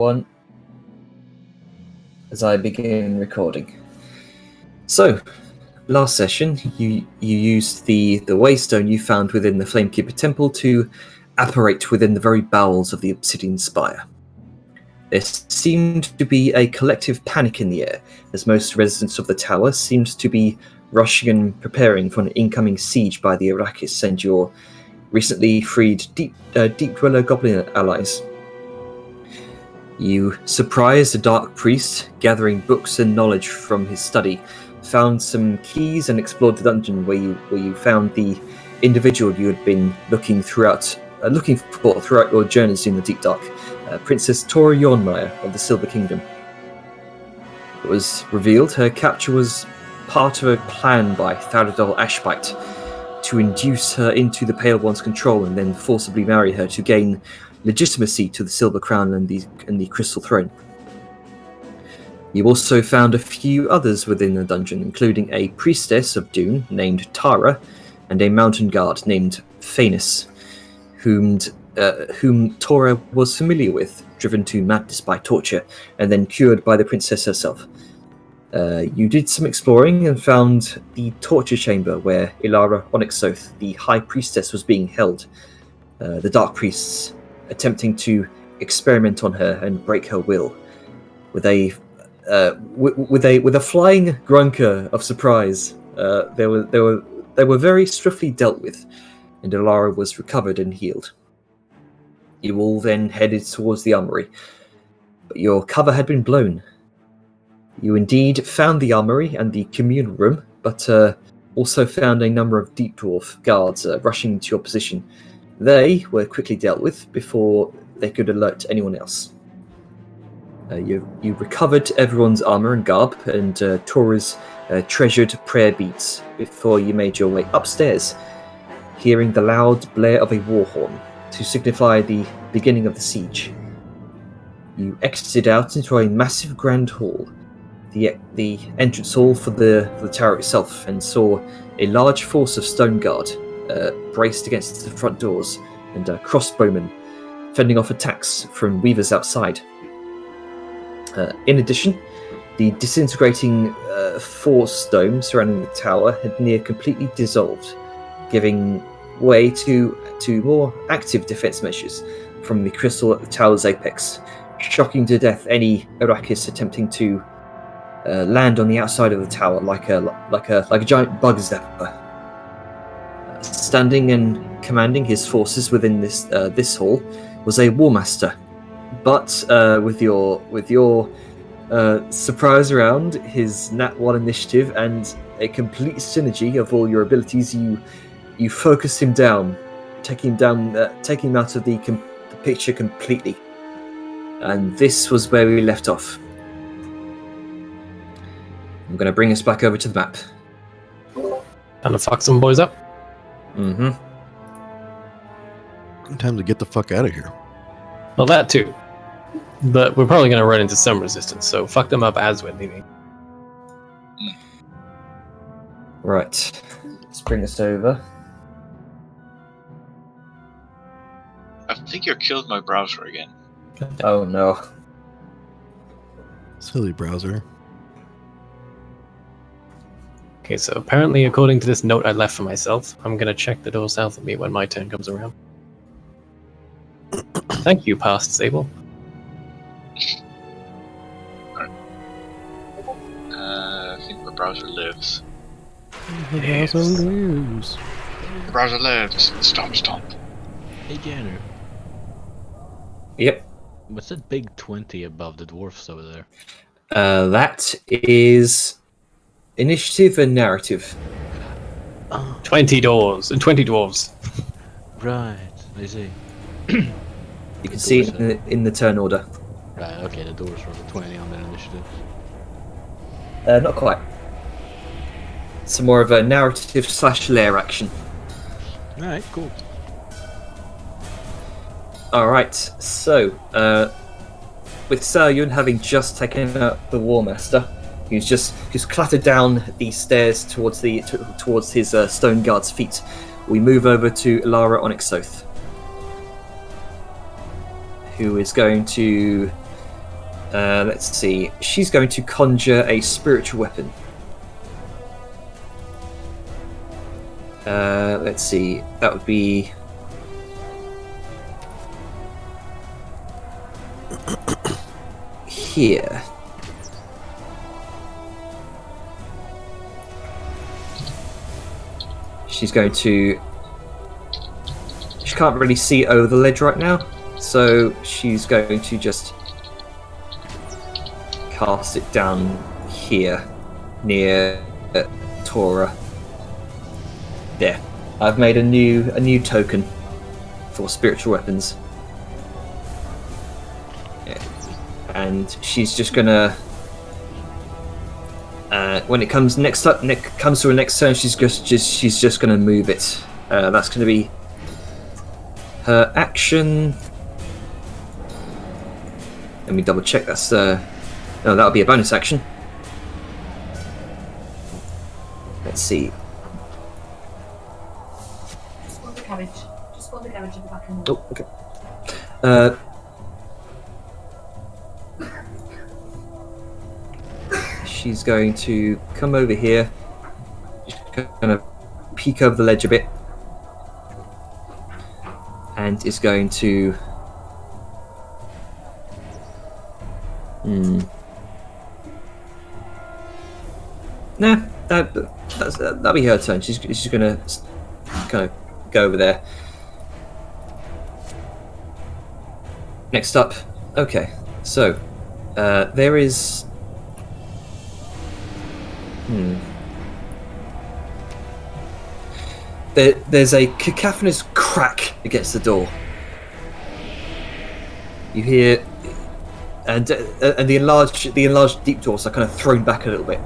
One, as I begin recording. So, last session, you used the waystone you found within the Flamekeeper Temple to apparate within the very bowels of the Obsidian Spire. There seemed to be a collective panic in the air, as most residents of the tower seemed to be rushing and preparing for an incoming siege by the Arrakis and your recently freed Deep Dweller Goblin allies. You surprised a dark priest, gathering books and knowledge from his study, found some keys and explored the dungeon where you found the individual you had been looking for throughout your journeys in the Deep Dark, Princess Tora Yornmeyer of the Silver Kingdom. It was revealed her capture was part of a plan by Thauladol Ashbite to induce her into the Pale One's control and then forcibly marry her to gain legitimacy to the Silver Crown and the Crystal Throne. You also found a few others within the dungeon, including a priestess of Dune named Tara and a mountain guard named Phanis, whom Tora was familiar with, driven to madness by torture and then cured by the princess herself. You did some exploring and found the torture chamber where Ilara Onyxoth, the High Priestess, was being held. The Dark Priests attempting to experiment on her and break her will, with a flying grunker of surprise. They were very swiftly dealt with, and Ilara was recovered and healed. You all then headed towards the armory, but your cover had been blown. You indeed found the armory and the communal room, but also found a number of Deep Dwarf guards rushing to your position. They were quickly dealt with before they could alert anyone else. You recovered everyone's armor and garb and Tora's treasured prayer beads before you made your way upstairs, hearing the loud blare of a war horn to signify the beginning of the siege. You exited out into a massive grand hall, the entrance hall for the tower itself, and saw a large force of stone guard braced against the front doors, and crossbowmen fending off attacks from weavers outside. In addition, the disintegrating force dome surrounding the tower had near completely dissolved, giving way to more active defense measures from the crystal at the tower's apex, shocking to death any Arrakis attempting to land on the outside of the tower like a giant bug zapper. Standing and commanding his forces within this hall was a war master, but with your surprise around his Nat 1 initiative and a complete synergy of all your abilities, you focused him down, taking him out of the picture completely. And this was where we left off. I'm going to bring us back over to the map. Time to fuck some boys up. Mm-hmm. Time to get the fuck out of here. Well, that too. But we're probably going to run into some resistance, so fuck them up as we're leaving. Right. Let's bring us over. I think you killed my browser again. Oh no. Silly browser. Okay, so apparently, according to this note I left for myself, I'm going to check the door south of me when my turn comes around. Thank you, past Sable. I think my browser lives. The browser lives. The browser lives. Stomp. Hey, Janner. Yep. What's that big 20 above the dwarfs over there? That is initiative and narrative. 20 doors and 20 dwarves. Right, I see. You can see it in the turn order. Right, okay, the doors roll 20 on their initiative. Not quite. It's more of a narrative / lair action. Alright, cool. Alright, so, with Saryun having just taken out the War Master, who's just clattered down the stairs towards his stone guard's feet, we move over to Ilara Onyxoth, who is going to Let's see. She's going to conjure a spiritual weapon. Let's see. That would be. Here. She's going to. She can't really see over the ledge right now, so she's going to just cast it down here near Tora. There, I've made a new token for spiritual weapons. Yeah. And she's just gonna. When it comes comes to her next turn, she's just gonna move it. That's gonna be her action. Let me double check. That's no, that'll be a bonus action. Let's see. Spot the carriage. Just spot the carriage at the back end. Oh, okay. She's going to come over here, just kind of peek over the ledge a bit, and is going to. Nah, that'll be her turn. She's going to kind of go over there. Next up, okay. So there is. There's a cacophonous crack against the door. You hear, and the enlarged deep doors are kind of thrown back a little bit.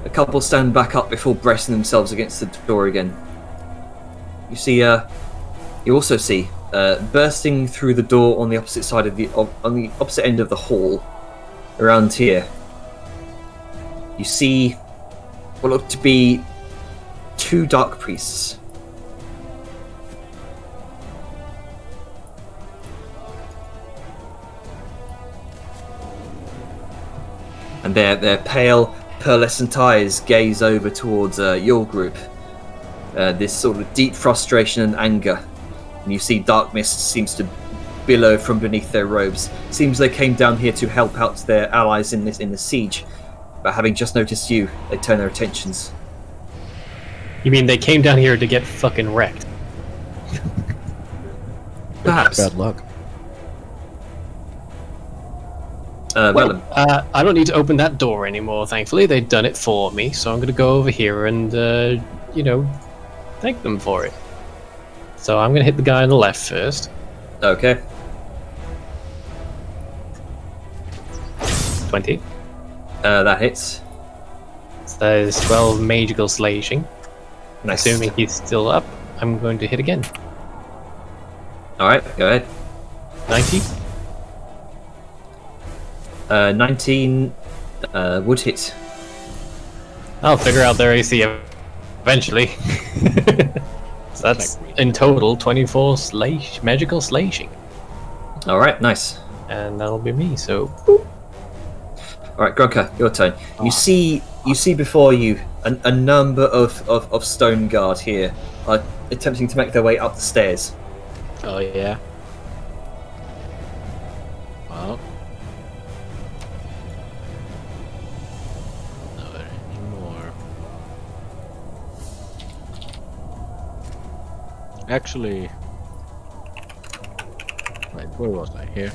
A couple stand back up before bracing themselves against the door again. You see, you also see bursting through the door on the opposite side of on the opposite end of the hall, around here. You see what look to be 2 dark priests. And their pale, pearlescent eyes gaze over towards your group. This sort of deep frustration and anger. And you see dark mist seems to billow from beneath their robes. Seems they came down here to help out their allies in the siege. But having just noticed you, they turn their attentions. You mean they came down here to get fucking wrecked? Perhaps. Bad luck. Well, I don't need to open that door anymore, thankfully. They've done it for me, so I'm going to go over here and, thank them for it. So I'm going to hit the guy on the left first. okay. 20. That hits. So that is 12 magical slashing. Nice. Assuming he's still up, I'm going to hit again. Alright, go ahead. 90. 19 would hit. I'll figure out their AC eventually. So that's in total 24 magical slashing. Alright, nice. And that'll be me, so... Alright, Gronka, your turn. You see before you a number of stone guard here are attempting to make their way up the stairs. Oh yeah. Well. Not anymore. Actually. Wait, where was I? Here?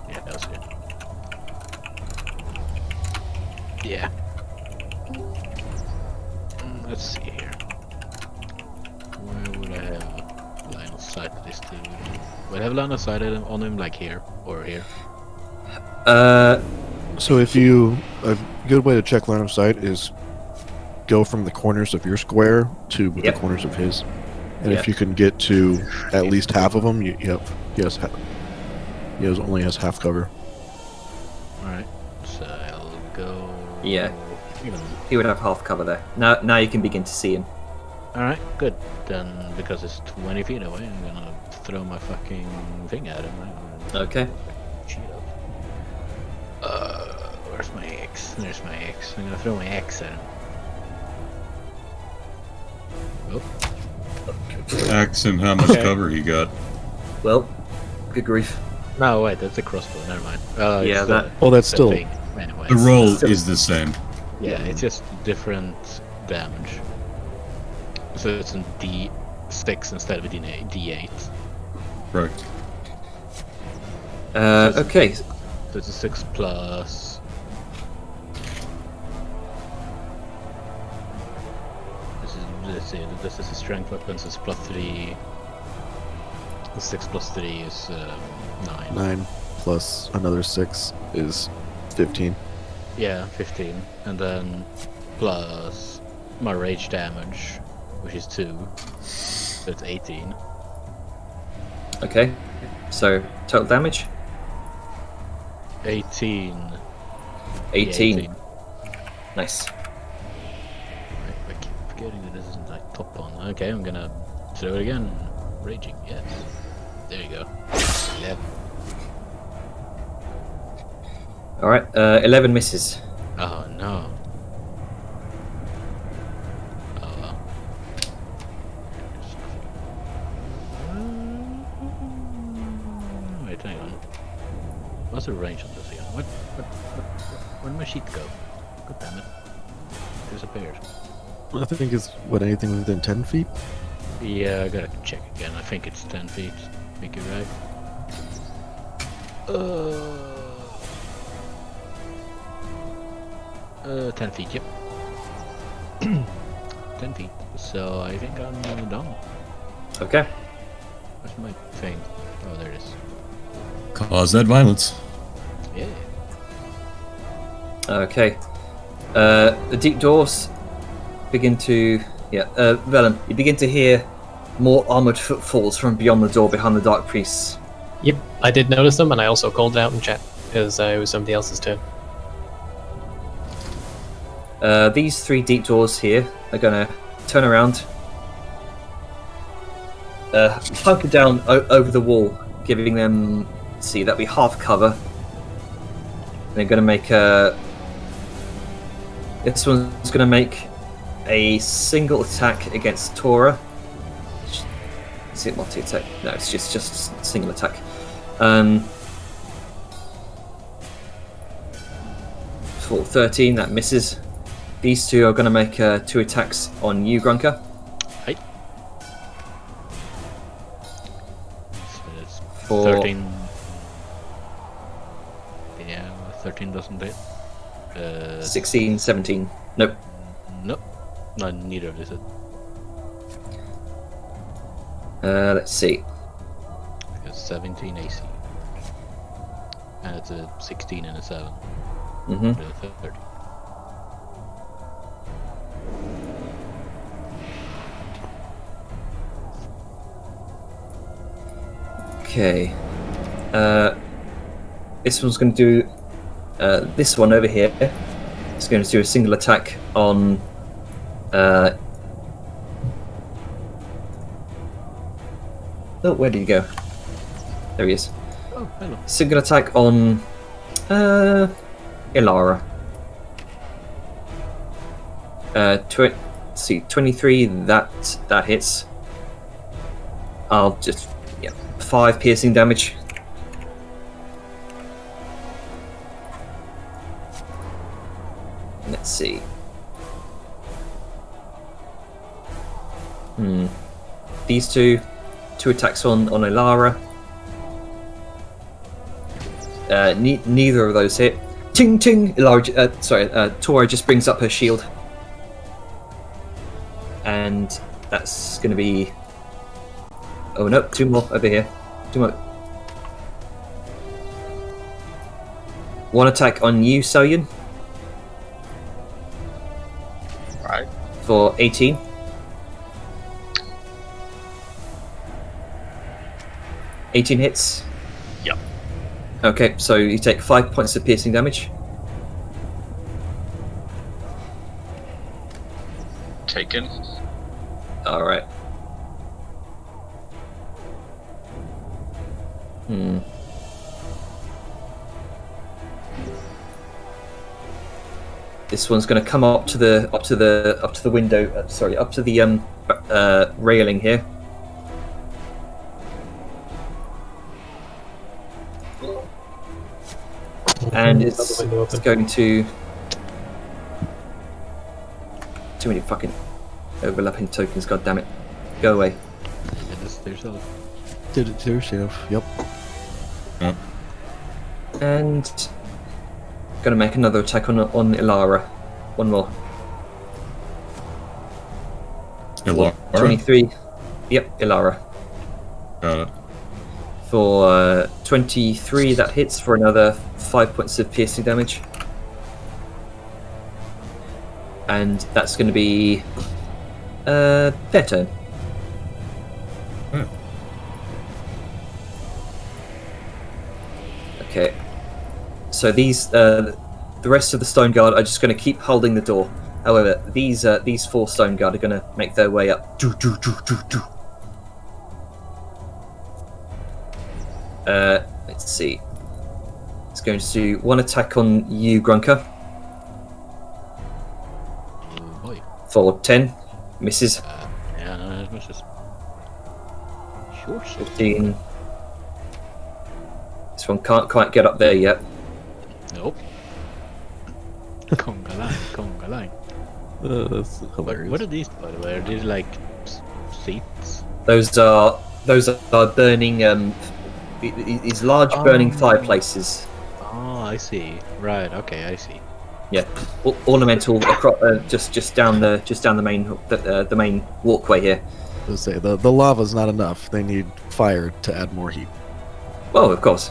Yeah, that was here. Yeah. Let's see here. Where would I have line of sight of this dude? Would I have line of sight on him like here or here? So if you, a good way to check line of sight is go from the corners of your square to the corners of his, and if you can get to at least half of them, he only has half cover. All right, so I'll go. Yeah. He would have half cover there. Now you can begin to see him. All right, good. Then because it's 20 feet away, I'm gonna throw my fucking thing at him. Right? Okay. Where's my X? There's my X. I'm gonna throw my X at him. Oh. Axe him how much Okay. cover he got. Well, good grief. No, wait, that's a crossbow. Never mind. Yeah, it's that- Well, that's the still thing. Anyway, The roll Still- is the same. yeah, it's just different damage. So it's a D6 instead of a D8. Correct. Okay. So it's a 6 plus. This is a strength weapon, so it's plus 3. The 6 plus 3 is 9. 9 plus another 6 is 15. Yeah, 15. And then plus my rage damage, which is 2. So it's 18. Okay. So total damage 18. 18. Yeah, 18. Nice. I keep forgetting that this isn't like top on. Okay, I'm gonna throw it again. Raging, yes. There you go. 11. All right. 11 misses. Oh no. Oh well. Wait, hang on. What's the range on this again? Where did my sheet go? God damn it. It disappeared. I think it's what, anything within 10 feet? Yeah, I gotta check again. I think it's 10 feet. I think you're right. 10 feet, yep. 10 feet. So I think I'm done. Okay. Where's my thing? Oh, there it is. Cause that violence. Yeah. Okay. The deep doors begin to. Yeah. Velen, you begin to hear more armored footfalls from beyond the door behind the dark priests. Yep, I did notice them, and I also called it out in chat because it was somebody else's turn. These 3 deep doors here are gonna turn around, hunker down over the wall, giving them. See, that'd be half cover. They're gonna make a. This one's gonna make a single attack against Tora. Is it multi-attack? No, it's just single attack. For 13, that misses. These 2 are going to make 2 attacks on you, Grunker. Hey. So it's For 13. Yeah, 13 doesn't hit. 16, 17. Nope. Nope. No, neither of these hit. Let's see. It's 17 AC. And it's a 16 and a 7. Mm-hmm. 30. Okay. This one's going to do. This one over here is going to do a single attack on. Oh, where did he go? There he is. Oh, hello. Single attack on. Ilara. Let's see, 23. That hits. I'll just 5 piercing damage. Let's see. These two attacks on Ilara. Neither of those hit. Ting ting. Ilara, Tora just brings up her shield, and that's going to be. Oh no, 2 more over here. 2 more. 1 attack on you, Soyun, Right. for 18. Hits. Yep. Okay, so you take 5 points of piercing damage. Taken. Alright. This one's going to come up to the window. Up to the railing here. And it's going to. Too many fucking overlapping tokens. God damn it! Go away. Did this to yourself. Did it to yourself. Yep. And going to make another attack on Ilara. One more. Ilara? 23. Yep, Ilara. Got it. For 23, that hits for another 5 points of piercing damage. And that's going to be their turn. Okay. So these, the rest of the Stone Guard are just going to keep holding the door. However, these 4 Stone Guard are going to make their way up. Let's see. It's going to do 1 attack on you, Grunker. Oh boy. For 10. Misses. Yeah, no, it misses. Sure. 15. This one can't quite get up there yet. Nope. Conga line. That's hilarious. What are these, by the way? Are these like seats? Those are burning these large burning fireplaces. Oh, I see. Right. Okay, I see. Yeah, ornamental across, just down the main walkway here. Let's say the lava's not enough. They need fire to add more heat. Well, of course.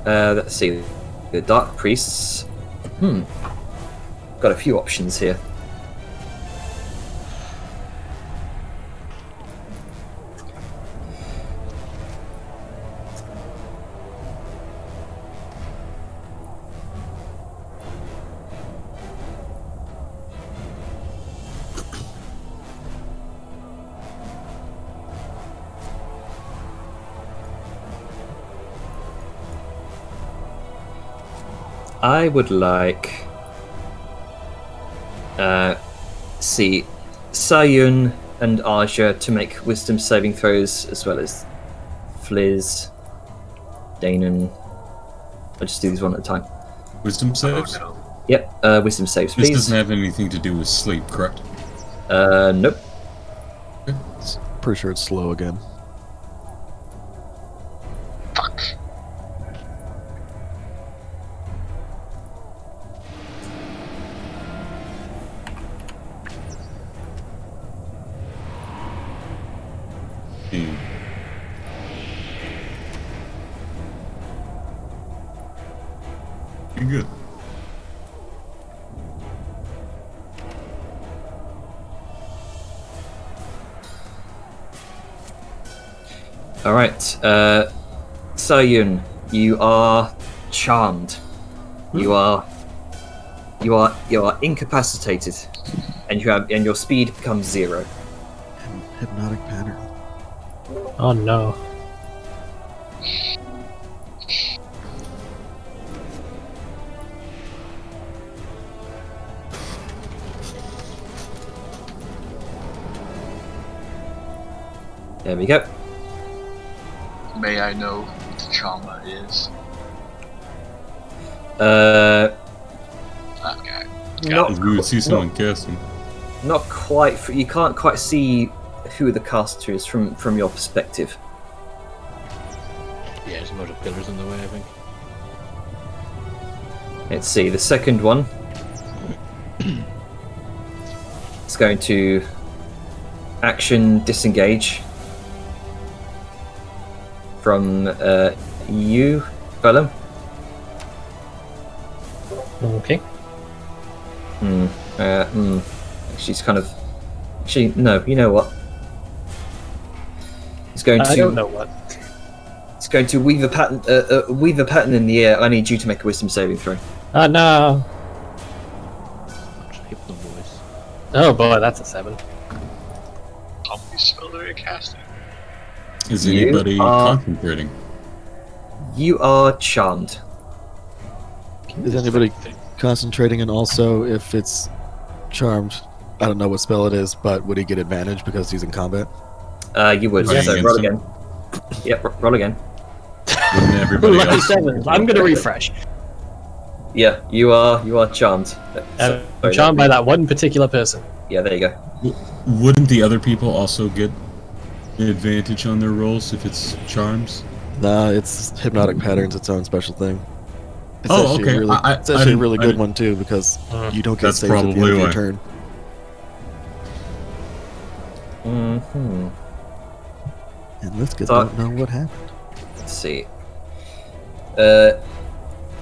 Let's see, the Dark Priests. Got a few options here. I would like see Sayun and Aja to make wisdom saving throws, as well as Fliz, Danon. I'll just do these one at a time. Wisdom saves? Oh, no. Yep, wisdom saves, This please. doesn't have anything to do with sleep, correct? Nope. Pretty sure it's slow again. Fuck. Hmm. You're good. All right, Sayun, you are charmed. You are incapacitated, and your speed becomes 0. Hypnotic pattern. Oh no. There we go. May I know what the trauma is? Okay. Not As we would see someone casting. Not quite. You can't quite see who the caster is from your perspective. Yeah, there's a bunch of pillars in the way, I think. Let's see. The second one is going to action disengage from you, Vellum. Okay. She's kind of. No. You know what? It's going I to. don't know what. It's going to weave a pattern. Weave a pattern in the air. I need you to make a wisdom saving throw. Oh no. Bunch of hypno boys. Oh boy, that's a 7. Don't be spell that you're casting. Is You anybody are- concentrating? You are charmed. Is anybody concentrating? And also, if it's charmed, I don't know what spell it is, but would he get advantage because he's in combat? You would. Fighting So against roll him? again. Yep, roll again. Wouldn't everybody Lucky else? 7. I'm gonna refresh. Yeah, you are charmed. I'm Sorry, charmed by that one particular person. Yeah, there you go. Wouldn't the other people also get an advantage on their rolls if it's charms? Nah, it's hypnotic patterns, its own special thing. It's Oh, actually okay. A really, I it's actually a didn't- really I good didn't- one too because you don't get That's saved at the end probably of your why. turn. Mm-hmm. And this kid So- don't know what happened. Let's see.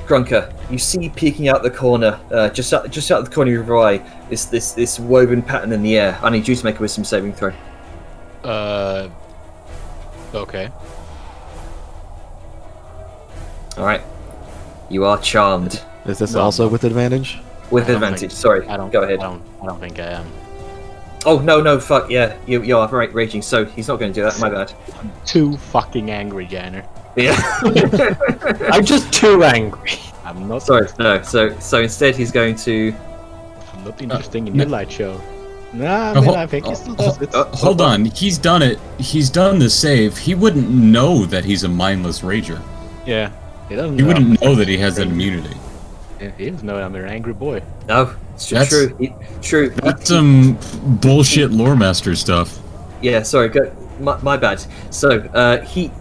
Grunker, you see peeking out the corner, just out the corner of your eye, this woven pattern in the air. I need you to make a wisdom saving throw. Okay. All right. You are charmed Is this No, also no. with advantage? with I don't advantage. think- Sorry. I don't. Go ahead. I don't think I am. Oh no, fuck yeah. You are raging. So he's not going to do that. My bad. Too fucking angry, Janner. Yeah. I'm just too angry. I'm not. Sorry. No. So instead he's going to. I'm not interesting in your light show. Nah, Oh, man, ho- I think he still does it. Hold on, he's done it. He's done the save. He wouldn't know that he's a mindless rager. Yeah, he doesn't. He know. wouldn't know that he has that immunity. Yeah, he doesn't know I'm an angry boy. No. It's That's- true. True. That's some bullshit lore master stuff. Yeah, sorry. Go. My bad. So he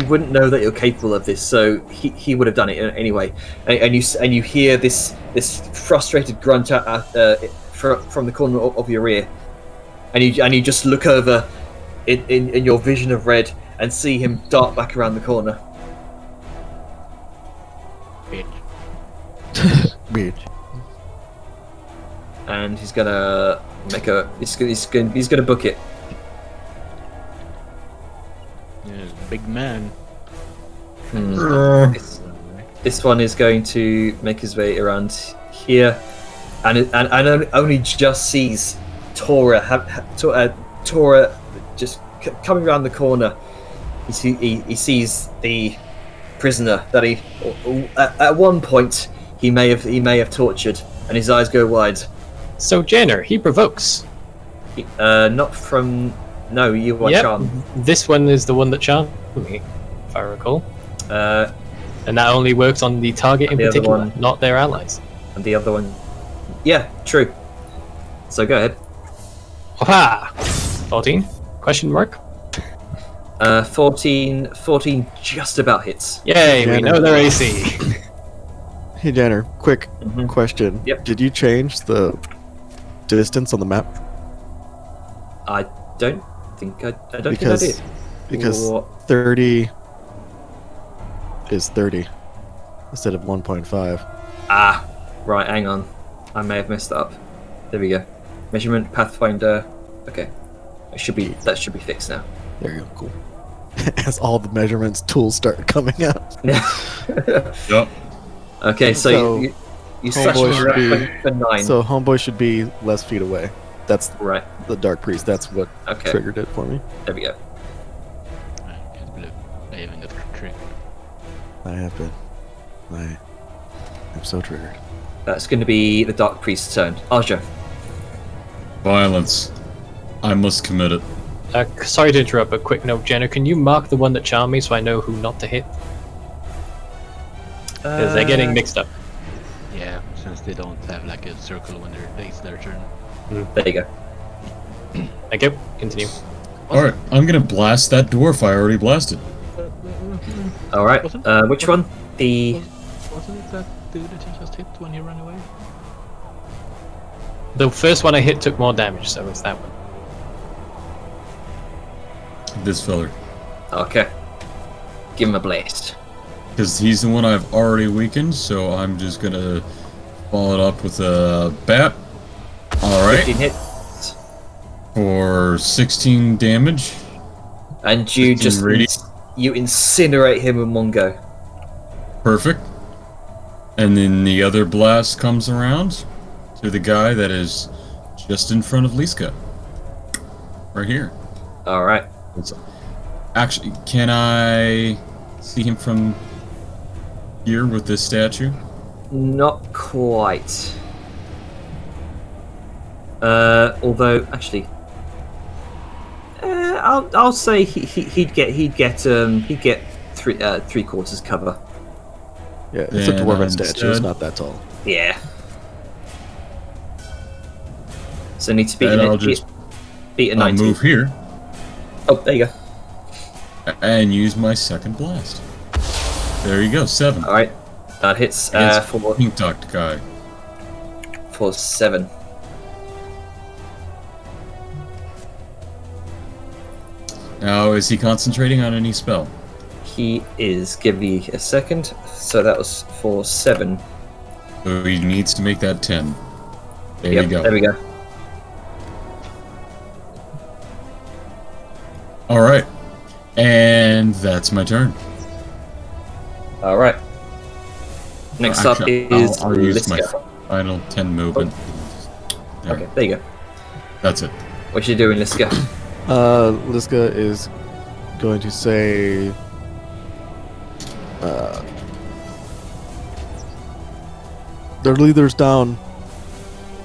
wouldn't know that you're capable of this, so he would have done it anyway. And you hear this frustrated grunt from the corner of your ear, and you just look over in your vision of red and see him dart back around the corner. Bitch. Weird. And he's gonna make a. He's gonna book it. Yeah, big man. This one is going to make his way around here, and only just sees Tora Tora just coming around the corner. He sees the prisoner that he at one point he may have tortured, and his eyes go wide. So Jenner, he provokes. Not from. No, you are Yep. charmed. This one is the one that charmed me, if I recall. And that only works on the target in The other particular, one. not their allies. And the other one. Yeah, true. So go ahead. Ha! 14? Question mark? 14 just about hits. Yay, we Jenner. know their AC. Hey Jenner, quick Mhm. question. Yep. Did you change the distance on the map? I don't think I did. Because Or- 30 is 30 instead of 1.5. Ah, right. Hang on. I may have messed that up. There we go. Measurement Pathfinder. Okay, that should be fixed now. There you go. Cool. As all the measurements tools start coming out. Yup. Okay, so So, you slash Homeboy me should around for 9. So homeboy should be less feet away. That's Right. the Dark Priest. That's what Okay. triggered it for me. There we go. I can't believe I even got tricked. I have been. I'm so triggered. That's going to be the Dark Priest's turn. Arja. Violence. I must commit it. Sorry to interrupt, but quick note, Jenner, can you mark the one that charmed me so I know who not to hit? Because they're getting mixed up. Yeah, since they don't have like a circle when it's their turn. There you go. Thank you. Continue. Alright, I'm gonna blast that dwarf I already blasted. All right. Wasn't- Which one? The. Wasn't it that dude that you just hit when you ran away? The first one I hit took more damage, so it's that one. This feller. Okay. Give him a blast. Because he's the one I've already weakened, so I'm just gonna follow it up with a bat. 15 Alright, hits. for 16 damage. And you 15 just radius. you incinerate him in one go. Perfect. And then the other blast comes around to the guy that is just in front of Liska. Right here. All right. Actually, can I see him from here with this statue? Not quite. Although actually, I'll say he'd get three quarters cover. Yeah, it's a Then dwarven statue. It's instead- not that tall. Yeah. So need to beat Then a I'll just beat a I'll 90. move here Oh, there you go. and use my second blast. There you go, 7. All right, that hits Against for pink ducked guy. 7. Now, is he concentrating on any spell? He is. Give me a second. So that was for 7. So he needs to make that 10. There Yep, you go. there we go. All right, and that's my turn. All right. Next Actually, up is I'll use my Liska. final 10 movement. There. Okay, there you go. That's it. What you doing, Liska? Liska is going to say, their leader's down.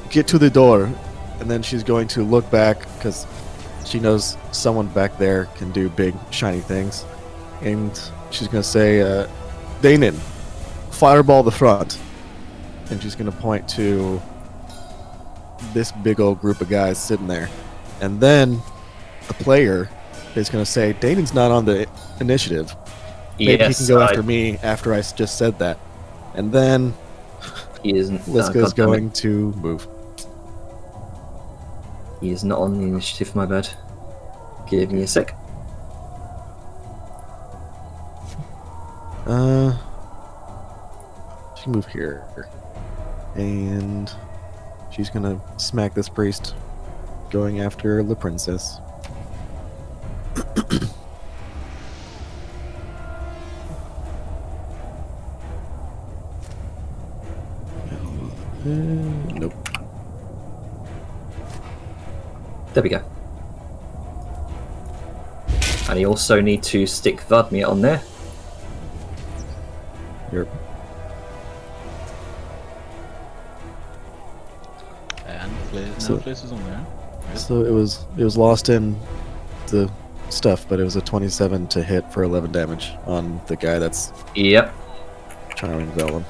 Get to the door, and then she's going to look back because she knows someone back there can do big shiny things, and she's going to say, Danon, fireball the front, and she's going to point to this big old group of guys sitting there, and then the player is going to say, Danon's not on the initiative. Maybe he can go after me after I just said that. And then He isn't. Liska's goddammit. going to move. He is not on the initiative, my bad. Give me a sec. She can move here. And she's going to smack this priest going after the princess. Nope. There we go. And you also need to stick Vladimir on there. Yep. And So- places on there. Right? So it was lost in the stuff, but it was a 27 to hit for 11 damage on the guy that's Yep. charming Velen.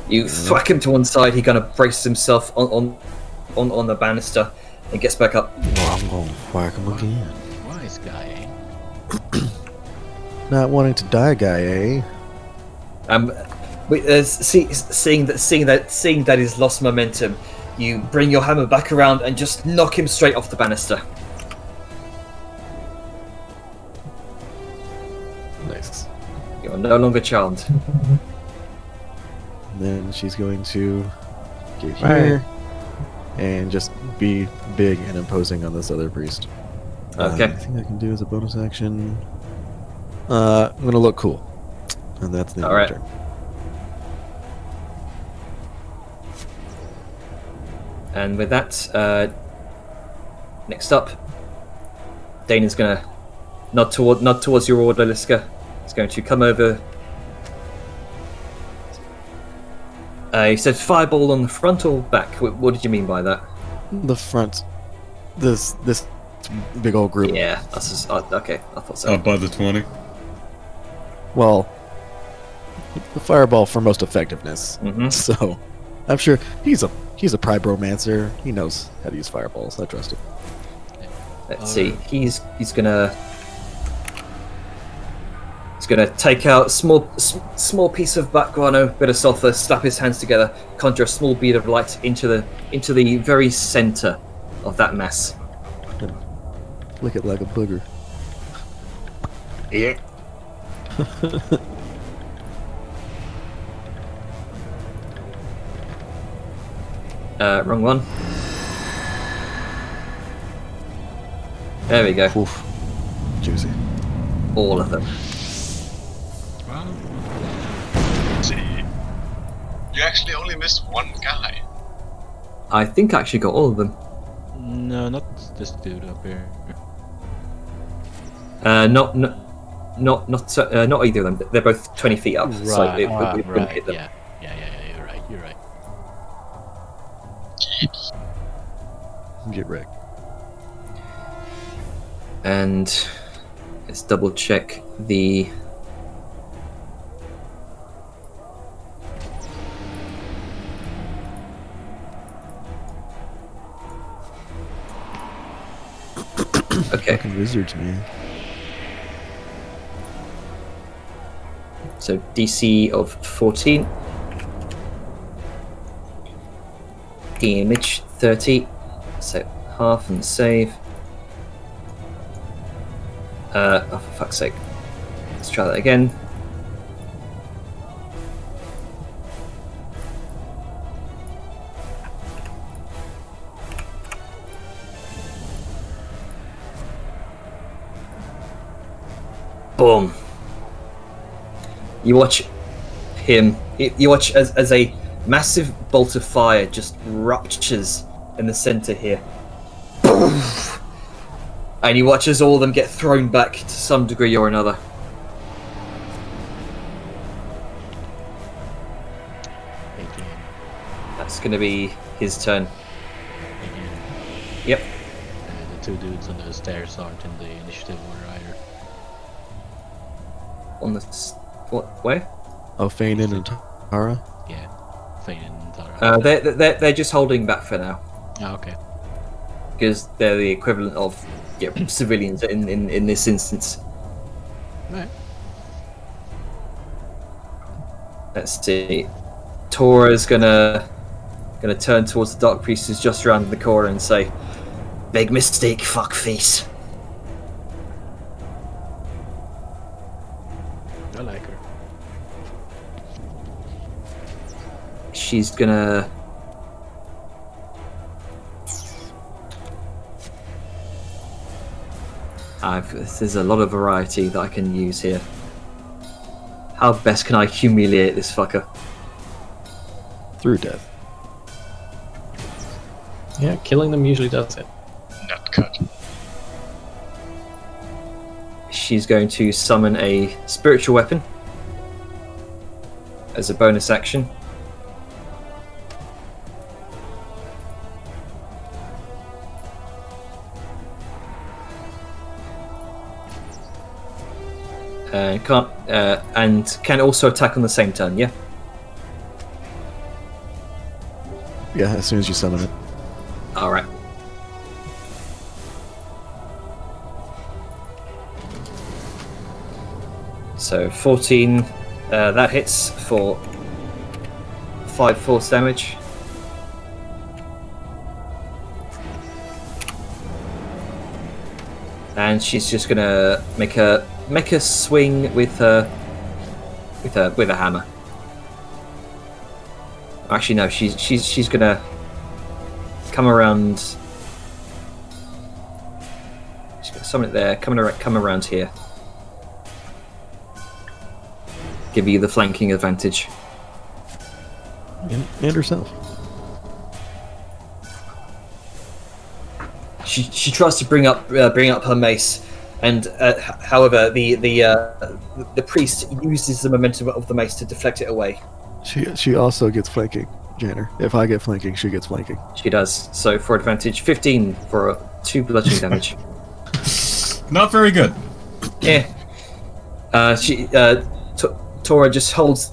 You thwack him to one side. He kind of braces himself on the banister and gets back up. Well, I'm gonna whack him again. Wise guy, eh? Not wanting to die, guy, eh? Seeing that he's lost momentum, you bring your hammer back around and just knock him straight off the banister. Nice. You are no longer charmed. Then she's going to get here and just be big and imposing on this other priest. Okay. I think I can do as a bonus action. I'm gonna look cool, and that's the end All of right. my turn. And with that, next up, Dana's gonna nod towards your order, Liska. He's going to come over. You said fireball on the front or back? What did you mean by that? The front, this big old group. Yeah, that's just, okay. I thought so. Up by the 20. Well, the fireball for most effectiveness. Mhm. So, I'm sure he's a pribromancer. He knows how to use fireballs. I trust him. Let's see. He's gonna take out a small piece of black guano, bit of sulfur, slap his hands together, conjure a small bead of light into the very center of that mass. Lick it like a booger. Yeah. Wrong one. There we go. Oof. Juicy. All of them. Well, see, you actually only missed one guy. I think I actually got all of them. No, not this dude up here. Not not either of them. They're both 20 feet up, so it wouldn't right. hit them. Yeah. You're right. Get wrecked. And let's double check the. Okay. Fucking wizards, man. So DC of 14. Damage 30. So half and save. Oh, for fuck's sake. Let's try that again. Boom. You watch him. You watch as a massive bolt of fire just ruptures in the center here. Boom. And you watch as all of them get thrown back to some degree or another. 18. That's going to be his turn. 18. Yep. The two dudes on the stairs aren't in the initiative order either. On the what? Where? Oh, Fainin and Tara. Yeah. Fane and Tara. They're just holding back for now Ah, okay. because they're the equivalent of civilians in this instance. Right. Let's see. Tora's gonna turn towards the Dark Priest who's just around the corner and say, "Big mistake, fuckface." I like her. She's gonna. There's a lot of variety that I can use here. How best can I humiliate this fucker? Through death. Yeah, killing them usually does it. Nut cut. She's going to summon a spiritual weapon as a bonus action. And can also attack on the same turn, yeah? Yeah, as soon as you summon it. Alright. So 14, that hits for 5 force damage. And she's just gonna make a swing with a hammer. Actually, no. She's gonna come around. She's gonna summon it there. Come around here. Give you the flanking advantage. And herself. She tries to bring up her mace, and however the priest uses the momentum of the mace to deflect it away. She also gets flanking, Janner. If I get flanking, she gets flanking. She does. So for advantage, 15 for 2 bludgeoning damage. Not very good. Yeah. Tora just holds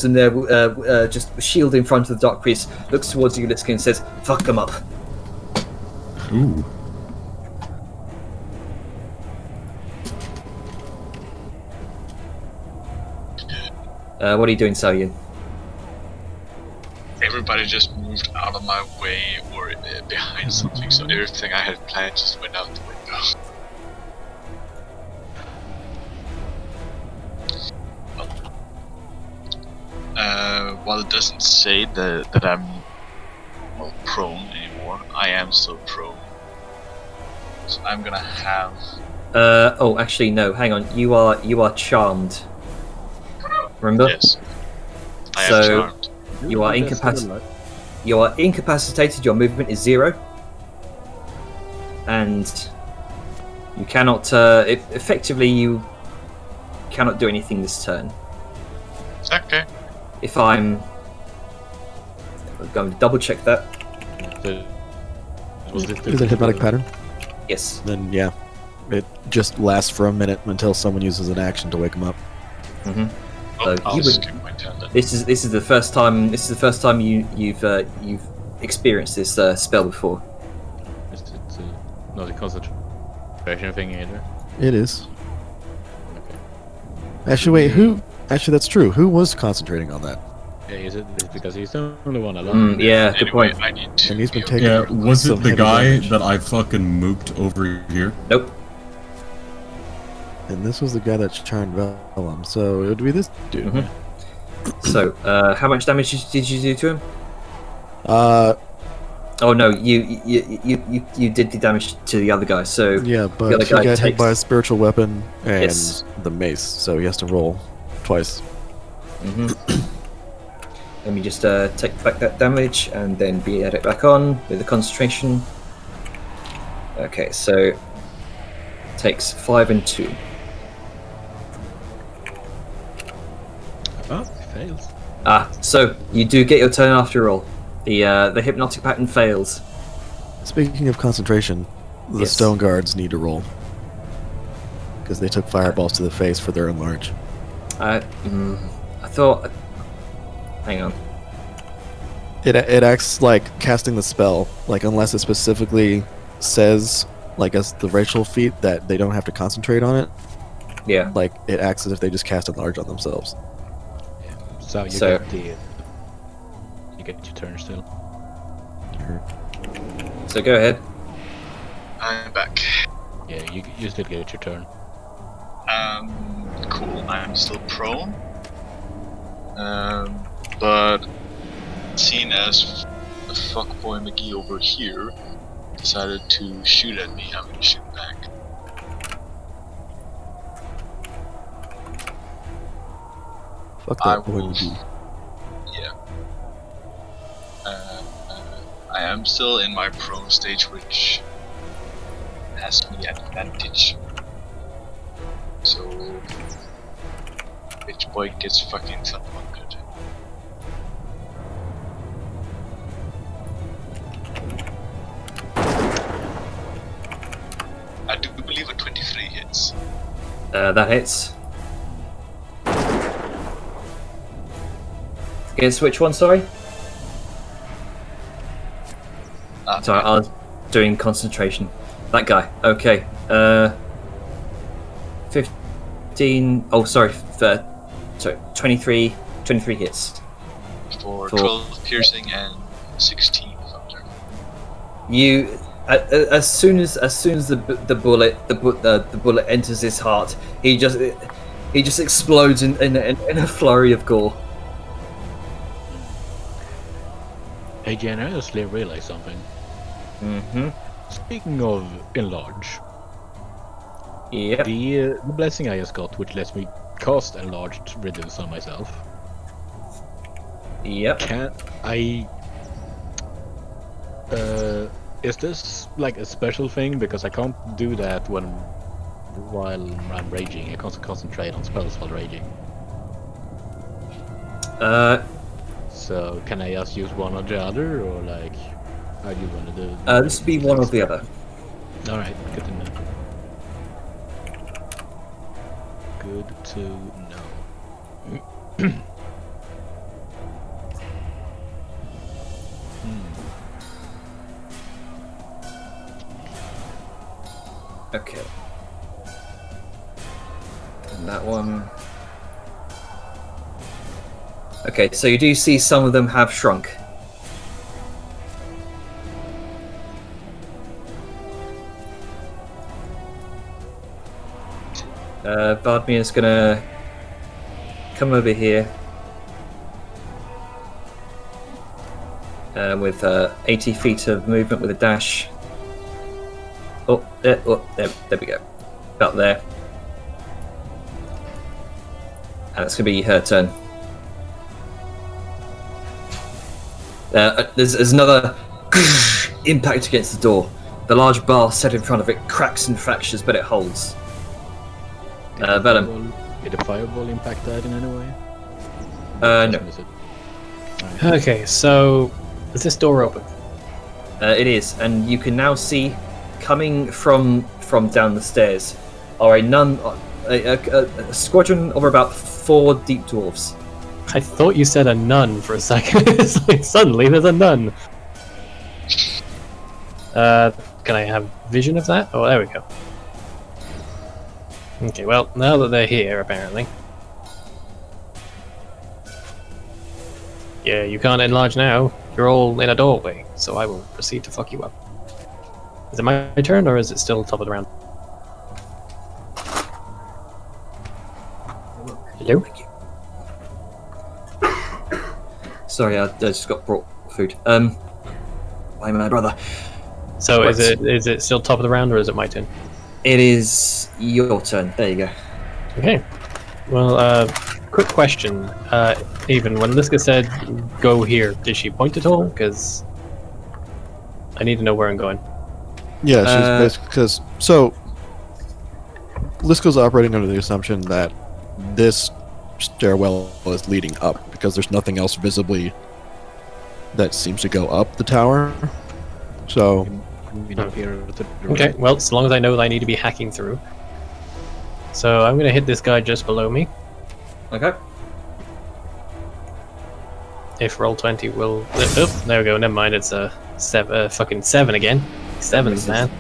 him there, just shield in front of the Dark Priest. Looks towards Uliska and says, "Fuck him up." Ooh. What are you doing, Saoyin? Everybody just moved out of my way or behind something, so everything I had planned just went out the window. While it doesn't say that I'm prone anymore, I am still prone. So I'm gonna have. Oh, actually, no. Hang on. You are charmed. Remember? Yes. I am So- charmed. You are You are incapacitated. Your movement is 0, and you cannot. Effectively, cannot do anything this turn. Okay. If I'm going to double check that. So, Is it hypnotic pattern? Yes. Then yeah, it just lasts for a minute until someone uses an action to wake him up. Mm-hmm. Oh, So I'll you would- skip my turn then. This is the first time. This is the first time you've experienced this spell before. is it not a concentration thing either? It is. Okay. Actually, wait. Who? Actually, that's true. Who was concentrating on that? Yeah, is it because he's the only one alive? Yeah, good Anyway, point. I need to. And he's been be taking- Yeah, was Some it the heavy guy damage. that I fucking mooked over here? Nope. And this was the guy that charmed Vellum, so it would be this dude. Mhm. So, how much damage did you do to him? Oh no, you did the damage to the other guy. So Yeah, The but other he guy got hit takes- by a spiritual weapon and Yes. the mace, so he has to roll twice. let me just take back that damage and then add it back on with the concentration. Okay, so takes 5 and 2. Oh, he fails. So you do get your turn after all. The hypnotic pattern fails. Speaking of concentration, the Yes. stone guards need to roll because they took fireballs to the face for their enlarge. I thought. Hang on. It acts like casting the spell, like unless it specifically says, like as the racial feat, that they don't have to concentrate on it. Yeah. Like it acts as if they just cast enlarge on themselves. So you So- get your turn still. So go ahead. I'm back. Yeah, you still get your turn. Cool. I'm still prone. But seeing as the fuckboy McGee over here decided to shoot at me, I'm gonna shoot back. Fuck I that boy. will. McGee. Yeah. I am still in my prone stage, which has me at advantage. So, bitch boy gets fucking someone good. I do believe a 23 hits. That hits. Against which one? Sorry. Sorry, I was doing concentration. That guy. Okay. 15. Oh, sorry. Sorry. 23 hits. For Cool. 12 piercing and 16 thunder. You, as soon as the bullet enters his heart, he just explodes in a flurry of gore. Hey Jen, I just realized something. Mm-hmm. Speaking of enlarge, Yep. the blessing I just got, which lets me cast enlarged reduce on myself. Yep. Can I? Is this like a special thing? Because I can't do that while I'm raging. I can't concentrate on spells while raging. So can I just use one or the other, or like, how do you want to do? This would be one or the other. All right, good to know. Good to know. Okay. And that one. Okay, so you do see some of them have shrunk. Vardmir's gonna come over here with 80 feet of movement with a dash. Oh, there we go. About there. And it's gonna be her turn. There's another impact against the door. The large bar set in front of it cracks and fractures, but it holds. Vellum. Did the fireball impact that in any way? No. Is it? Alright. Okay, so is this door open? It is, and you can now see coming from down the stairs are a squadron of about 4 deep dwarves. I thought you said a nun for a second. It's like suddenly there's a nun. Can I have vision of that? Oh, there we go. Okay, well, now that they're here, apparently. Yeah, you can't enlarge now. You're all in a doorway, so I will proceed to fuck you up. Is it my turn, or is it still top of the round? Hello? Sorry, I just got brought food. By my brother. So Right. is it still top of the round, or is it my turn? It is your turn. There you go. Okay. Well, quick question. Even when Liska said go here, did she point at all? Because I need to know where I'm going. Yeah, she's basically because Lisko's operating under the assumption that this stairwell is leading up because there's nothing else visibly that seems to go up the tower. So Moving up here to the Okay, right. well, as long as I know that I need to be hacking through. So I'm going to hit this guy just below me. Okay. If Roll20 will... Oh, there we go. Never mind, it's a fucking 7 again. 7s, man.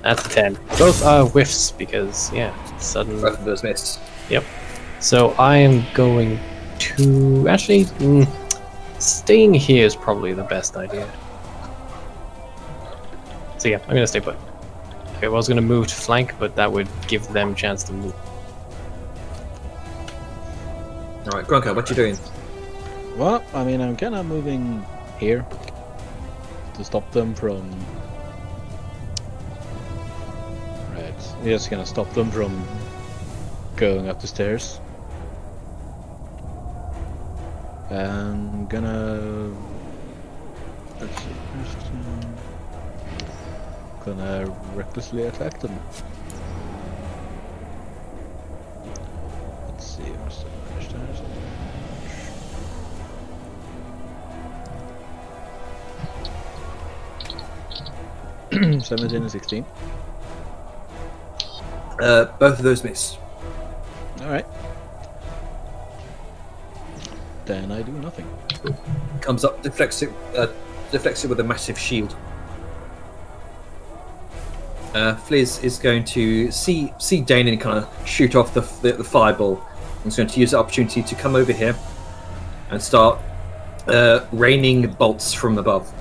That's a 10. Both are whiffs because, yeah, sudden... Both of those missed. Yep. So I am going to... Actually, staying here is probably the best idea. So yeah, I'm going to stay put. Okay, well, I was going to move to flank, but that would give them a chance to move. Alright, Grunker, what you doing? Well, I mean, I'm kind of moving here to stop them from. Right, we're just gonna stop them from going up the stairs. I'm gonna. Let's see. Gonna recklessly attack them. Let's see. What's the damage there? 17 and 16. Both of those missed. Alright. Then I do nothing. Comes up, deflects it with a massive shield. Fliz is going to see Dane and kind of shoot off the fireball. He's going to use the opportunity to come over here and start raining bolts from above.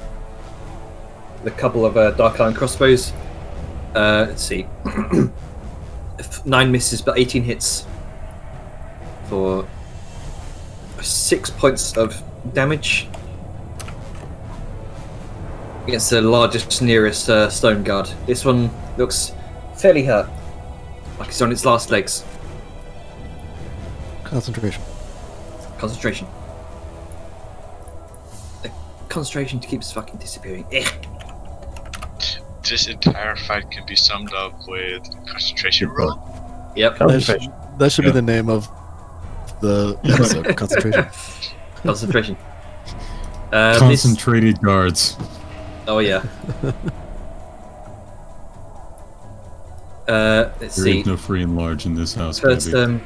A couple of dark iron crossbows. Let's see, 9 misses, but 18 hits for 6 points of damage against the largest, nearest stone guard. This one looks fairly hurt, like it's on its last legs. concentration. Concentration. The concentration keeps fucking disappearing. This entire fight can be summed up with concentration roll. Yep. That should be the name of the episode. Concentration. Concentration. Concentrated guards. Oh yeah. Let's There see. is no free and large in this house. First, baby.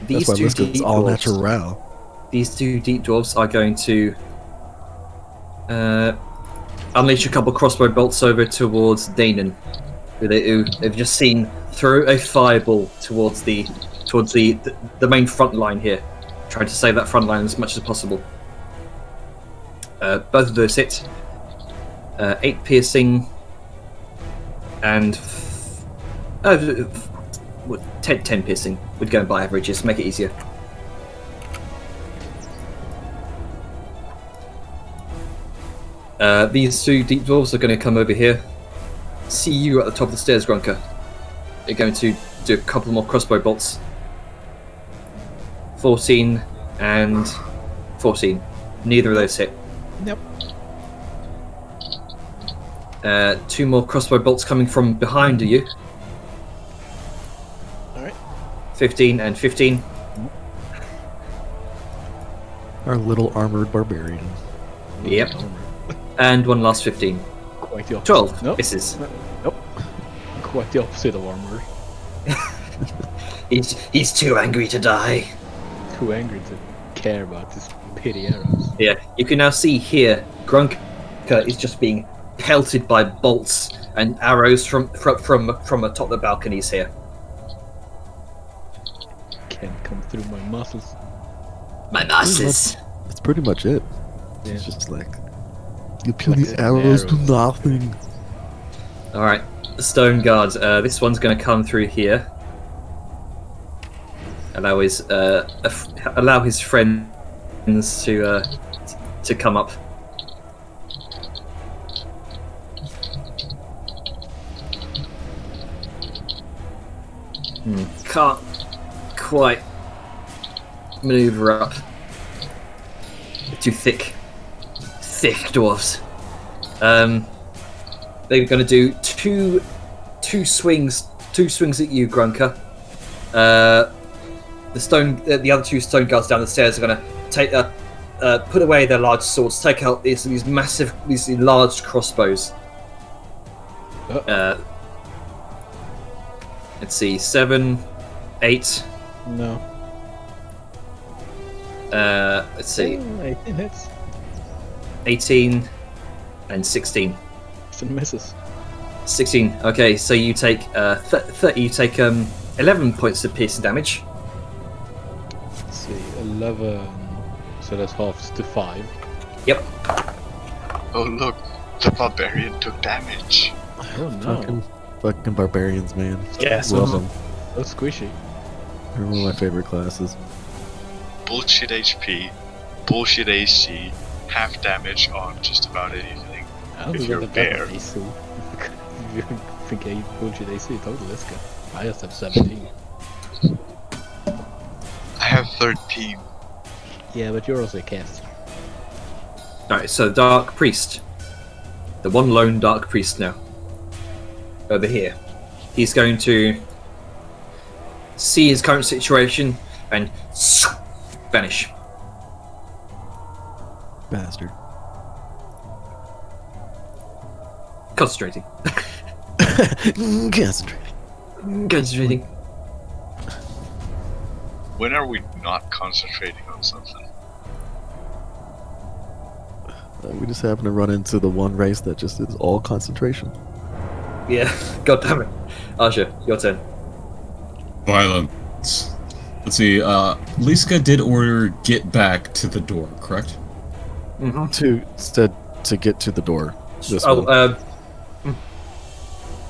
these That's why two Lisko's deep all dwarves. natural. These 2 deep dwarves are going to unleash a couple crossbow bolts over towards Danon, who they've just seen throw a fireball towards the main front line here, trying to save that front line as much as possible. Both of those hit. 8 piercing and 10 piercing. We'd go by averages, make it easier. These 2 deep dwarves are going to come over here. See you at the top of the stairs, Grunker. They're going to do a couple more crossbow bolts. 14 and 14. Neither of those hit. Yep. 2 more crossbow bolts coming from behind you. 15 and 15. Our little armored barbarian. Yep. And one last 15. Quite the opposite. 12 Nope. misses. Nope. Quite the opposite of armor. He's too angry to die. Too angry to care about his pity arrows. Yeah, you can now see here, Grunker is just being pelted by bolts and arrows from atop the balconies here. Can't come through my muscles. My masses. That's pretty much it. Yeah. It's just like you kill Like these the arrows do arrows. nothing. All right, stone guards. This one's going to come through here. Allow his friends to come up. Can't quite maneuver up. They're too thick dwarves. They're going to do two swings at you, Grunker. The other two stone guards down the stairs are going to put away their large swords, take out these large crossbows. Let's see, 7, 8. No. Let's see, 18 hits. 18 and 16. Still misses. 16. Okay, so you take 11 points of piercing damage. Let's see, 11. So that's half to 5. Yep. Oh look, the barbarian took damage. Oh no. Fucking barbarians, man. Yes. Love them. So squishy. They're one of my favorite classes. Bullshit HP, bullshit AC, half damage on just about anything. I don't If think you're I a have bear. that AC. If you think I bullshit AC, totally let's go. I just have 17. I have 13. Yeah, but you're also a caster. Alright, so Dark Priest. The one lone Dark Priest now. Over here. He's going to see his current situation and vanish. Bastard. Concentrating. Concentrate. Concentrating. When are we not concentrating on something? We just happen to run into the one race that just is all concentration. Yeah, god damn it. Asha, your turn. Violence. Let's see, Liska did order get back to the door, correct? To get to the door. This Oh, one.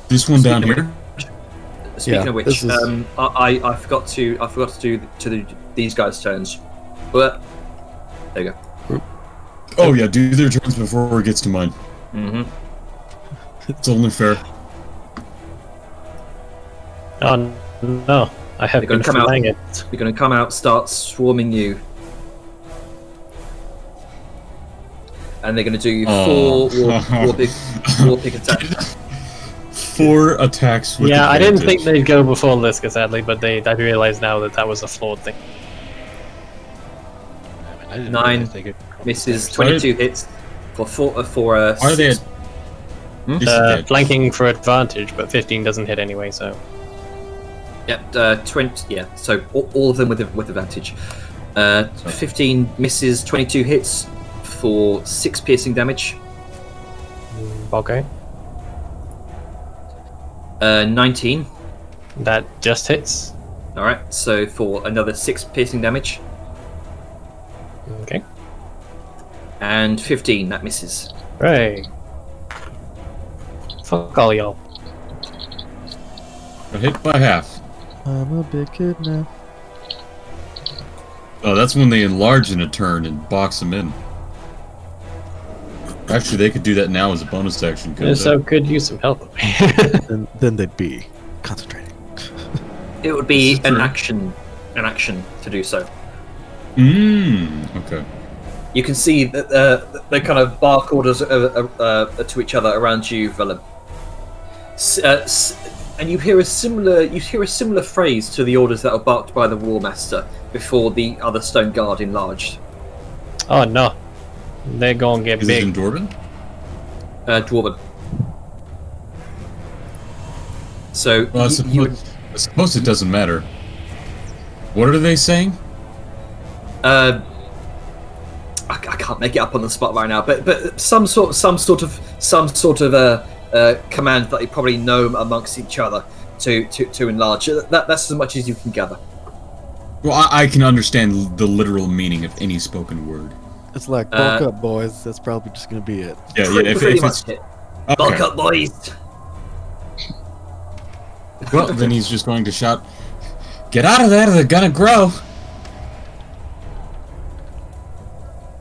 This one down Speaking here? Speaking Yeah, of which, this is- I forgot to do these guys' turns. But there you go. Oh yeah, do their turns before it gets to mine. Mm-hmm. It's only fair. Oh no, I have They're been gonna come out. flying it. They're going to come out, start swarming you, and they're going to do Oh. four big attacks. 4 attacks with Yeah, I didn't think advantage. they'd go before Liska, sadly, but I realize now that was a flawed thing. I didn't 9 realize they could misses, Sorry? 22 hits for Why are they six. at disadvantage? Flanking for advantage, but 15 doesn't hit anyway, so. Yep, 20. Yeah, so all of them with advantage. 15 misses, 22 hits for 6 piercing damage. Okay. 19. That just hits. All right, so for another 6 piercing damage, Okay. and 15 that misses. Hooray. Fuck all y'all. But hit by half. I'm a big kid now. Oh, that's when they enlarge in a turn and box them in. Actually, they could do that now as a bonus action. couldn't So they? could use some help. And then they'd be concentrating. It would be This is an true. action to do so. Okay. You can see that they kind of bark orders to each other around you, Vellum. And you hear a similar phrase to the orders that were barked by the War Master before the other Stone Guard enlarged. Oh no, they're gonna get Is it in big. Dwarven? Dwarven. So Well, I suppose it doesn't matter. What are they saying? I can't make it up on the spot right now, but some sort of command that they probably know amongst each other to enlarge. That's as much as you can gather. Well, I can understand the literal meaning of any spoken word. It's like, bulk up, boys. That's probably just gonna be it. Yeah, yeah. Pretty If much it's it. okay. Bulk up, boys. Well, then he's just going to shout, "Get out of there! They're gonna grow."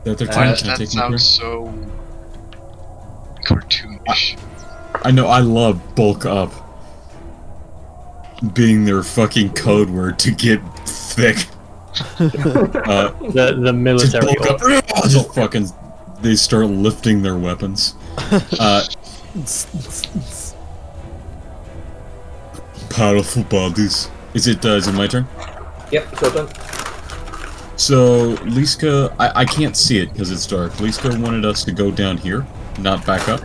That they're trying to That take me sounds so cartoonish. I know. I love bulk up being their fucking code word to get thick. The Just military. bulk up. Just fucking. They start lifting their weapons. Powerful bodies. Is it my turn? Yep, it's all done. So, Liska, I can't see it because it's dark. Liska wanted us to go down here, not back up.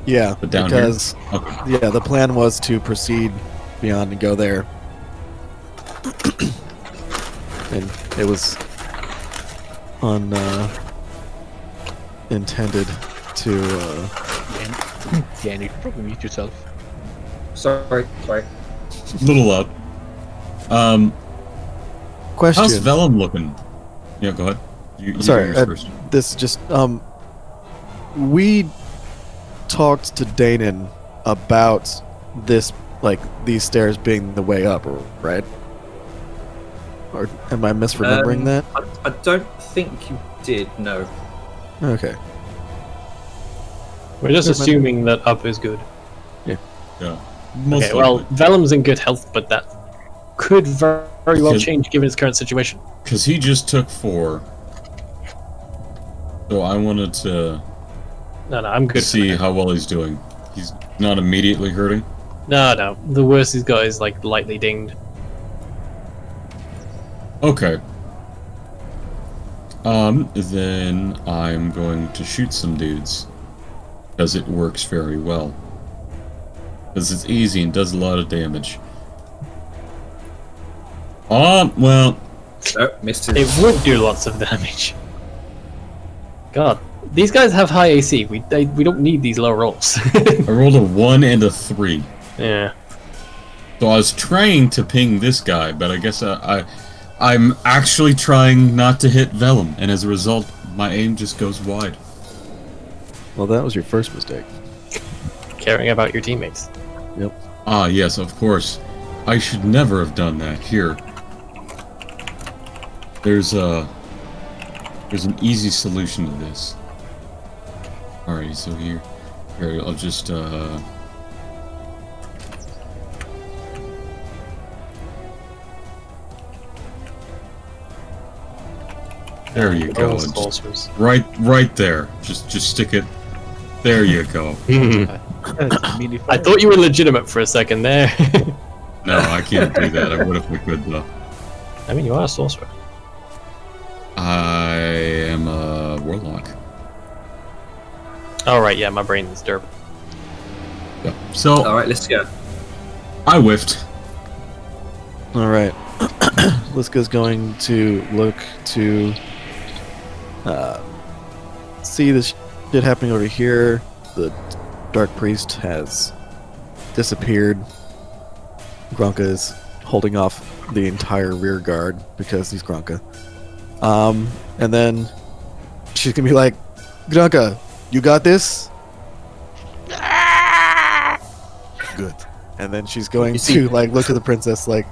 Yeah, But down because here? Okay. yeah, the plan was to proceed beyond and go there, and it was intended to. Dan, you can probably mute yourself. Sorry. Little up. Question. How's Vellum looking? Yeah, go ahead. You Sorry, go first. this just we talked to Danon about this, like these stairs being the way up, right? Or am I misremembering that? I don't think you did. No. Okay. We're just Never mind. assuming that up is good. Yeah. Most Okay, well, likely. Vellum's in good health, but that could very well Because- change given his current situation. Because he just took 4. So I wanted to No, I'm good. for see now. how well he's doing. He's not immediately hurting. No. The worst he's got is like lightly dinged. Okay. Then I'm going to shoot some dudes. Because it works very well. Because it's easy and does a lot of damage. Well, No, missed it. It would do lots of damage. God, these guys have high AC. We don't need these low rolls. I rolled a 1 and a 3. Yeah. So I was trying to ping this guy, but I guess I'm actually trying not to hit Vellum, and as a result, my aim just goes wide. Well, that was your first mistake. Caring about your teammates. Ah, yes, of course. I should never have done that. Here. There's an easy solution to this. Alright, so here, I'll just, there you go. Oh, Just sorcerers. right there. Just stick it. There you go. I thought you were legitimate for a second there. No, I can't do that. I would if we could, though. I mean, you are a sorcerer. I am a warlock. Oh, right, yeah, my brain is derp. Yeah. So, All right, let's go. I whiffed. All right. Liska's going to look to see this shit happening over here. The Dark Priest has disappeared. Grunka is holding off the entire rear guard because he's Grunka. And then she's gonna be like, Grunka, you got this? Good. And then she's going You see- to like look at the princess like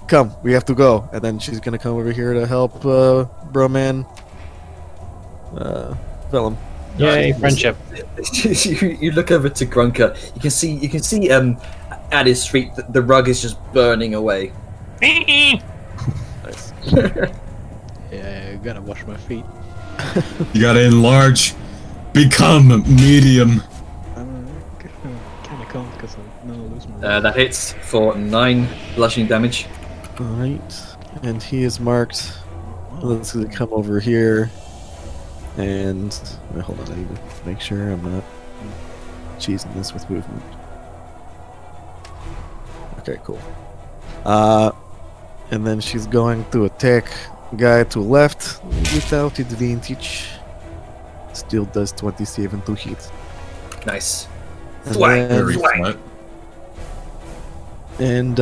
come, we have to go. And then she's gonna come over here to help Broman Vellum. Yay, friendship. you look over to Grunka. You can see at his feet the rug is just burning away. Nice. Yeah, I gotta wash my feet. You gotta enlarge. Become medium. Kinda because I'll lose my. That hits for 9 bludgeoning damage. Alright. And he is marked. Let's come over here. And wait, hold on, I need to make sure I'm not cheesing this with movement. Okay, cool. And then she's going to attack guy to left without advantage. Still does 27 to hit. Nice. And Thwack, then- Very thwack. flat. And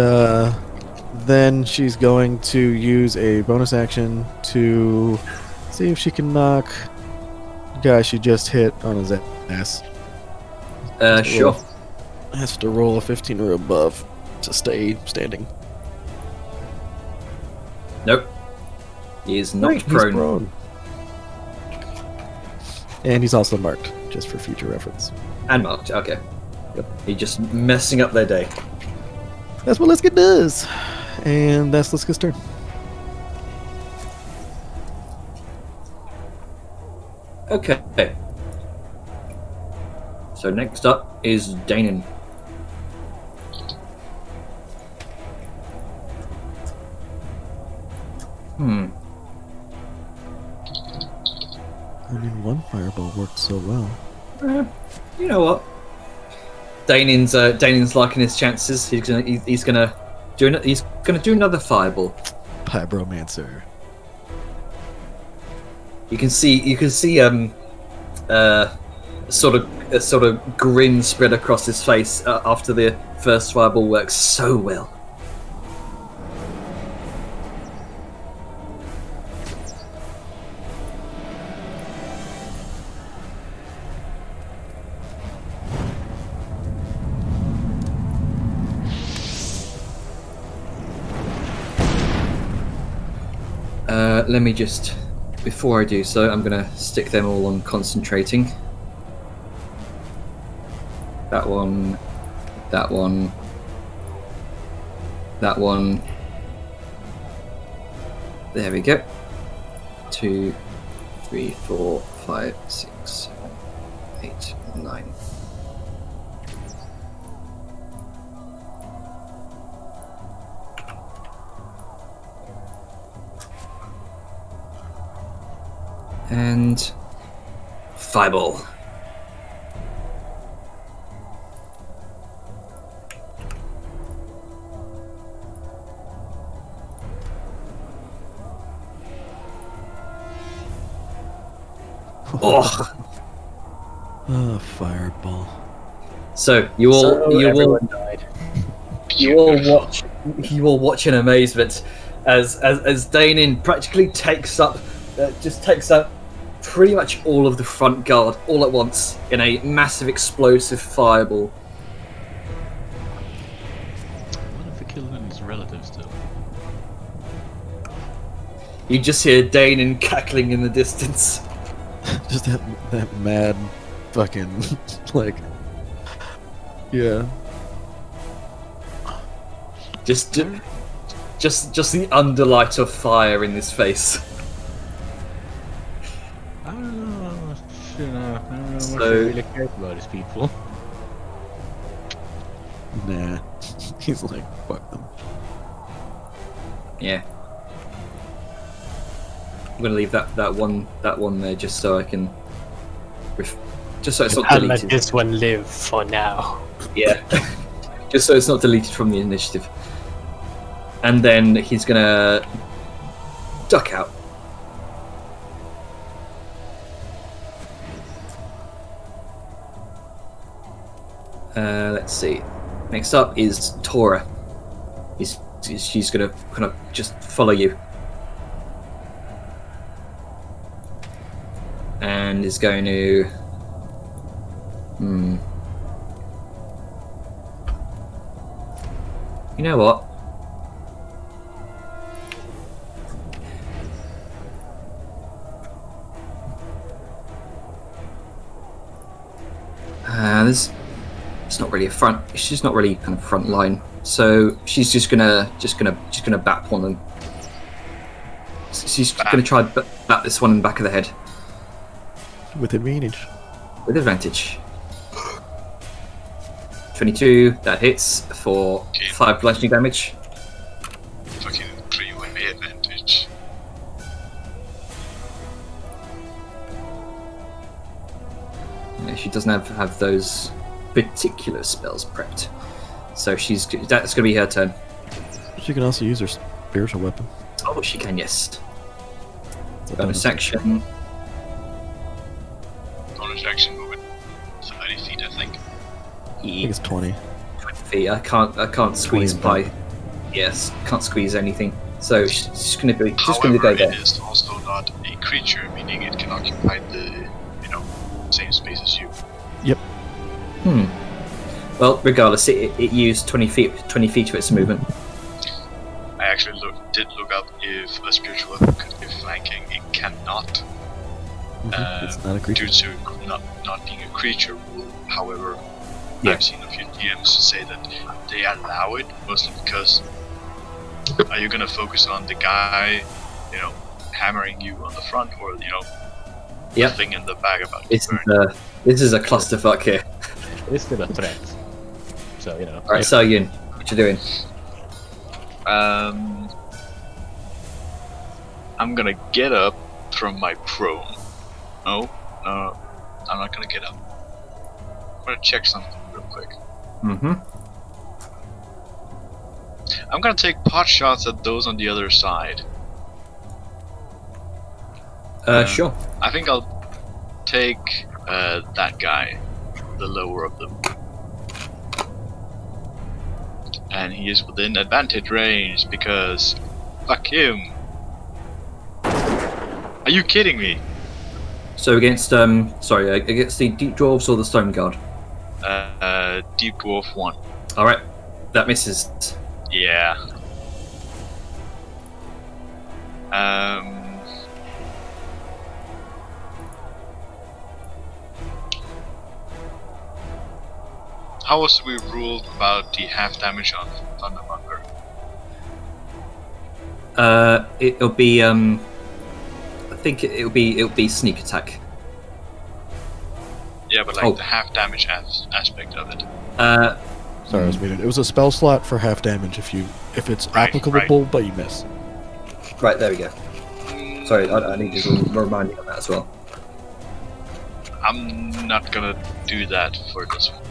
then she's going to use a bonus action to see if she can knock the guy she just hit on his ass. Sure. Has to roll a 15 or above to stay standing. Nope. He is Right, knocked he's prone. And he's also marked, just for future reference. And marked, okay. Yep. He's just messing up their day. That's what Liska does. And that's Liska's turn. Okay. So next up is Danon. I mean, one fireball worked so well. You know what? Danon's liking his chances. He's gonna do another fireball. Pybromancer. You can see sort of grin spread across his face after the first fireball works so well. Let me just, before I do so, I'm gonna stick them all on concentrating. That one, that one, that one. There we go. 2, 3, 4, 5, 6, 7, 8, 9. And fireball. Oh. Ah, fireball. So you all died. you all watch in amazement as Danon practically takes up pretty much all of the front guard all at once in a massive explosive fireball. What if we killed his relatives though? You just hear Danon cackling in the distance. Just that mad fucking like, yeah. Just the underlight of fire in his face. I don't know. I don't know what So- I really care about these people. Nah. He's like, fuck them. Yeah. I'm gonna leave that one there just so I can, just so it's not I'll let deleted. this one live for now. Yeah. Just so it's not deleted from the initiative. And then he's gonna duck out. Let's see. Next up is Tora. She's gonna kind of just follow you. And is going to... You know what? It's not really a front. She's not really kind of front line. So she's just gonna bat one and she's gonna try bat this one in the back of the head With advantage. with advantage. 22, that hits for Okay. 5 bludgeoning damage. Fucking 3-way advantage. Yeah, she doesn't have those particular spells prepped. So that's going to be her turn. She can also use her spiritual weapon. Oh, she can, yes. What Bonus action. Bonus action movement. 30 feet, I think. I think it's 20. 20 feet. I can't squeeze 20 by. Yes, can't squeeze anything. So she's going to be just However, going to go there. it is also not a creature, meaning it can occupy the, same space as you. Well, regardless, it used 20 feet of its movement. I actually did look up if a spiritual weapon could be flanking. It cannot. It's not a creature. Due to not being a creature rule. However, Yeah. I've seen a few DMs say that they allow it mostly because are you gonna focus on the guy, hammering you on the front, or Yep. the thing in the bag about to burn? This is a clusterfuck here. It's still a threat. So, All right, so Yun, what you doing? I'm gonna get up from my prone. No, I'm not gonna get up. I'm gonna check something real quick. Mm-hmm. I'm gonna take pot shots at those on the other side. Sure. I think I'll take that guy, the lower of them. And he is within advantage range because fuck him. Are you kidding me? So against against the deep dwarves or the stone guard. Deep dwarf 1. All right, that misses. Yeah. How was we ruled about the half damage on Thundermonger? It'll be I think it'll be sneak attack. Yeah, but like Oh. the half damage aspect of it. Sorry, I was muted. It was a spell slot for half damage if it's Right, applicable, but you miss. Right, there we go. Sorry, I need to remind you of that as well. I'm not gonna do that for this one.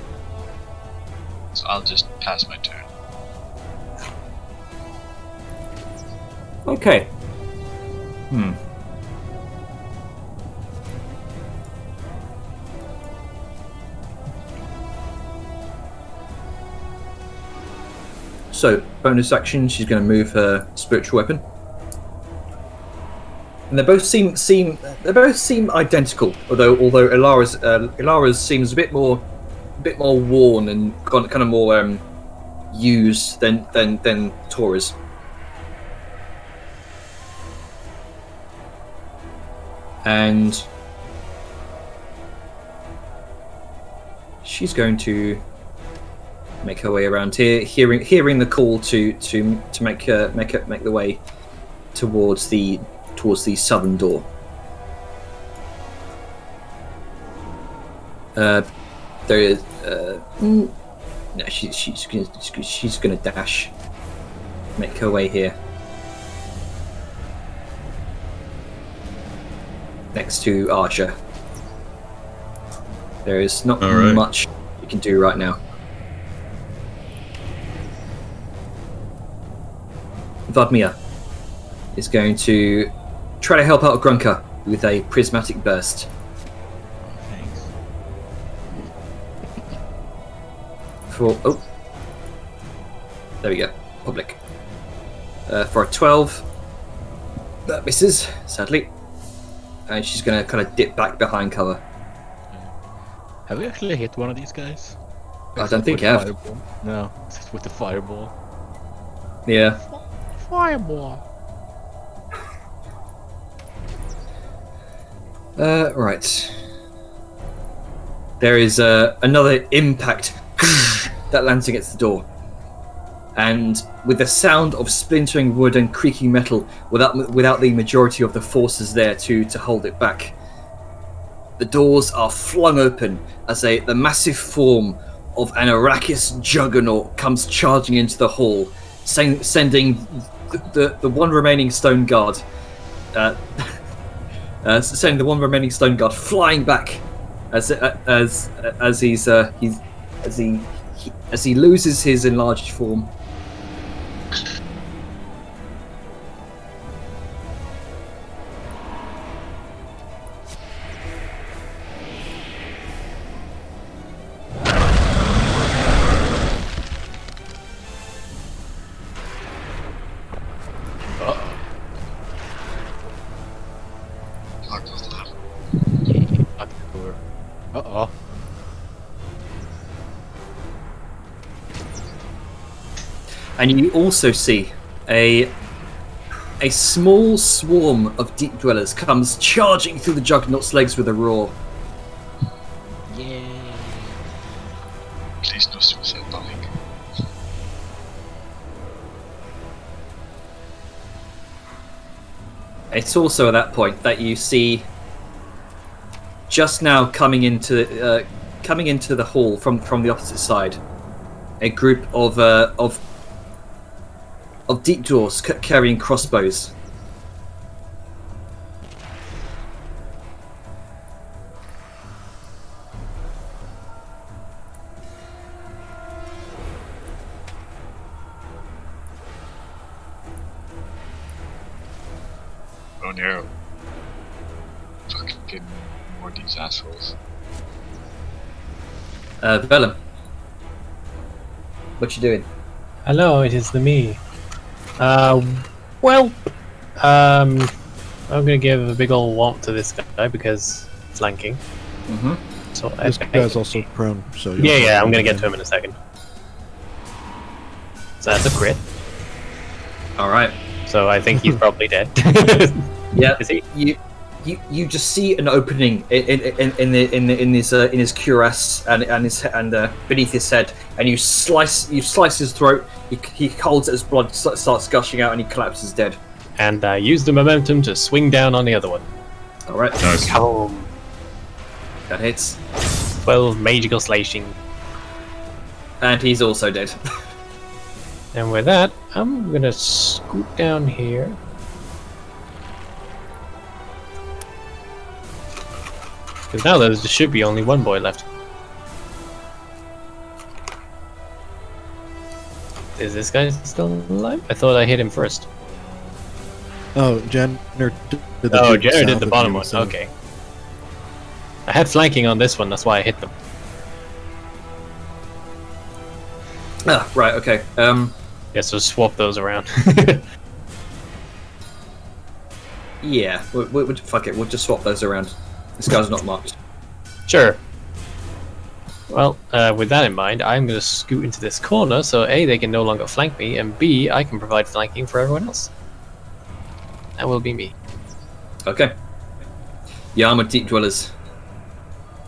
So I'll just pass my turn. Okay. So, bonus action, she's going to move her spiritual weapon. And they both seem identical, although Ilara's seems a bit more worn and kind of more used than Tora's. And she's going to make her way around here, hearing the call to make the way towards the southern door. There is no. She's gonna dash, make her way here next to Archer. There is not All right. much you can do right now. Vladimir is going to try to help out Grunker with a prismatic burst. Thanks. There we go. Public. For a 12. That misses, sadly. And she's going to kind of dip back behind cover. Have we actually hit one of these guys? I don't think With I have. fireball? No, it's with the fireball. Yeah. Fireball. Right. There is another impact that lands against the door. And with the sound of splintering wood and creaking metal, without the majority of the forces there to hold it back, the doors are flung open as the massive form of an Arrakis juggernaut comes charging into the hall, sending the one remaining stone guard, sending the one remaining stone guard flying back as he loses his enlarged form. Uh-oh. And you also see a small swarm of deep dwellers comes charging through the juggernaut's legs with a roar. Yay. Please no suicide bombing. It's also at that point that you see, just now coming into the hall from the opposite side, a group of deep dwarves carrying crossbows. Oh no. Fucking more of these assholes. Vellum, what you doing? Hello, it is the me. Well, I'm gonna give a big ol' womp to this guy because flanking. Mm-hmm. So This guy's also prone, so yeah, I'm gonna get to him in a second. So that's a crit. All right. So I think he's probably dead. Yeah. Is he? You just see an opening in his cuirass and beneath his head, and you slice his throat. He holds it as blood starts gushing out, and he collapses dead. And use the momentum to swing down on the other one. All right. Nice. Kaboom. That hits, 12 magical slashing. and he's also dead. And with that, I'm gonna scoot down here. Because now there should be only one boy left. Is this guy still alive? I thought I hit him first. Oh, Jenner did the Oh, big Jenner south did the of bottom you, one. so- Okay. I had flanking on this one, that's why I hit them. Ah, right. Okay. Yeah, so swap those around. Yeah. Fuck it. We'll just swap those around. This guy's not marked. Sure. Well, with that in mind, I'm going to scoot into this corner, so A, they can no longer flank me, and B, I can provide flanking for everyone else. That will be me. Okay. The armored deep dwellers.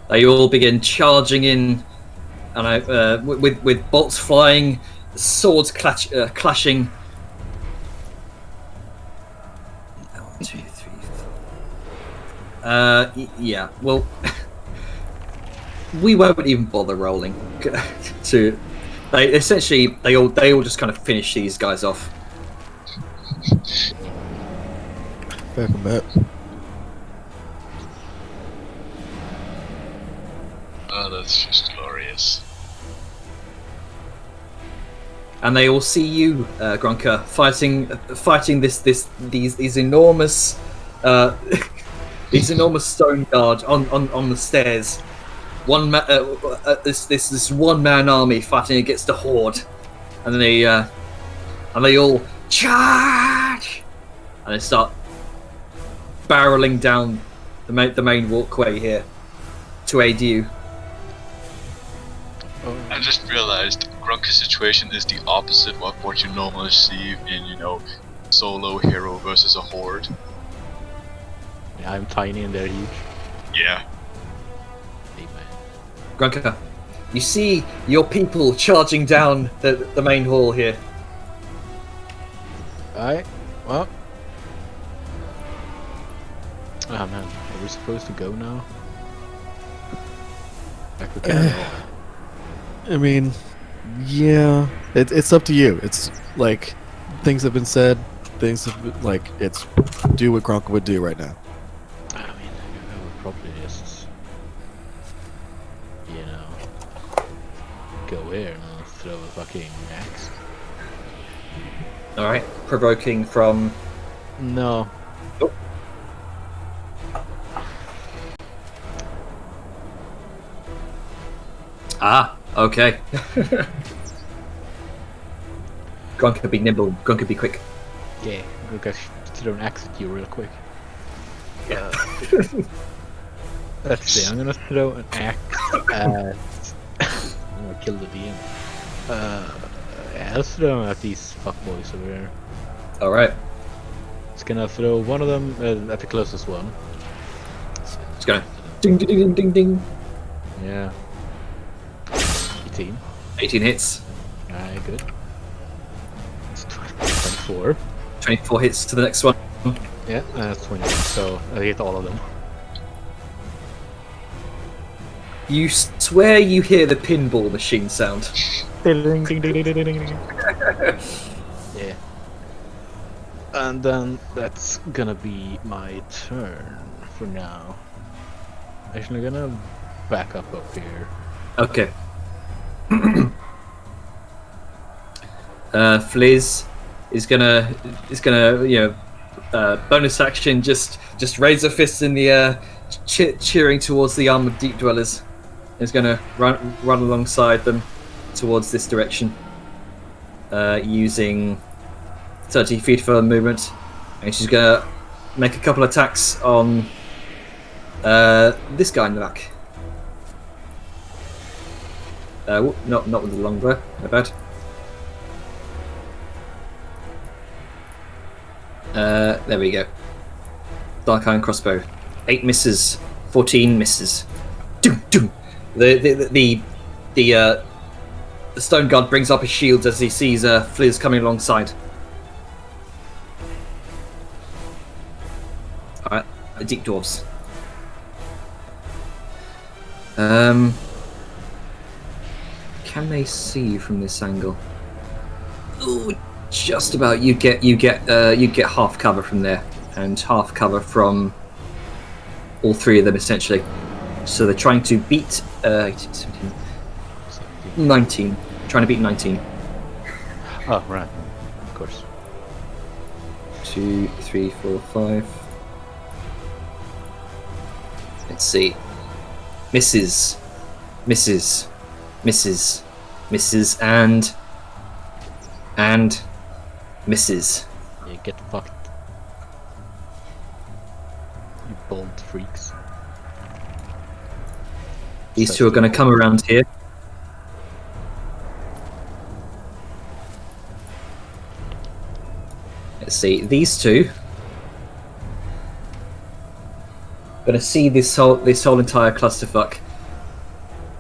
They all begin charging in, and with bolts flying, swords clashing. 1, 2, 3, 4. Yeah. Well, we won't even bother rolling. They all just kind of finish these guys off. Back a bit. Oh, that's just glorious. And they all see you, Grunker, fighting these enormous these enormous stone guard on the stairs. This one man army fighting against a horde, and then they all charge, and they start barreling down the main walkway here to aid you. I just realized Grunker's situation is the opposite of what you normally see in, solo hero versus a horde. Yeah, I'm tiny and they're huge. Yeah. Hey, man. Grunker, you see your people charging down the main hall here. Alright, well. Ah, man, are we supposed to go now? Like we can. I mean, yeah, it's up to you. It's like things have been said. Things have been, like it's do what Gronk would do right now. I mean, I would probably just, you know, go here and throw a fucking axe. All right, provoking from. No. Oh. Ah, okay. Gronk could be nimble. Gronk could be quick. Yeah, we'll go throw an axe at you real quick. Yeah. Let's see, I'm gonna throw an axe at... I'm gonna kill the DM. Yeah, let's throw them at these fuckboys over here. All right. It's gonna throw one of them at the closest one. It's going. Ding ding ding ding ding. Yeah. 18. 18 hits. Alright, good. It's 24. 24 hits to the next one. Yeah, that's 21, so I hit all of them. You swear you hear the pinball machine sound. Yeah. And then that's gonna be my turn for now. Actually, I'm gonna back up here. Okay. Fliz is gonna bonus action just raise her fists in the air, cheering towards the armored deep dwellers. Is gonna run alongside them towards this direction, using 30 feet for movement, and she's gonna make a couple attacks on this guy in the back. Not with the longbow. My bad. There we go. Dark iron crossbow. 8 misses. 14 misses. Doom, doom. The stone guard brings up his shield as he sees Fliz coming alongside. Alright, the deep dwarves. Can they see you from this angle? Ooh, just about. You get half cover from there, and half cover from all three of them essentially. So they're trying to beat 19. Trying to beat 19. Oh, right. Of course. 2, 3, 4, 5. Let's see. Misses, misses, misses, misses, and misses. Yeah, get fucked. You bold freaks. These two are going to come around here. Let's see. These two are going to see this whole entire clusterfuck,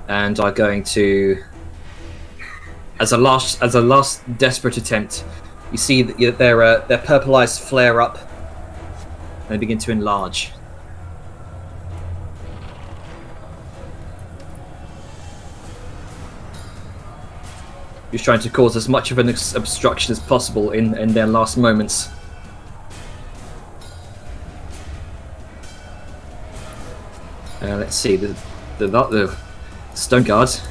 and are going to, as a last desperate attempt, you see that their purple eyes flare up and they begin to enlarge. He's trying to cause as much of an obstruction as possible in their last moments. Let's see, the stone guards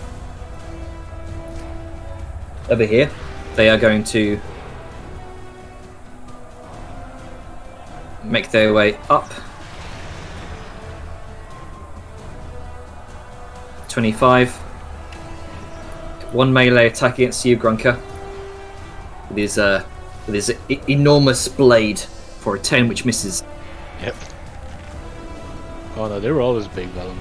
over here. They are going to make their way up. 25. One melee attack against you, Grunker. With his enormous blade for a 10, which misses. Yep. Oh no, they were always big, Vellum.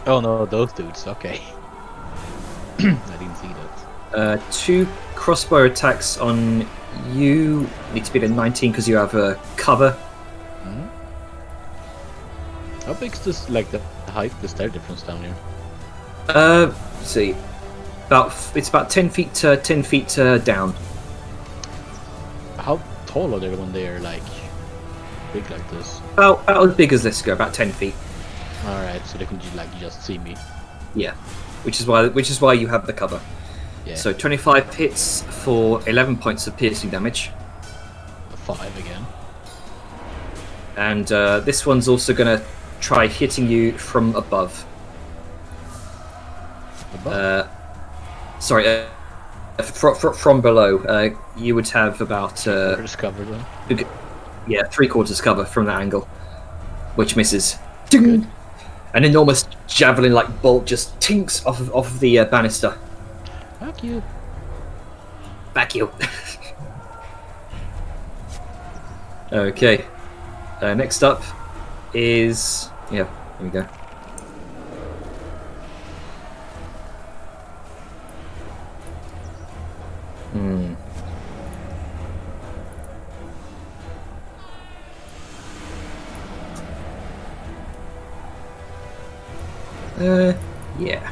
Oh no, those dudes, okay. I didn't see that. 2 crossbow attacks on you. Need to beat a 19 because you have a cover. Mm-hmm. How big's this, like the height, the stair difference down here? Let's see. It's about 10 feet down. How tall are they when they're like big like this? About as big as this go, about 10 feet. Alright, so they can just see me. Yeah, which is why you have the cover. Yeah. So 25 hits for 11 points of piercing damage, 5 again. and this one's also gonna try hitting you from above. Sorry, from below. You would have about Discovered though. yeah, 3/4 cover from that angle, which misses. Ding! An enormous javelin-like bolt just tinks off of the banister. Fuck you. Back you. Okay. Next up is here we go. Yeah.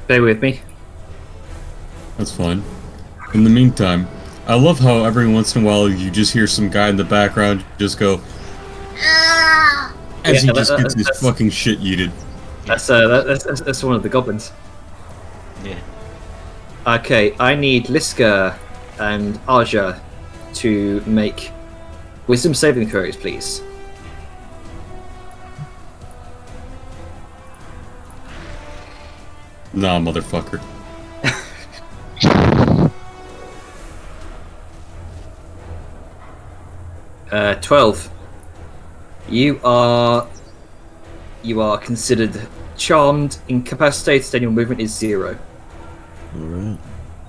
Bear with me. That's fine. In the meantime, I love how every once in a while you just hear some guy in the background just go, as he just gets his fucking shit yeeted. That's one of the goblins. Yeah. Okay, I need Liska and Aja to make wisdom saving throws, please. Nah, motherfucker. 12. You are considered charmed, incapacitated, and your movement is 0. Alright.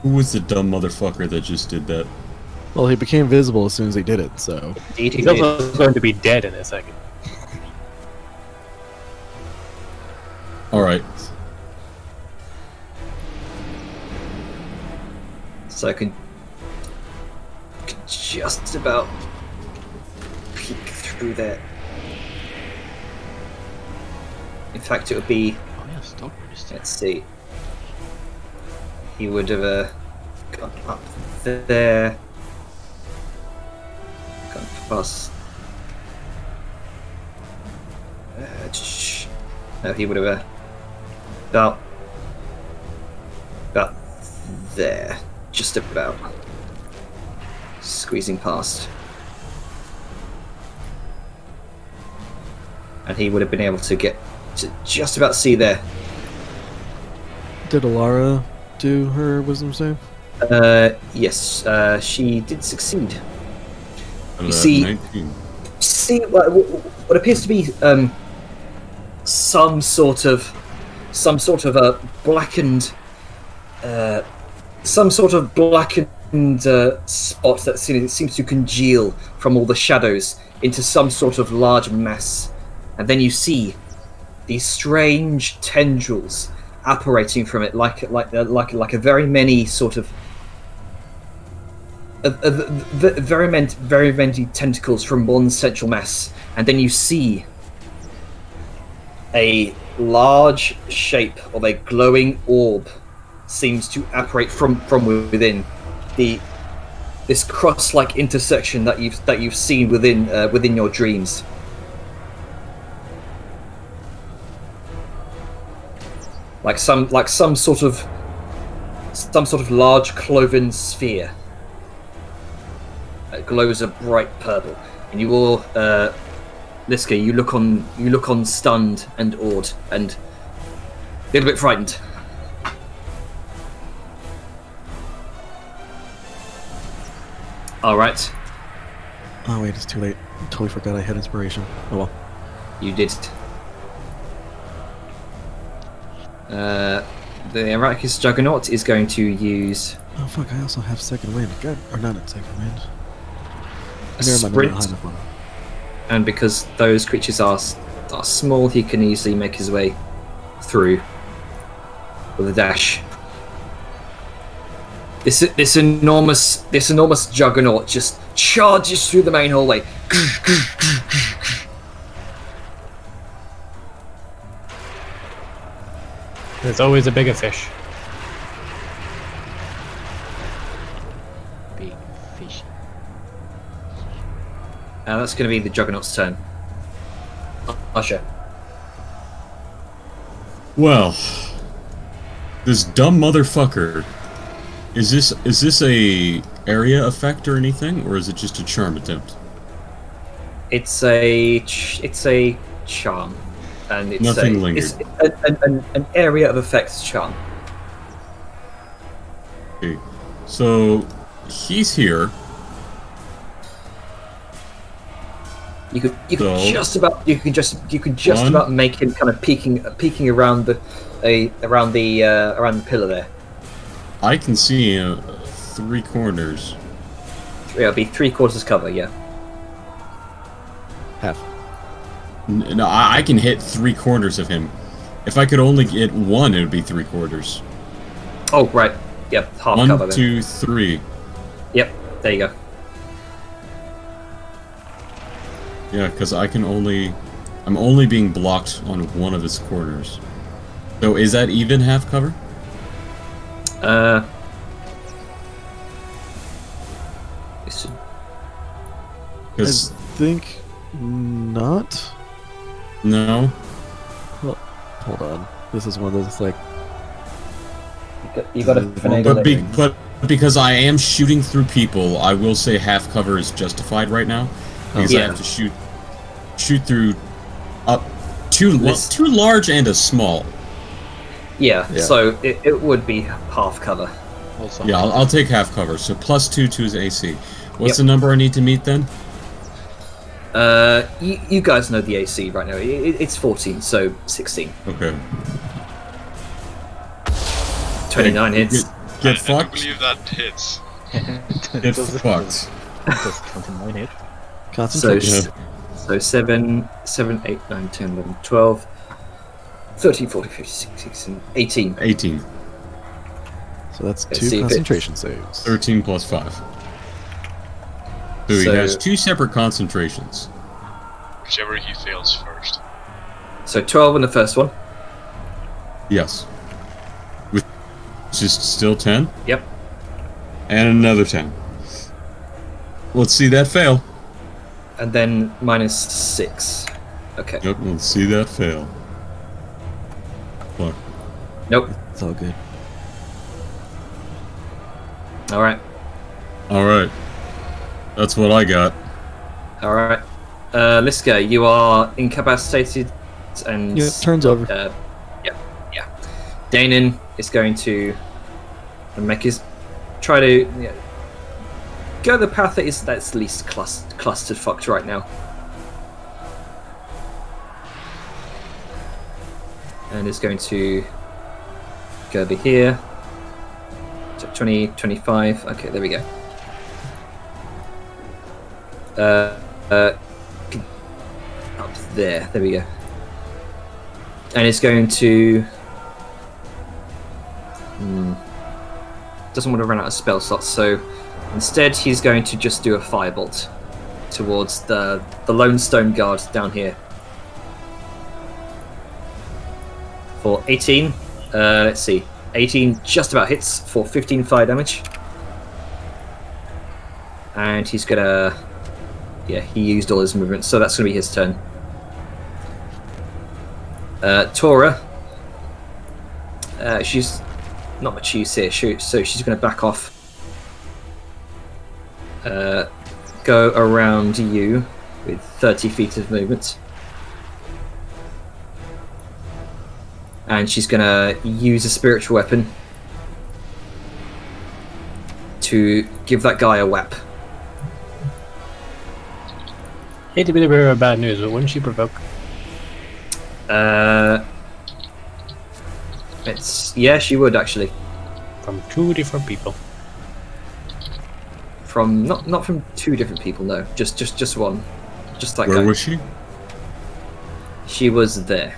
Who was the dumb motherfucker that just did that? Well, he became visible as soon as he did it, so... Indeed, he He's did. also going to be dead in a second. Alright. So I can just about peek through there. In fact, it would be. Oh yeah, stock resist. Let's see. He would have gone up there, gone past. No, he would have about there, just about squeezing past, and he would have been able to get to just about see there. Did Alara do her wisdom save? Yes, she did succeed. You see- 19. See what appears to be some sort of a blackened spot that seems to congeal from all the shadows into some sort of large mass, and then you see these strange tendrils apparating from it, like a very many sort of very many tentacles from one central mass, and then you see a large shape of a glowing orb seems to apparate from within this cross-like intersection that you've seen within your dreams. Like some sort of large cloven sphere. It glows a bright purple, and you all, Liska, you look on stunned and awed and a little bit frightened. All right, Oh wait, it's too late. I totally forgot I had inspiration. Oh well. you did. The Arrakis Juggernaut is going to use Oh fuck, I also have second wind. God, or not a second wind. a Never mind, sprint, I don't have one. and because those creatures are small, he can easily make his way through with a dash. This enormous Juggernaut just charges through the main hallway. There's always a bigger fish. Big fish. That's going to be the Juggernaut's turn. Usher. Well, this dumb motherfucker. Is this a area effect or anything, or is it just a charm attempt? It's a charm, and it's Nothing lingered. It's an area of effects charm. Okay. So he's here. You could So, just about one. about make him kind of peeking around the pillar there. I can see 3 corners. Yeah, it'll be 3/4 cover. Yeah. Half. No, I can hit 3 corners of him. If I could only get 1, it would be 3/4. Oh right. Yep. Half 1, cover then. 2, 3. Yep. There you go. Yeah, because I'm only being blocked on 1 of his corners. So is that even half cover? Listen. I Because think not. no, Well, hold on. This is one of those like. You got to finagle it. but because I am shooting through people, I will say half cover is justified right now because I Yeah. have to shoot through up two large and a small. Yeah. Yeah. So it would be half cover. Also, Yeah, I'll take half cover. So +2 to his AC. What's Yep. the number I need to meet then? You guys know the AC right now. It's 14, so 16. Okay. 29 hits. Get I do fucked. believe that hits. Get fucked. Does count in mine here. So, Concentration. so 7, 8, 9, 10, 11, 12, 13, 14, 15, 16, 17, 18. 18. So that's Let's 2 see if concentration saves. 13 plus 5. So he So- has 2 separate concentrations. Whichever he fails first. So 12 on the first one. Yes. Which is still 10. Yep. And another 10. Let's see that fail. And then -6. Okay. Yep, let's see that fail. Fuck. Nope. It's all good. All right. Alright. That's what I got. All right. Liska, you are incapacitated, and Yeah, turns over. yeah. Danon is going to make his try to go the path that's least clustered fucked right now. And is going to go over here. So 20, 25. Okay, there we go. Up there. There we go. And it's going to. Doesn't want to run out of spell slots, so instead he's going to just do a firebolt towards the lone stone guard down here. For 18. Let's see. 18 just about hits for 15 fire damage. And he's gonna. Yeah, he used all his movements, so that's gonna be his turn. Tora. She's not much use here, so she's gonna back off. Go around you with 30 feet of movement. And she's gonna use a spiritual weapon to give that guy a whap. Hate to be the bearer of bad news, but wouldn't she provoke? Yeah, she would actually. From 2 different people. From not from 2 different people, no, just one, just that Where guy. was she? She was there.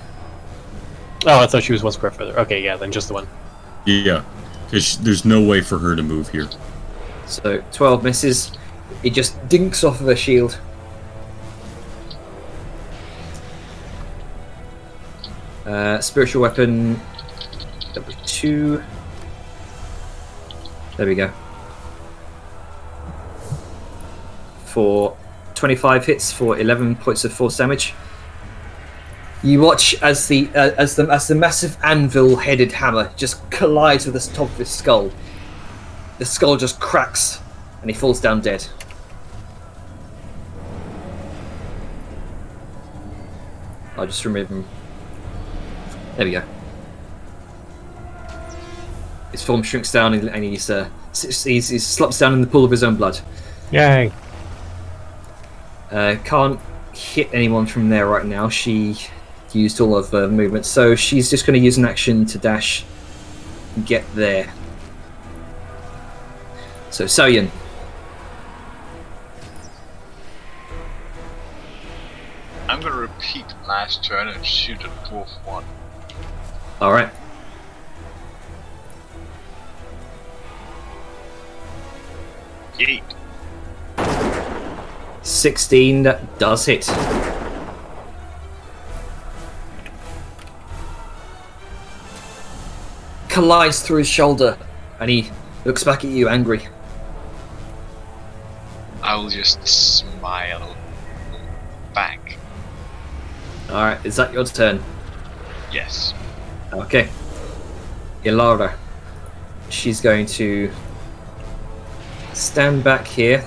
Oh, I thought she was 1 square further. Okay, yeah, then just the one. Yeah. Because there's no way for her to move here. So 12 misses. It just dinks off of her shield. Spiritual weapon Number 2. There we go. For 25 hits for 11 points of force damage. You watch as the massive anvil-headed hammer just collides with the top of his skull. The skull just cracks, and he falls down dead. I'll just remove him. There we go. His form shrinks down, and he slops down in the pool of his own blood. Yay! Can't hit anyone from there right now. She used all of her movement, so she's just going to use an action to dash and get there. So, Soyen. I'm gonna repeat last turn and shoot a dwarf one. Alright. Yeet. 16 does hit. Collides through his shoulder, and he looks back at you angry. I will just smile back. Alright, is that your turn? Yes. Okay. Ilara. She's going to stand back here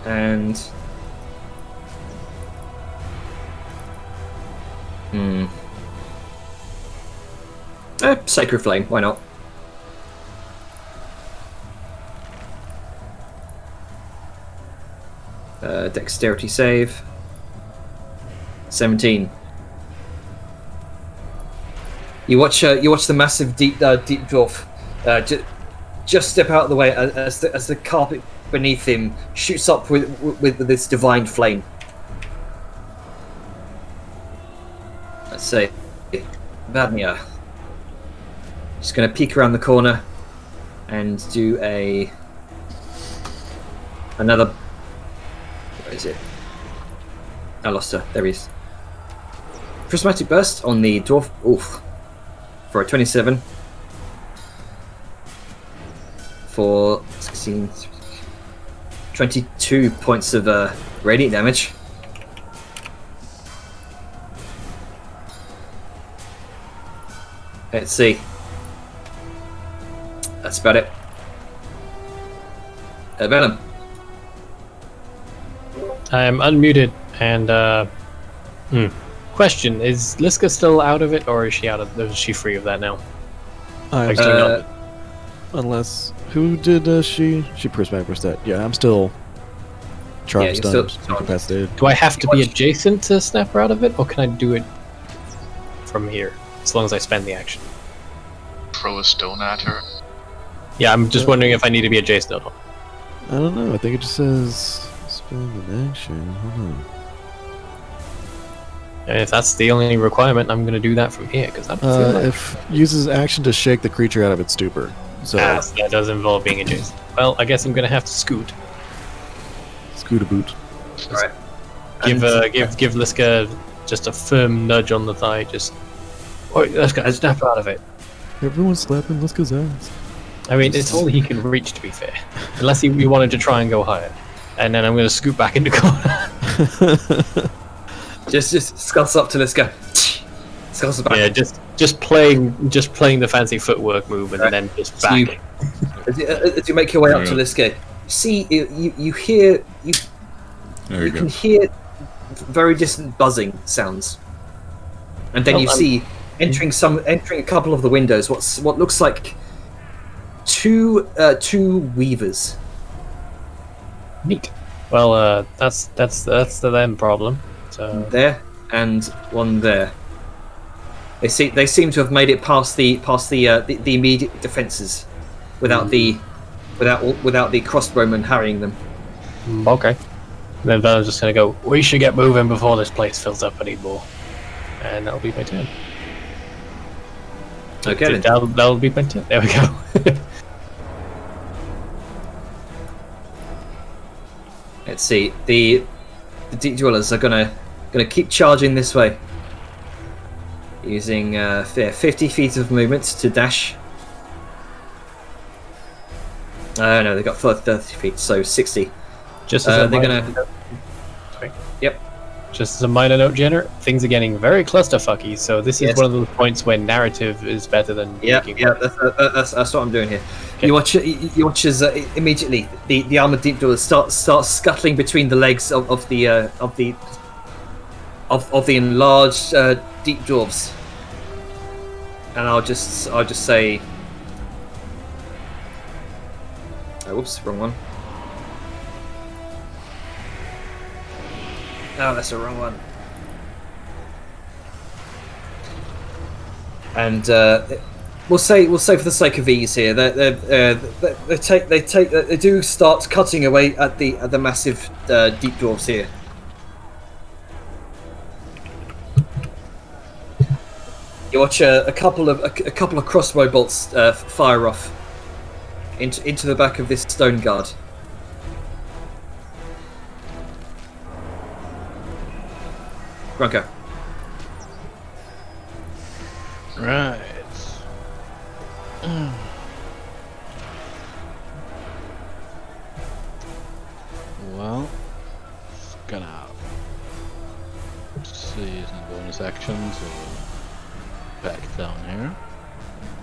and Sacred Flame, why not? Dexterity save. 17. You watch the massive deep dwarf just step out of the way as the carpet beneath him shoots up with this divine flame. Let's say Vadnia. Just going to peek around the corner and do another. Where is it? I lost her. There he is. Prismatic Burst on the dwarf. Oof. For a 27. For 16, 22 points of radiant damage. Let's see. That's about it. Venom. I'm unmuted, and question: is Liska still out of it, or is she is she free of that now? I'm still not. Unless who did she prismatic burst that? Yeah, I'm still charged, you're stunned, still incapacitated. Do I have to be adjacent to snap her out of it, or can I do it from here, as long as I spend the action? Throw a stone at her. Yeah, I'm just wondering if I need to be adjacent at all. I don't know. I think it just says spend an action. Hold on. And if that's the only requirement, I'm going to do that from here, because I don't feel like... If uses action to shake the creature out of its stupor. So so that does involve being adjacent. Well, I guess I'm going to have to scoot. scoot a boot. Alright. Give Liska just a firm nudge on the thigh. Just, Liska, snap out of it. Everyone's slapping Liska's ass. I mean, it's all he can reach, to be fair. Unless he wanted to try and go higher. And then I'm going to scoot back into corner. Just scuttles up to Liska. Scuttles back. Yeah, just playing the fancy footwork move, and then just back. As you make your way up to Liska, see you hear you can hear very distant buzzing sounds, and then you see entering a couple of the windows what looks like two weavers. Neat. Well, that's the them problem. So There and one there. They seem to have made it past the immediate defences without the crossbowmen harrying them. okay. Then Venom's just gonna go. We should get moving before this place fills up anymore, and that'll be my turn. Okay, then. That'll be my turn. There we go. Let's see. The deep dwellers are gonna keep charging this way. using 50 feet of movement to dash. No, they've got 30 feet, so 60. Just as they're gonna. Sorry. Yep. Just as a minor note, Jenner, things are getting very clusterfucky. So this is Yes. one of those points when narrative is better than making work. That's what I'm doing here. Okay. You watch as immediately the armored deep dwellers start scuttling between the legs of the enlarged deep dwarves, and I'll just say, oh, whoops, wrong one. Oh, that's the wrong one. And we'll say for the sake of ease here, they do start cutting away at the massive deep dwarves here. You watch a couple of crossbow bolts fire off into the back of this stone guard. Grunko. Right. Well, it's gonna see some bonus actions back down here.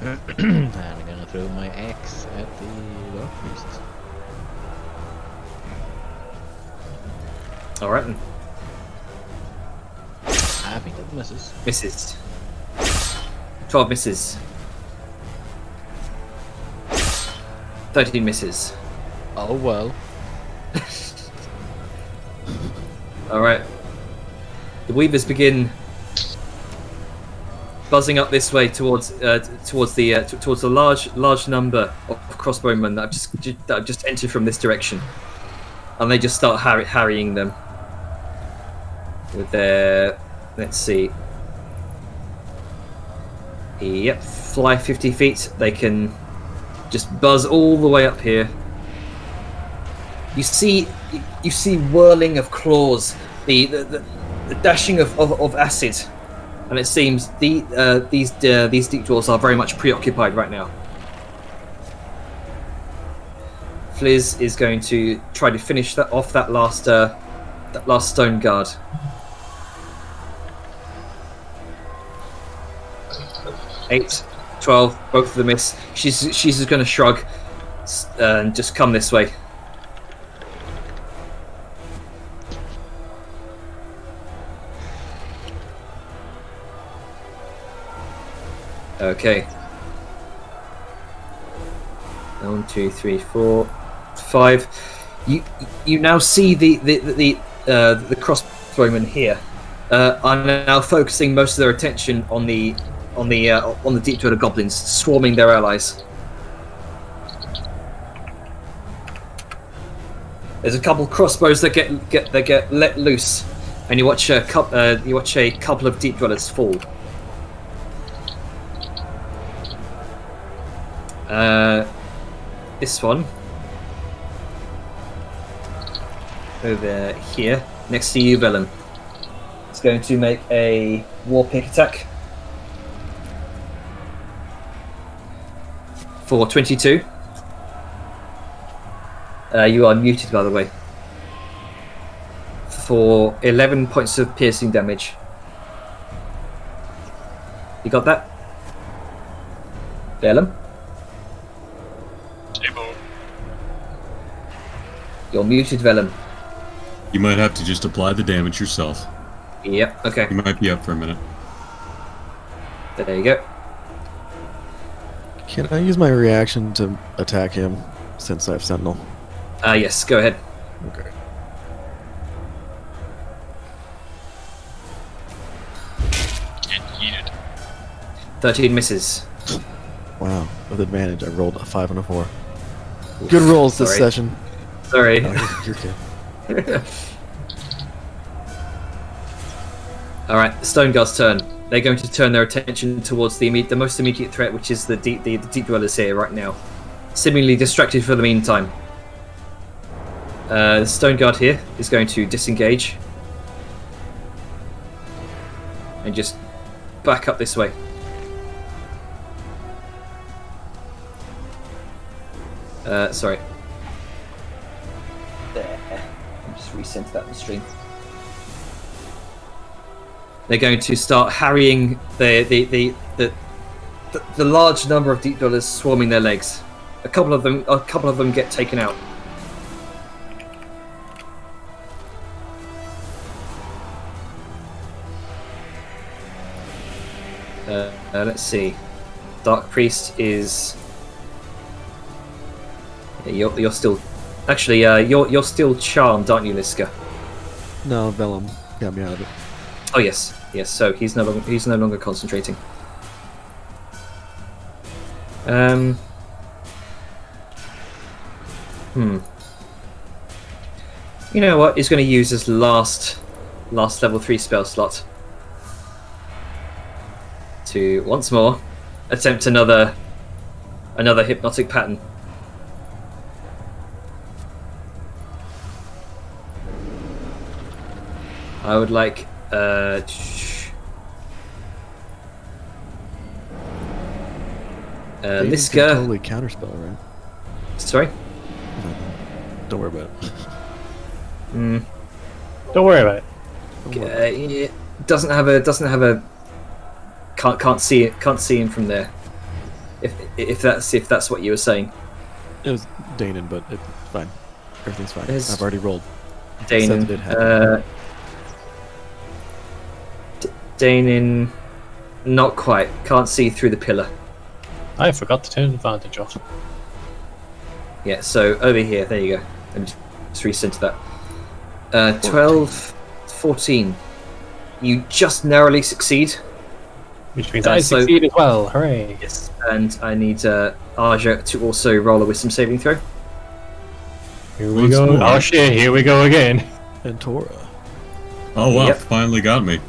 And I'm gonna throw my axe at the dark beast. Alright then. I think it misses. Misses. 12 misses. 13 misses. Oh well. Alright. The weavers begin buzzing up this way towards the large number of crossbowmen that have just entered from this direction, and they just start harrying them with their, let's see, yep, fly 50 feet. They can just buzz all the way up here. You see whirling of claws, the dashing of acid. And it seems these deep dwarves are very much preoccupied right now. Fliz is going to try to finish that off that last stone guard. Eight, 12, both of them miss. She's just going to shrug and just come this way. Okay. 1, 2, 3, 4, 5. You now see the crossbowmen here are now focusing most of their attention on the deep dweller goblins swarming their allies. There's a couple crossbows that get let loose, and you watch a couple of deep dwellers fall. This one over here next to you, Vellum. It's going to make a war pick attack for 22. You are muted, by the way, for 11 points of piercing damage. You got that, Vellum? You're muted, Vellum. You might have to just apply the damage yourself. Yep, okay. You might be up for a minute. There you go. Can I use my reaction to attack him since I have Sentinel? Yes, go ahead. Okay. Get heated. 13 misses. Wow, with advantage, I rolled a 5 and a 4. Good rolls this Sorry. session. Sorry. Oh, you're good. Alright, the Stone Guard's turn. They're going to turn their attention towards the most immediate threat, which is the deep dwellers here right now. Seemingly distracted for the meantime. The Stone Guard here is going to disengage. And just back up this way. Sorry. There. I'll just recenter that in the stream. They're going to start harrying the large number of deep dwellers swarming their legs. A couple of them get taken out. Let's see. Dark Priest is. You're still. Actually, you're still charmed, aren't you, Liska? No, Vellum got me out of it. Oh yes. So he's no longer concentrating. You know what? He's going to use his last level 3 spell slot to once more attempt another hypnotic pattern. I would like Liska. Totally counterspell, right? Sorry? Don't worry about it. Don't worry about it. It doesn't have a can't see him from there. If that's what you were saying. It was Danon, but it's fine. Everything's fine. It's I've already rolled. Danon. Danon, not quite. Can't see through the pillar. I forgot to turn advantage off. Yeah, so over here, there you go. Let me just recenter that. 12, 14. You just narrowly succeed. Which means I succeed as well. Hooray. Yes, and I need Aja to also roll a wisdom saving throw. Here we go. Oh shit, here we go again. And Tora. Oh wow, Yep. finally got me.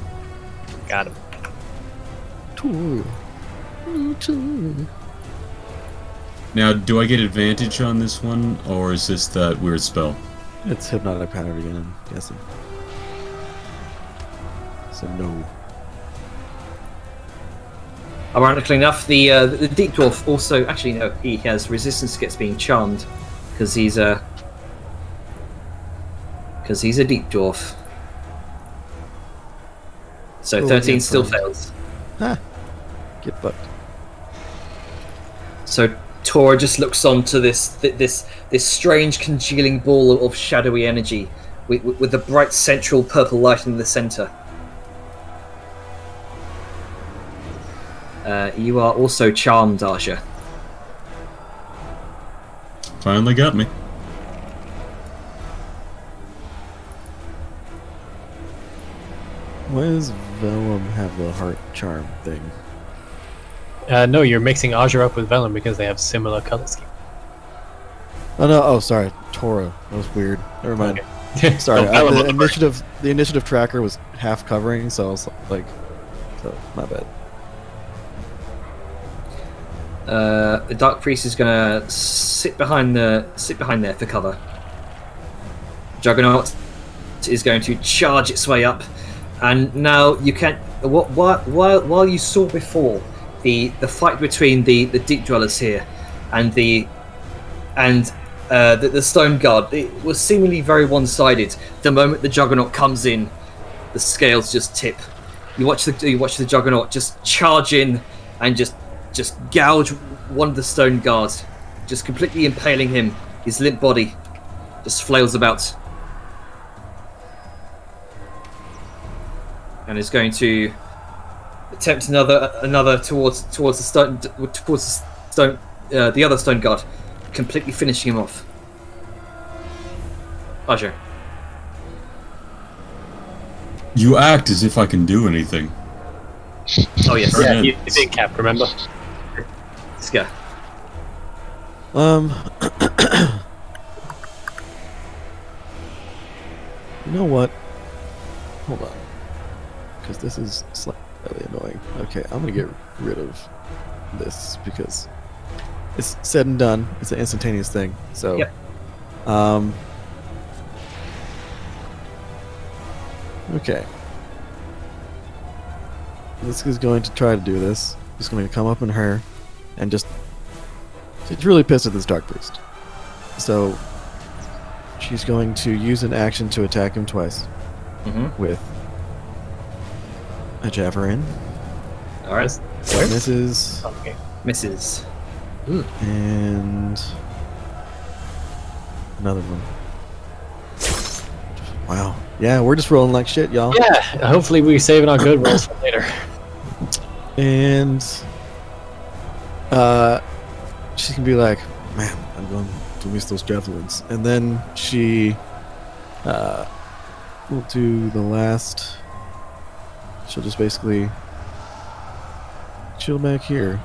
Got him. Tora. Now, do I get advantage on this one, or is this that weird spell? It's hypnotic pattern again, I'm guessing. So no. Ironically enough, the deep dwarf also he has resistance against being charmed because he's a deep dwarf. So Oh, 13 yeah, still fine. fails. Ha! Get fucked. So Tora just looks on to this strange congealing ball of shadowy energy with the bright central purple light in the center. You are also charmed, Aja. Finally got me. Why does Vellum have the heart charm thing? No, you're mixing Aja up with Vellum because they have similar color scheme. Oh no! Oh, sorry, Tora. That was weird. Never mind. Okay. Sorry, No, Vellum the was initiative. The initiative tracker was half covering, so I was like, so my bad. The Dark Priest is gonna sit behind there for cover. Juggernaut is going to charge its way up, and now you can. While you saw before the fight between the deep dwellers here and the stone guard, it was seemingly very one-sided. The moment the Juggernaut comes in, the scales just tip. You watch the Juggernaut just charge in and just gouge one of the stone guards, just completely impaling him. His limp body just flails about, and is going to attempt another towards the other stone guard, completely finishing him off. Aja. You act as if I can do anything. Oh yes. Yeah, you did cap, remember? Let's go. You know what? Hold on, because this is slightly annoying. Okay, I'm gonna get rid of this because it's said and done. It's an instantaneous thing. So, Yep. Okay. Liska's going to try to do this. Just going to come up on her and just... She's really pissed at this Dark Priest. So she's going to use an action to attack him twice with a Javelin. All right. That misses. Okay. Misses. And another one. Wow. Yeah, we're just rolling like shit, y'all. Yeah, hopefully we're saving our good rolls for later. And she can be like, man, I'm going to miss those javelins. And then she will do the last. She'll just basically chill back here.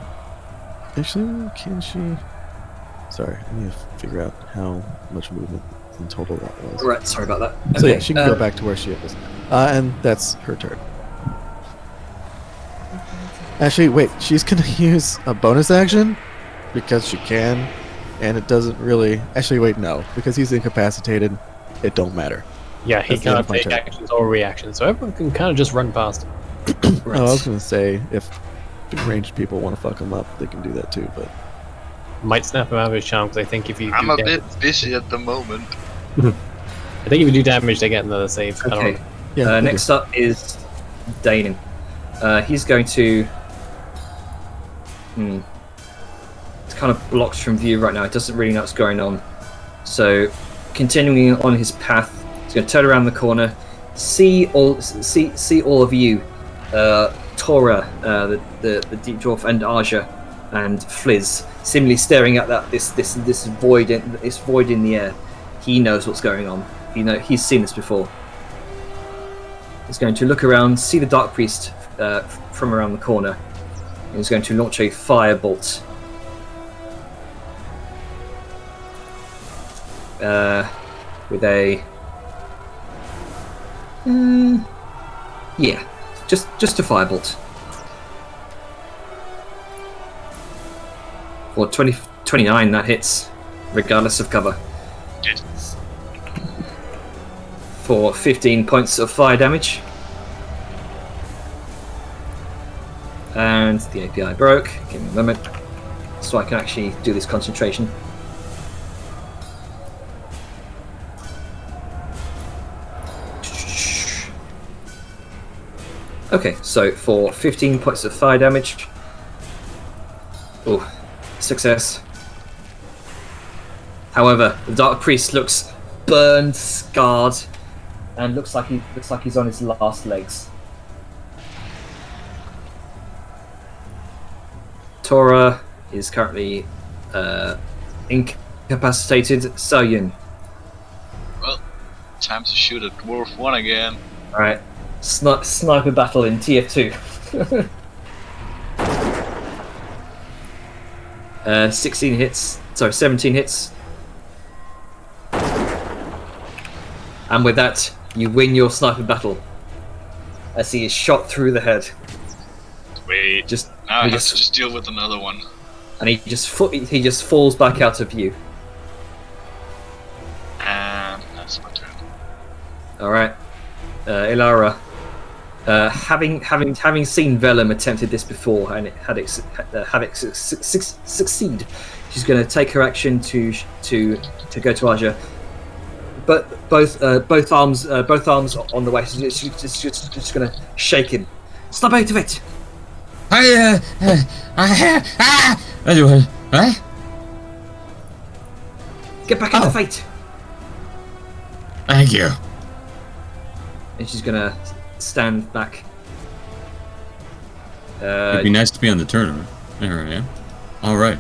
Actually, can she? Sorry, I need to figure out how much movement in total that was. Right, sorry about that. So Okay, yeah, she can go back to where she is. And that's her turn. Actually, wait, she's going to use a bonus action because she can, and it doesn't really... Actually, wait, no. Because he's incapacitated, it don't matter. Yeah, he That's the end can't of my take turn. actions or reactions, so everyone can kind of just run past him. Right. Oh, I was going to say, if ranged people want to fuck him up, they can do that too, but... Might snap him out of his charm, because I think if you I'm do a damage, bit busy at the moment. I think if you do damage, they get another save. I don't Okay. know. Yeah, they do. Next up is Danon. He's going to... It's kind of blocked from view right now. It doesn't really know what's going on. So, continuing on his path, he's going to turn around the corner, see all of you, Tora, the deep dwarf, and Aja, and Fliz, seemingly staring at this void in the air. He knows what's going on. He's seen this before. He's going to look around, see the Dark Priest from around the corner. And he's going to launch a firebolt. With a... yeah, just a firebolt. For 29, that hits, regardless of cover. Good. For 15 points of fire damage. And the API broke. Give me a moment, so I can actually do this concentration. Okay, so for 15 points of fire damage. Oh, success. However, the Dark Priest looks burned, scarred, and looks like he's on his last legs. Tora is currently incapacitated. Sayun. Well, time to shoot at Dwarf 1 again. Alright. Sniper battle in TF2. 17 hits. And with that, you win your sniper battle. As he is shot through the head. Wait, Just now I he have just- to just deal with another one. and he just falls back out of view. And that's my turn. All right, Ilara. Having seen Vellum attempted this before and succeed, she's going to take her action to go to Aja. But both arms on the way. She's just going to shake him. Snap out of it! Get back into fight! Thank you. And she's going to stand back. It'd be nice to be on the tournament. There I am. Alright.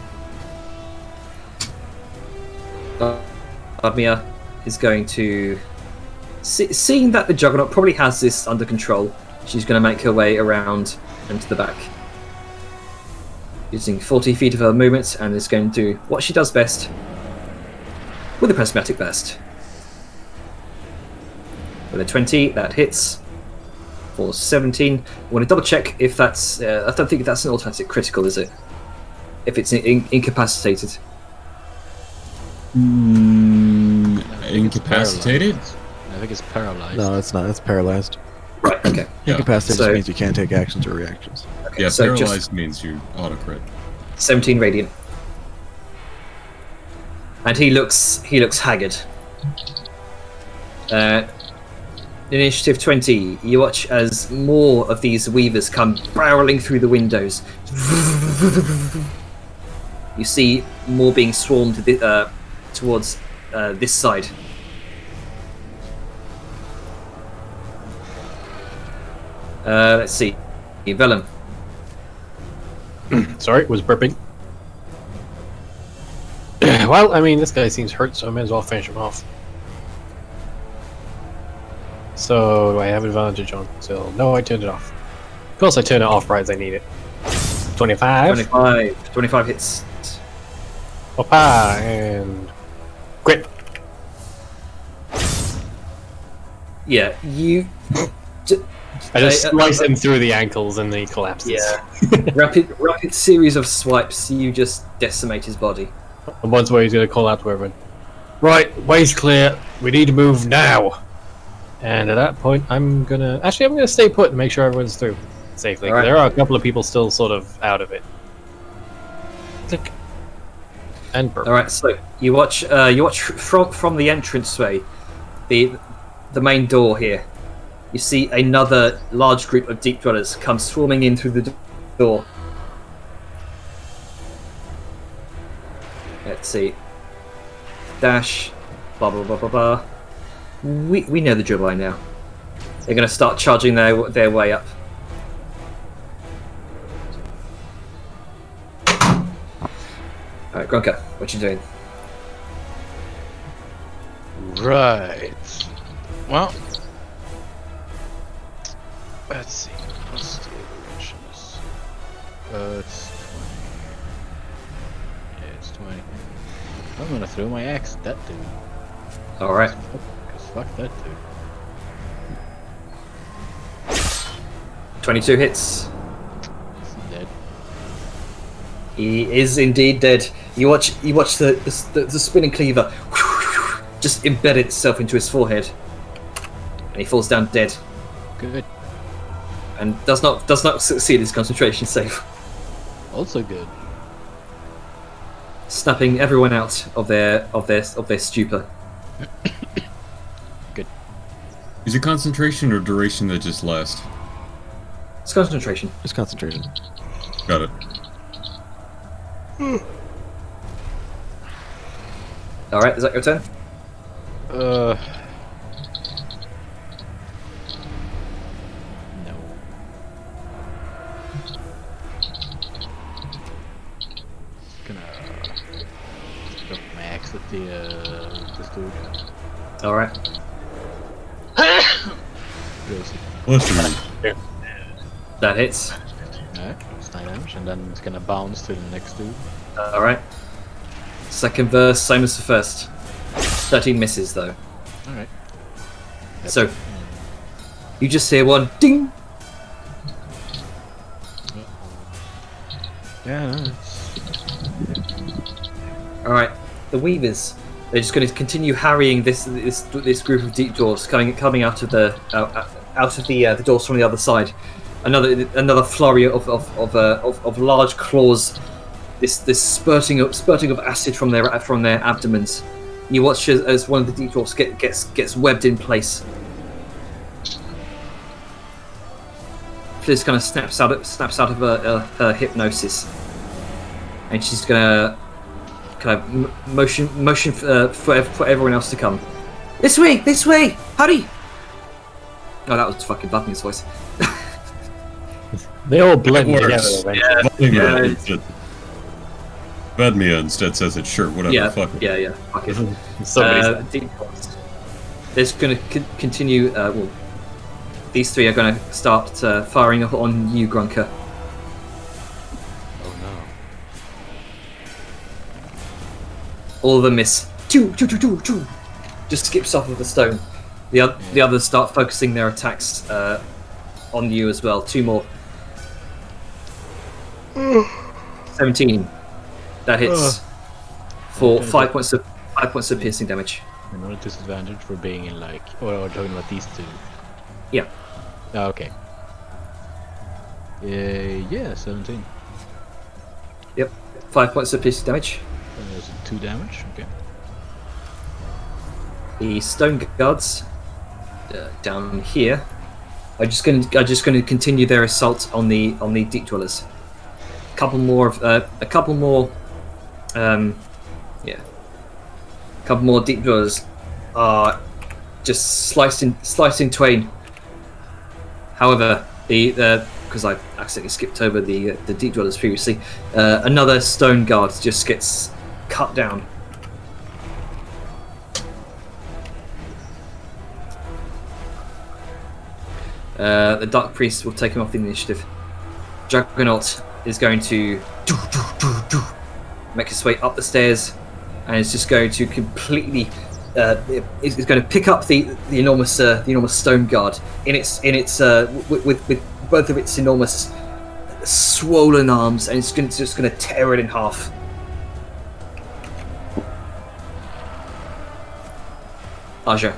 Admia is going to... Seeing that the Juggernaut probably has this under control, she's going to make her way around and to the back. Using 40 feet of her movement, and is going to do what she does best with a prismatic burst. With a 20, that hits. For 17. I want to double check if that's... I don't think that's an automatic critical, is it? If it's incapacitated. Incapacitated? I think it's paralyzed. No, it's not. It's paralyzed. Right. Okay. Yeah. Incapacitated So- just means you can't take actions or reactions. Okay. Yeah, so paralyzed just means you auto crit. 17 radiant, and he looks haggard. Initiative 20. You watch as more of these weavers come barreling through the windows. You see more being swarmed towards this side. Let's see. Vellum. Sorry, was burping. Well, I mean, this guy seems hurt, so I may as well finish him off. So, do I have advantage on still? No, I turned it off. Of course I turn it off right as I need it. 25. 25 hits. Opa, and... Crit. Yeah, you. I just slice him through the ankles and he collapses. Yeah. rapid series of swipes. You just decimate his body. And once more he's going to call out to everyone. Right, way's clear. We need to move now. And at that point, I'm going to stay put and make sure everyone's through safely. 'Cause Alright. There are a couple of people still sort of out of it. Click. And burp. All right. So you watch from the entranceway, the main door here. You see another large group of deep dwellers come swarming in through the door. Let's see. Dash. Blah blah blah blah blah. We know the drill by now. They're going to start charging their way up. Alright, Gronka, what you doing? Right. Well, let's see. What's the directions? It's 20. Yeah, it's 20. I'm gonna throw my axe at that dude. Alright. Cause fuck that dude. 22 hits. Is he dead? He is indeed dead. You watch the spinning cleaver just embed itself into his forehead. And he falls down dead. Good. And does not succeed his concentration save. Also good. Snapping everyone out of their stupor. Good. Is it concentration or duration that just lasts? It's concentration. Just concentration. Got it. Alright, is that your turn? No. Gonna drop my axe at this dude. Alright. Goes Bless you. That hits. Alright, it's 9 damage, and then it's gonna bounce to the next dude. Alright. Second verse, same as the first. 13 misses though. Alright. So you just hear one ding. Yeah, no, it's... Alright, the Weavers. They're just going to continue harrying this group of deep dwarves coming out of the doors from the other side. Another flurry of large claws. This spurting of acid from their abdomens. You watch as one of the deep dwarfs gets webbed in place. Fliz kind of snaps out of her hypnosis, and she's gonna kind of motion for everyone else to come. This way, hurry! Oh, that was fucking Button's voice. They all blend It together works. eventually. Vedmia instead says it. Sure, whatever. Fuck it. Yeah. Fuck it. Somebody's Deep dwarfs. They're just going to continue. Well, these three are going to start firing up on you, Grunker. Oh no. All of them miss. Two. Just skips off of the stone. The others start focusing their attacks on you as well. 2 more. 17. That hits for 5 points of piercing damage. Another disadvantage for being in or talking about these two. Yeah. Oh, okay. Yeah, 17. Yep. 5 points of piercing damage. There's 2 damage. Okay. The stone guards down here are just going to continue their assault on the deep dwellers. A couple more deep dwellers are just sliced in twain. However, because I accidentally skipped over the deep dwellers previously, another stone guard just gets cut down. The Dark Priest will take him off the initiative. Juggernaut is going to make his way up the stairs, and is just going to completely. Is going to pick up the enormous stone guard with both of its enormous swollen arms, and it's just going to tear it in half. Aja.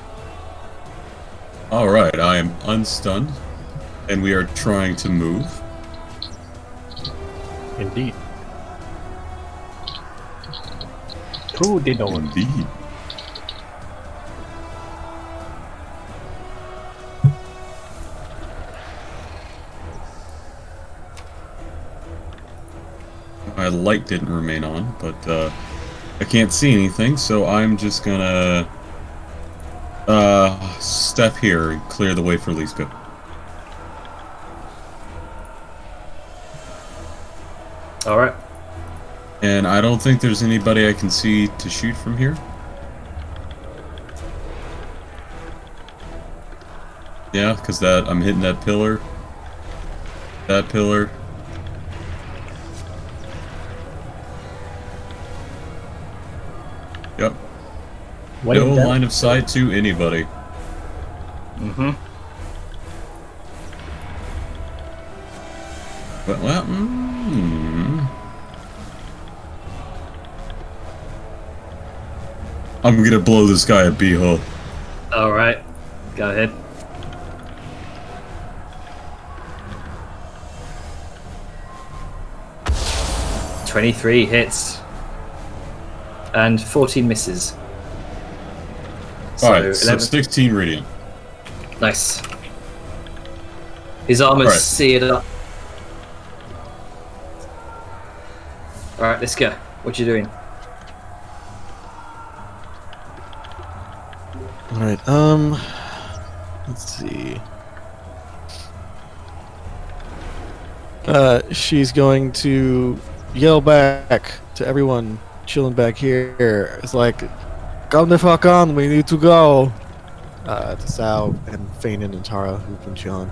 Alright, I am unstunned, and we are trying to move. Indeed. Who did all Indeed. My light didn't remain on, but I can't see anything, so I'm just gonna step here and clear the way for Liska. Alright. And I don't think there's anybody I can see to shoot from here. Yeah, because I'm hitting that pillar. That pillar. Yep. No line of sight to anybody. Mm-hmm. But, well, I'm gonna blow this guy a b-hole. Alright. Go ahead. "23 hits. And 14 misses. Alright, so 16 radiant. Nice. His armor's Alright. seared up. Alright, let's go. What you doing? Alright, let's see. She's going to yell back to everyone chilling back here. It's like, come the fuck on, we need to go. To Sal and Fanon and Tara, who've been chilling.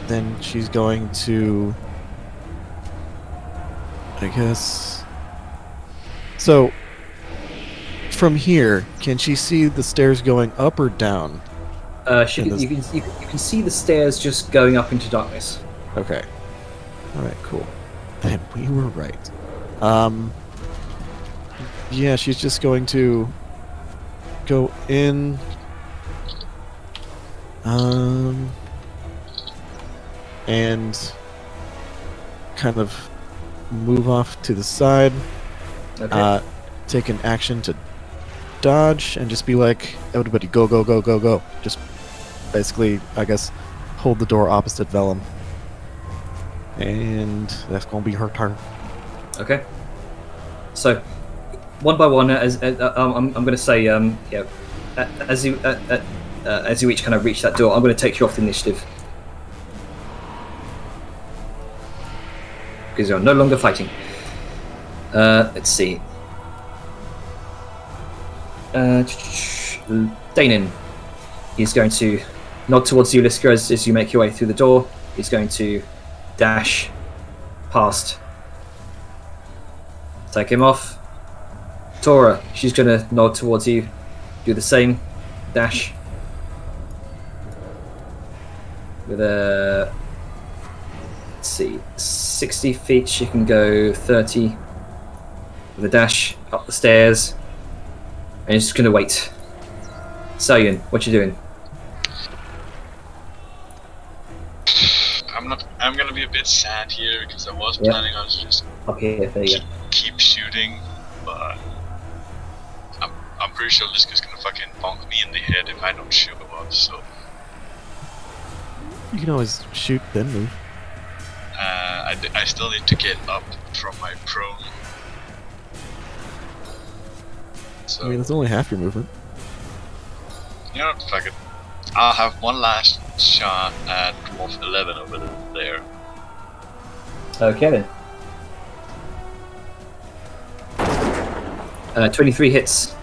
Then she's going to, I guess. So, from here, can she see the stairs going up or down? You can see the stairs just going up into darkness. Okay. Alright, cool. And we were right. Yeah, she's just going to go in. And kind of move off to the side. Okay. Take an action to dodge and just be like, everybody go, go, go, go, go. Just basically, I guess, hold the door opposite Vellum. And that's gonna be her turn. Okay. So, one by one, I'm going to say, as you each kind of reach that door, I'm going to take you off the initiative because you're no longer fighting. Let's see. Danon. He's going to nod towards you, Liska, as you make your way through the door. He's going to dash past. Take him off. Tora, she's going to nod towards you. Do the same. Dash. With a... Let's see. 60 feet, she can go 30. With a dash up the stairs. And she's just going to wait. Sayan, what you doing? bit sad here because I was Yep. planning on just Up here, there you go. keep shooting, but I'm pretty sure Liska's gonna fucking bonk me in the head if I don't shoot up. So You can always shoot, then move. I still need to get up from my prone. So I mean, that's only half your movement. you know what? Fuck it. I'll have one last shot at Dwarf 11 over there. Okay then. 23 hits.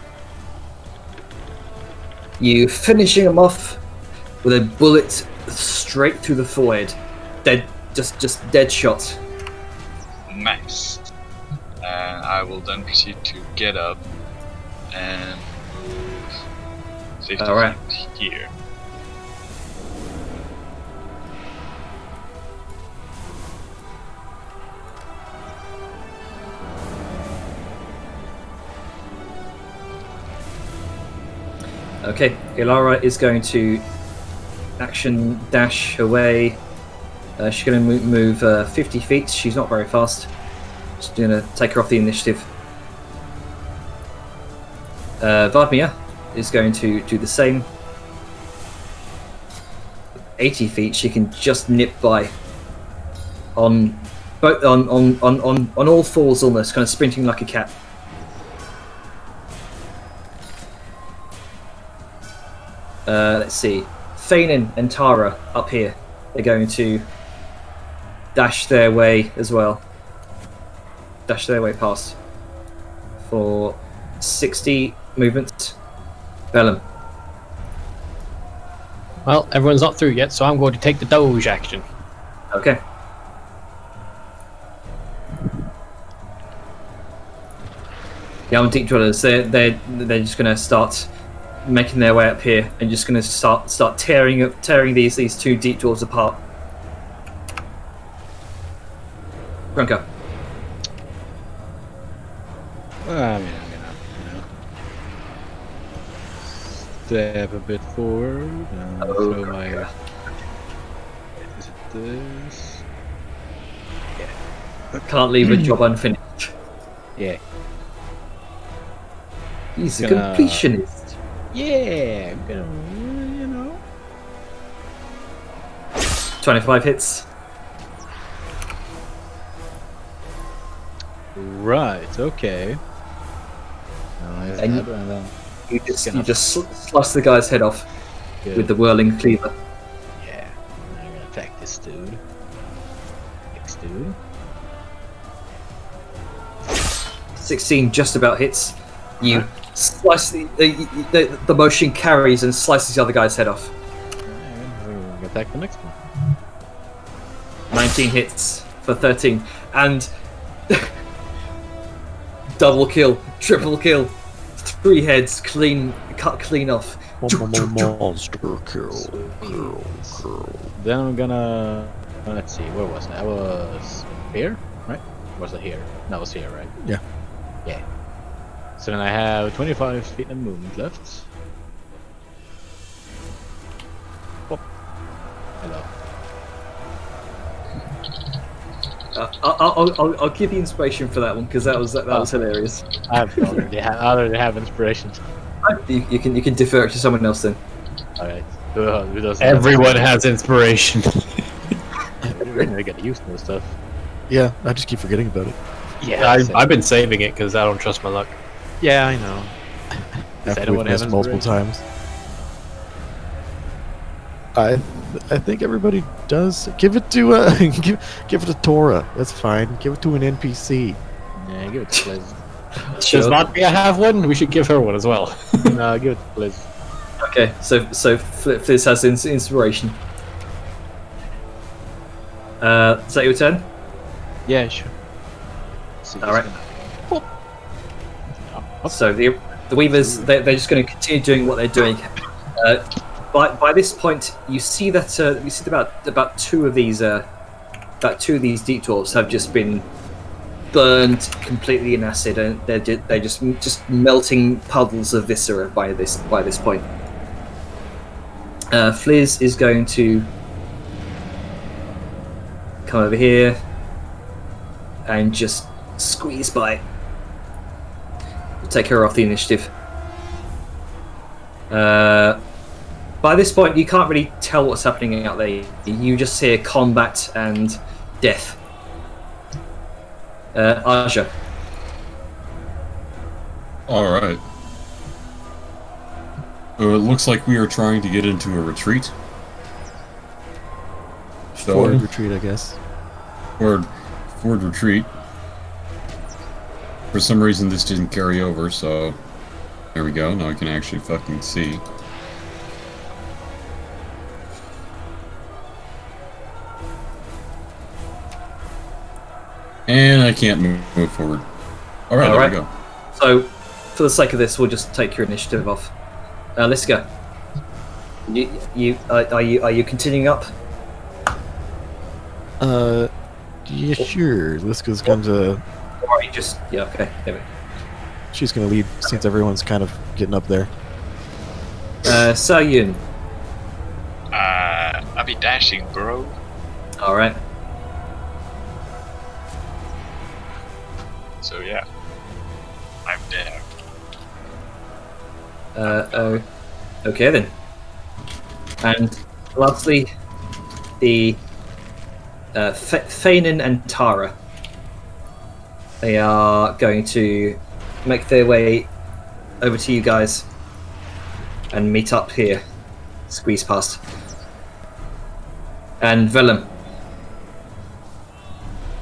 You finishing him off with a bullet straight through the forehead. Dead, just dead shot. Nice. And I will then proceed to get up and move 50 Alright. feet here. Okay, Ilara is going to action dash away. She's going to move 50 feet. She's not very fast. Just going to take her off the initiative. Vardmir is going to do the same. 80 feet. She can just nip by on both on all fours, almost kind of sprinting like a cat. Let's see. Fainin and Tara up here. They're going to dash their way as well. Dash their way past for 60 movement. Bellum. Well, everyone's not through yet, so I'm going to take the Doge action. Okay. The armed deep dwellers. They're just going to start making their way up here and just going to start tearing these two deep dwellers apart. Grunka. Well, I mean, I'm gonna, step a bit forward and throw my. Is it this? Can't leave a job unfinished. Yeah. He's a Gonna- completionist. Yeah, I'm gonna, you know. 25 hits. Right. Okay. Nice. And And then You just Gonna- slice the guy's head off good. with the whirling cleaver. Yeah. I'm gonna attack this dude. Next dude. 16 just about hits. You slice the motion carries and slices the other guy's head off. And we're gonna attack the next one. 19 hits for 13 and double kill, triple kill, 3 heads cut clean off. Monster kill. Then I'm gonna. Let's see. Where was I? I was here, right? Was it here? No, I was here, right? Yeah. Yeah. So then I have 25 feet of movement left. Oh. Hello. I'll give you inspiration for that one because that was hilarious. I already have inspiration. You can defer it to someone else then. Alright. Who doesn't? Everyone has inspiration. I gotta use new stuff. Yeah, I just keep forgetting about it. Yeah. I've been saving it because I don't trust my luck. Yeah, I know. After anyone we've missed have multiple inspiration? times. I think everybody does. Give it to give it to Tora. That's fine. Give it to an NPC. Yeah, give it to Liz. Does Latvia have one? We should give her one as well. No, give it to Liz. Okay, so Fliz has inspiration. Is that your turn? Yeah, sure. So All right. gonna- Oh, So the Weavers, they're just going to continue doing what they're doing. By this point, you see that about two of these deep dwarves have just been burned completely in acid, and they're just melting puddles of viscera by this point. Fliz is going to come over here and just squeeze by. We'll take her off the initiative. By this point, you can't really tell what's happening out there. You just hear combat and death. Aja. Alright. So it looks like we are trying to get into a retreat. Forward retreat, I guess. Forward retreat. For some reason this didn't carry over, so there we go. Now I can actually fucking see. And I can't move forward. Alright, there we go. So, for the sake of this, we'll just take your initiative off. Let's go. Are you continuing up? Yeah, sure. Liska's going to... Or are you just... Yeah, okay. There we go. She's going to lead since everyone's kind of getting up there. Sayun. I'll be dashing, bro. Alright. So yeah, I'm there. Okay then. And lastly, the Fanon and Tara. They are going to make their way over to you guys and meet up here. Squeeze past. And Vellum.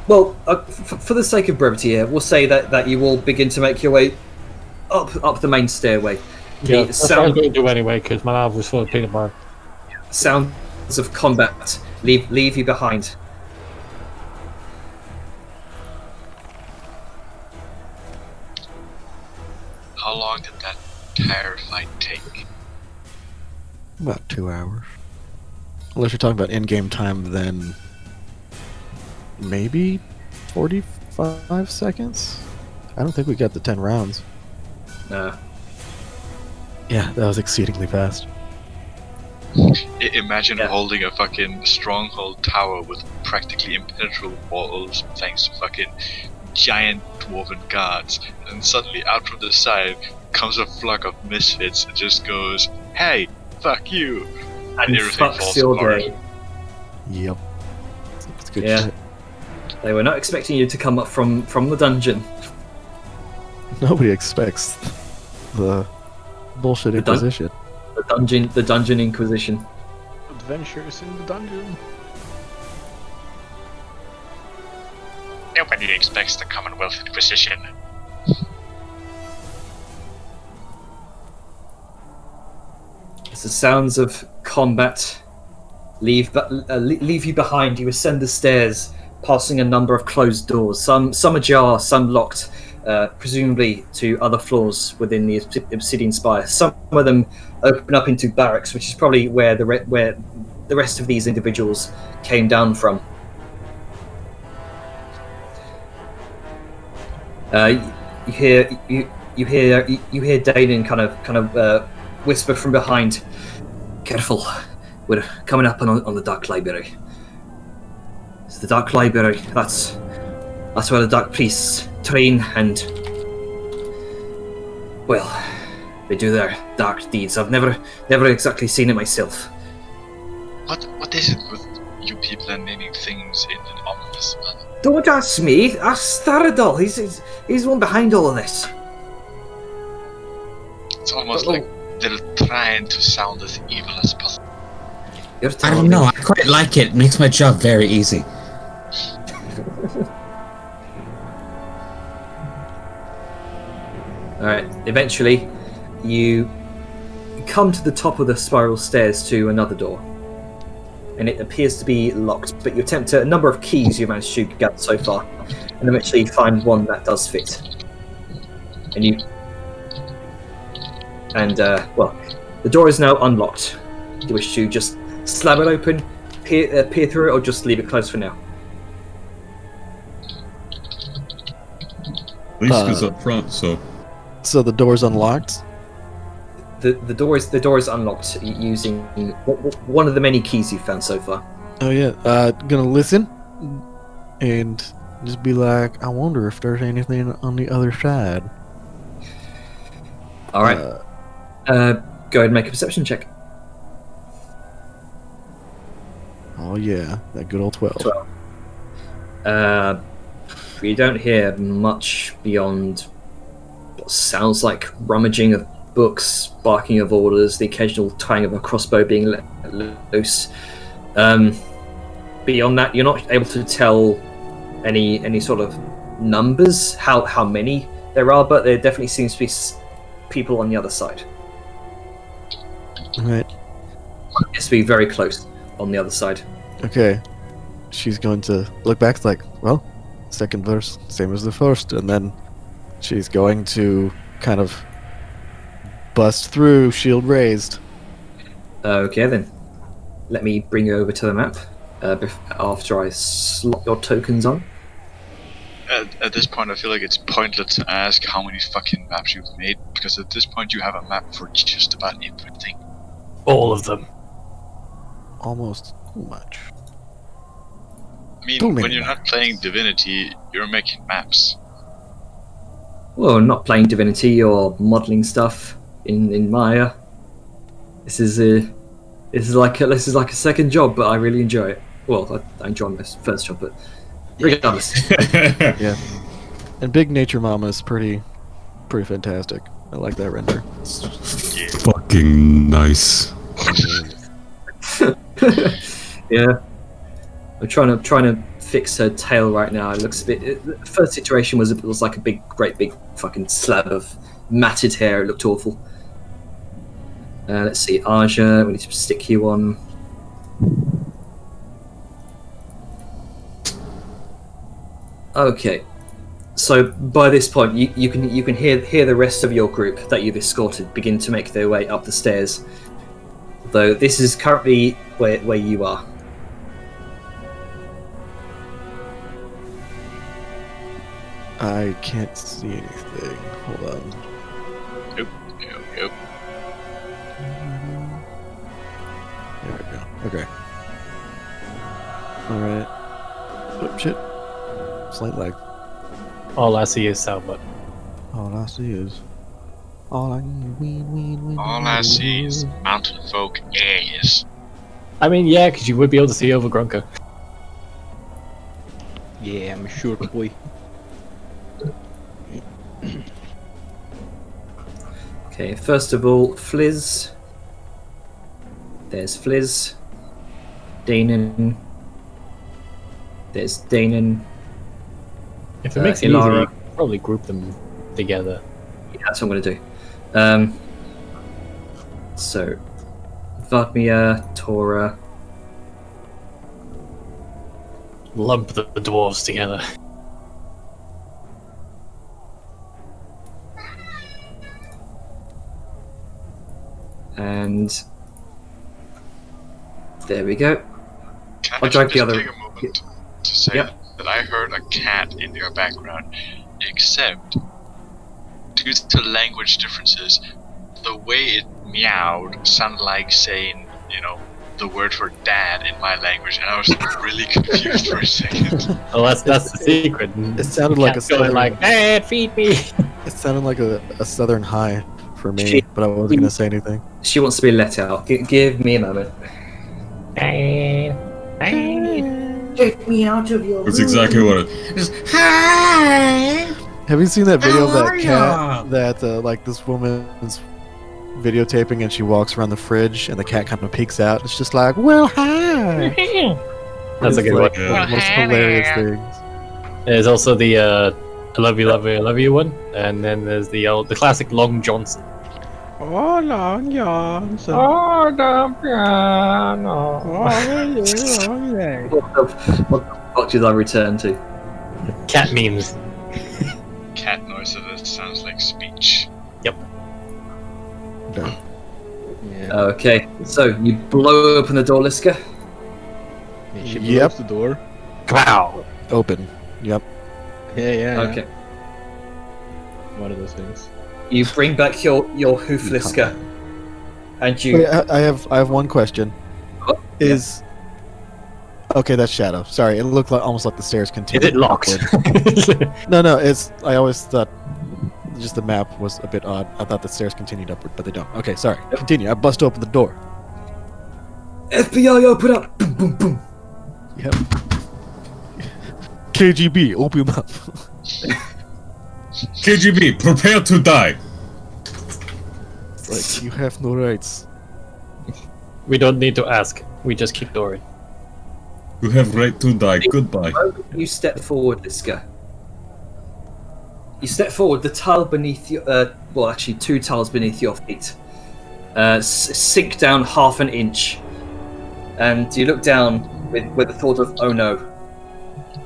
Well, for the sake of brevity here, we'll say that you will begin to make your way up the main stairway. Yeah, that's what I was going to do anyway, because my mouth was full of peanut butter. Sounds of combat leave you behind. How long did that entire fight take? About 2 hours. Unless you're talking about in-game time, then maybe 45 seconds? I don't think we got the 10 rounds. No. Yeah, that was exceedingly fast. Imagine holding a fucking stronghold tower with practically impenetrable walls thanks to fucking giant dwarven guards, and suddenly out from the side comes a flock of misfits and just goes, "Hey, fuck you!" And everything fucks falls your apart. day. Yep. It's good Yeah. shit. They were not expecting you to come up from the dungeon. Nobody expects the bullshit Inquisition. The dungeon Inquisition. Adventures in the dungeon. Nobody expects the Commonwealth Inquisition. As the sounds of combat leave you behind, you ascend the stairs, passing a number of closed doors. Some ajar, some locked, presumably to other floors within the Obsidian Spire. Some of them open up into barracks, which is probably where the rest of these individuals came down from. You hear Danon kind of whisper from behind, "Careful, we're coming up on the Dark Library. It's the Dark Library. That's where the Dark Priests train and, well, they do their dark deeds. I've never exactly seen it myself." What is it with you people and naming things in an ominous manner? Don't ask me. Ask Staradol. He's the one behind all of this. It's almost like they're trying to sound as evil as possible. You're I telling don't know, me. I quite like it. It makes my job very easy. Alright, eventually you come to the top of the spiral stairs to another door. And it appears to be locked, but you attempt a number of keys you've managed to gather so far, and eventually you find one that does fit. And well, the door is now unlocked. Do you wish to just slam it open, peer through it, or just leave it closed for now? Liska's up front, so So the door's unlocked? The door is unlocked using one of the many keys you've found so far. Oh yeah, gonna listen. and just be like, I wonder if there's anything on the other side. All right. Go ahead and make a perception check. Oh yeah, that good old 12. 12. You don't hear much beyond what sounds like rummaging of books, barking of orders, the occasional twang of a crossbow being let loose. Beyond that, you're not able to tell any sort of numbers, how many there are, but there definitely seems to be people on the other side. Right. It's to be very close on the other side. Okay. She's going to look back like, well, second verse, same as the first, and then she's going to kind of bust through, shield raised. Okay then. Let me bring you over to the map after I slot your tokens on. At this point, I feel like it's pointless to ask how many fucking maps you've made, because at this point you have a map for just about everything. All of them. Almost too much. I mean, Too many when you're not maps. playing Divinity, you're making maps. Well, not playing Divinity or modelling stuff in Maya. This is like a second job, but I really enjoy it. Well, I enjoy my first job, but regardless. Yeah. And Big Nature Mama is pretty fantastic. I like that render. Fucking nice. Yeah, I'm trying to fix her tail right now. It looks a bit. The first iteration was like a great big fucking slab of matted hair. It looked awful. Let's see, Aja. We need to stick you on. Okay, so by this point, you can hear the rest of your group that you've escorted begin to make their way up the stairs. Though this is currently where you are. I can't see anything. Hold on. Nope. There we go. Okay. Alright. Oh, shit. Slight lag. All I see is Salbot. All I see is... All All I see is mountain folk ass. I mean, yeah, because you would be able to see over Grunker. Yeah, I'm a short boy. Okay, first of all, Fliz. There's Fliz. Danon. There's Danon. If it makes it easier, Ilara. you could probably group them together. Yeah, that's what I'm going to do. So, Vadmir, Tora. Lump the dwarves together. And there we go. Can I'll I drag just the other- take a moment to say Yep. that I heard a cat in your background, except due to language differences, the way it meowed sounded like saying, the word for dad in my language, and I was really confused for a second. Oh, that's the secret. It sounded like a Cat's going southern... like, Dad, feed me. It sounded like a southern high for me, She- but I wasn't gonna say anything. She wants to be let out. Give me a moment. Dad. Get me out of your That's exactly what it is. Have you seen that video of How that are cat that like this woman's videotaping and she walks around the fridge and the cat kind of peeks out? It's just like, well, hi. That's a It's good like one. one of the most hilarious things. There's also the I love you, love you, I love you one, and then there's the classic Long Johnson. Oh, Long Johnson. Oh, the piano. What the fuck did I return to? Cat memes. Cat noise of it sounds like speech. Okay. Yeah. Okay, so you blow open the door, Liska. She Yep. blows the door. Wow. Open. Yep. Yeah. Okay, One of those things. you bring back your hoof, Liska, and you. Wait, I have one question. Oh, Is Okay, that's shadow. Sorry, it looked like almost like the stairs Is continued. it locked? upward. No, it's. I always thought just the map was a bit odd. I thought the stairs continued upward, but they don't. Okay, sorry. Continue. I bust open the door. FBI, open up! Boom, boom, boom. Yep. KGB, open up. KGB, prepare to die. It's like you have no rights. We don't need to ask. We just keep going. You have right to die. Goodbye. You step forward, Liska. You step forward, the tile beneath your... well, actually, 2 tiles beneath your feet. Sink down half an inch. And you look down with the thought of, oh no.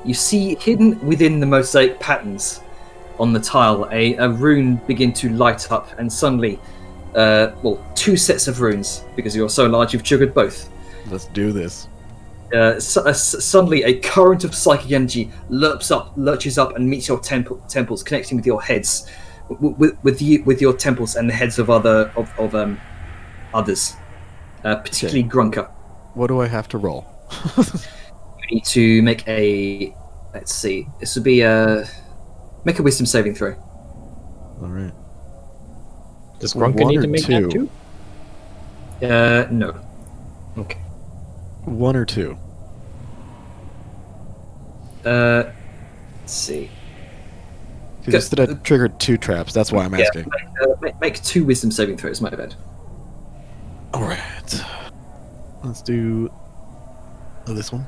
You see hidden within the mosaic patterns on the tile, a rune begin to light up, and suddenly, 2 sets of runes, because you're so large you've triggered both. Let's do this. Suddenly, a current of psychic energy lurches up, and meets your temples, connecting with your heads, with your temples and the heads of others, particularly Grunker. What do I have to roll? You need to make a. Let's see. This would be make a wisdom saving throw. All right. Does Grunker 1 need or to make 2? that too? No. Okay. 1 or 2? Let's see. Because you said I triggered 2 traps. That's why I'm asking. Make 2 wisdom saving throws. My bad. All right. Let's do this one.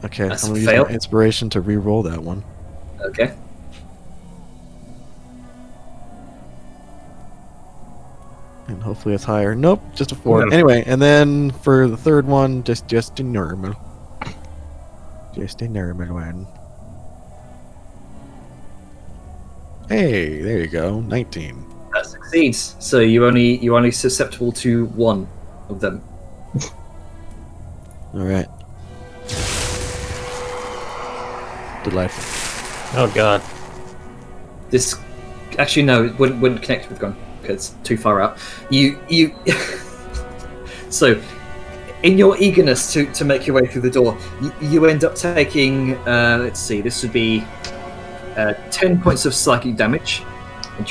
Okay, That's I'm a gonna fail. use my inspiration to re-roll that one. Okay. And hopefully it's higher. Nope, just a 4. No. Anyway, and then for the third one, just a normal. Just a normal one. Hey, there you go. 19. That succeeds. So you're only susceptible to 1 of them. Alright. Delightful. Oh god. This actually no, it wouldn't connect with Gun because it's too far out. You so in your eagerness to make your way through the door, you end up taking let's see, this would be 10 points of psychic damage, and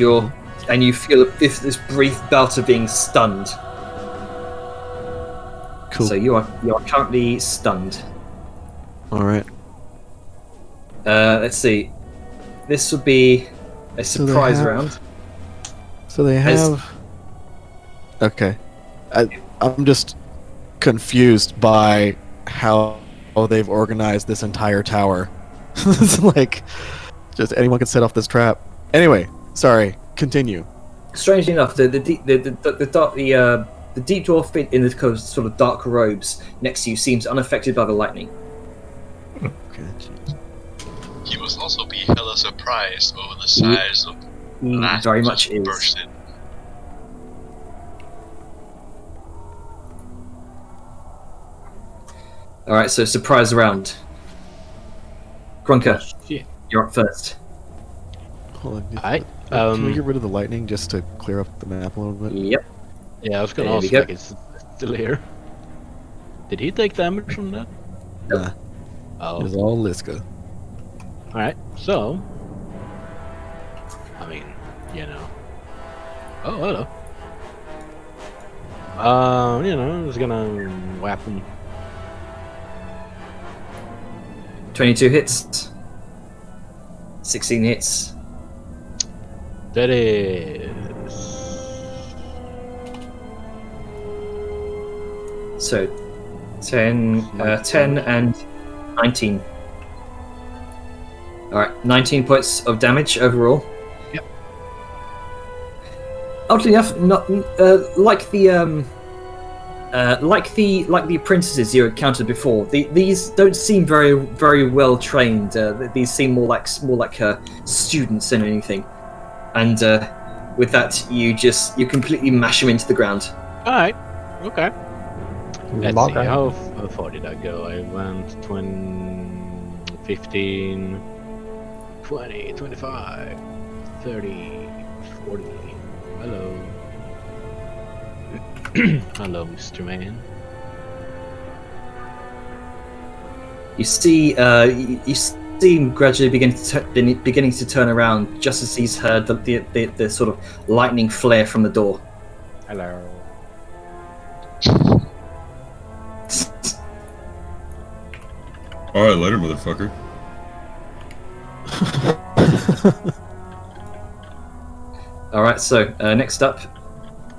you feel this brief bout of being stunned. Cool. So you are currently stunned. Alright. Let's see. This would be a surprise round. So they have... Okay. I'm just confused by how they've organized this entire tower. It's like, just anyone can set off this trap. Anyway, sorry. Continue. Strangely enough, the deep dwarf in the sort of dark robes next to you seems unaffected by the lightning. Okay. He must also be hella surprised over the size of that Very much is. burst in. All right, so surprise round. Grunker, Shit. you're up first. Hold on. Alright. Can we get rid of the lightning just to clear up the map a little bit? Yep. Yeah, I was gonna There we ask, go. like, it's still here. Did he take damage from that? Nah, Oh. it's all Liska. Alright, so... I mean, you know... Oh, hello. I'm just gonna whap him. 22 hits. 16 hits. That is... So 10 and 19. All right, 19 points of damage overall. Yep. Oddly enough, not like the apprentices you encountered before. These don't seem very well trained. These seem more like students than anything. And with that, you completely mash them into the ground. Alright, okay. Let's see, Okay. how far did I go? I went 15, 20, 25, 30, 40. Hello. Hello, Mr. Man. You see, you see him gradually beginning to turn around just as he's heard the sort of lightning flare from the door. Hello. Alright, later, motherfucker. All right, so next up,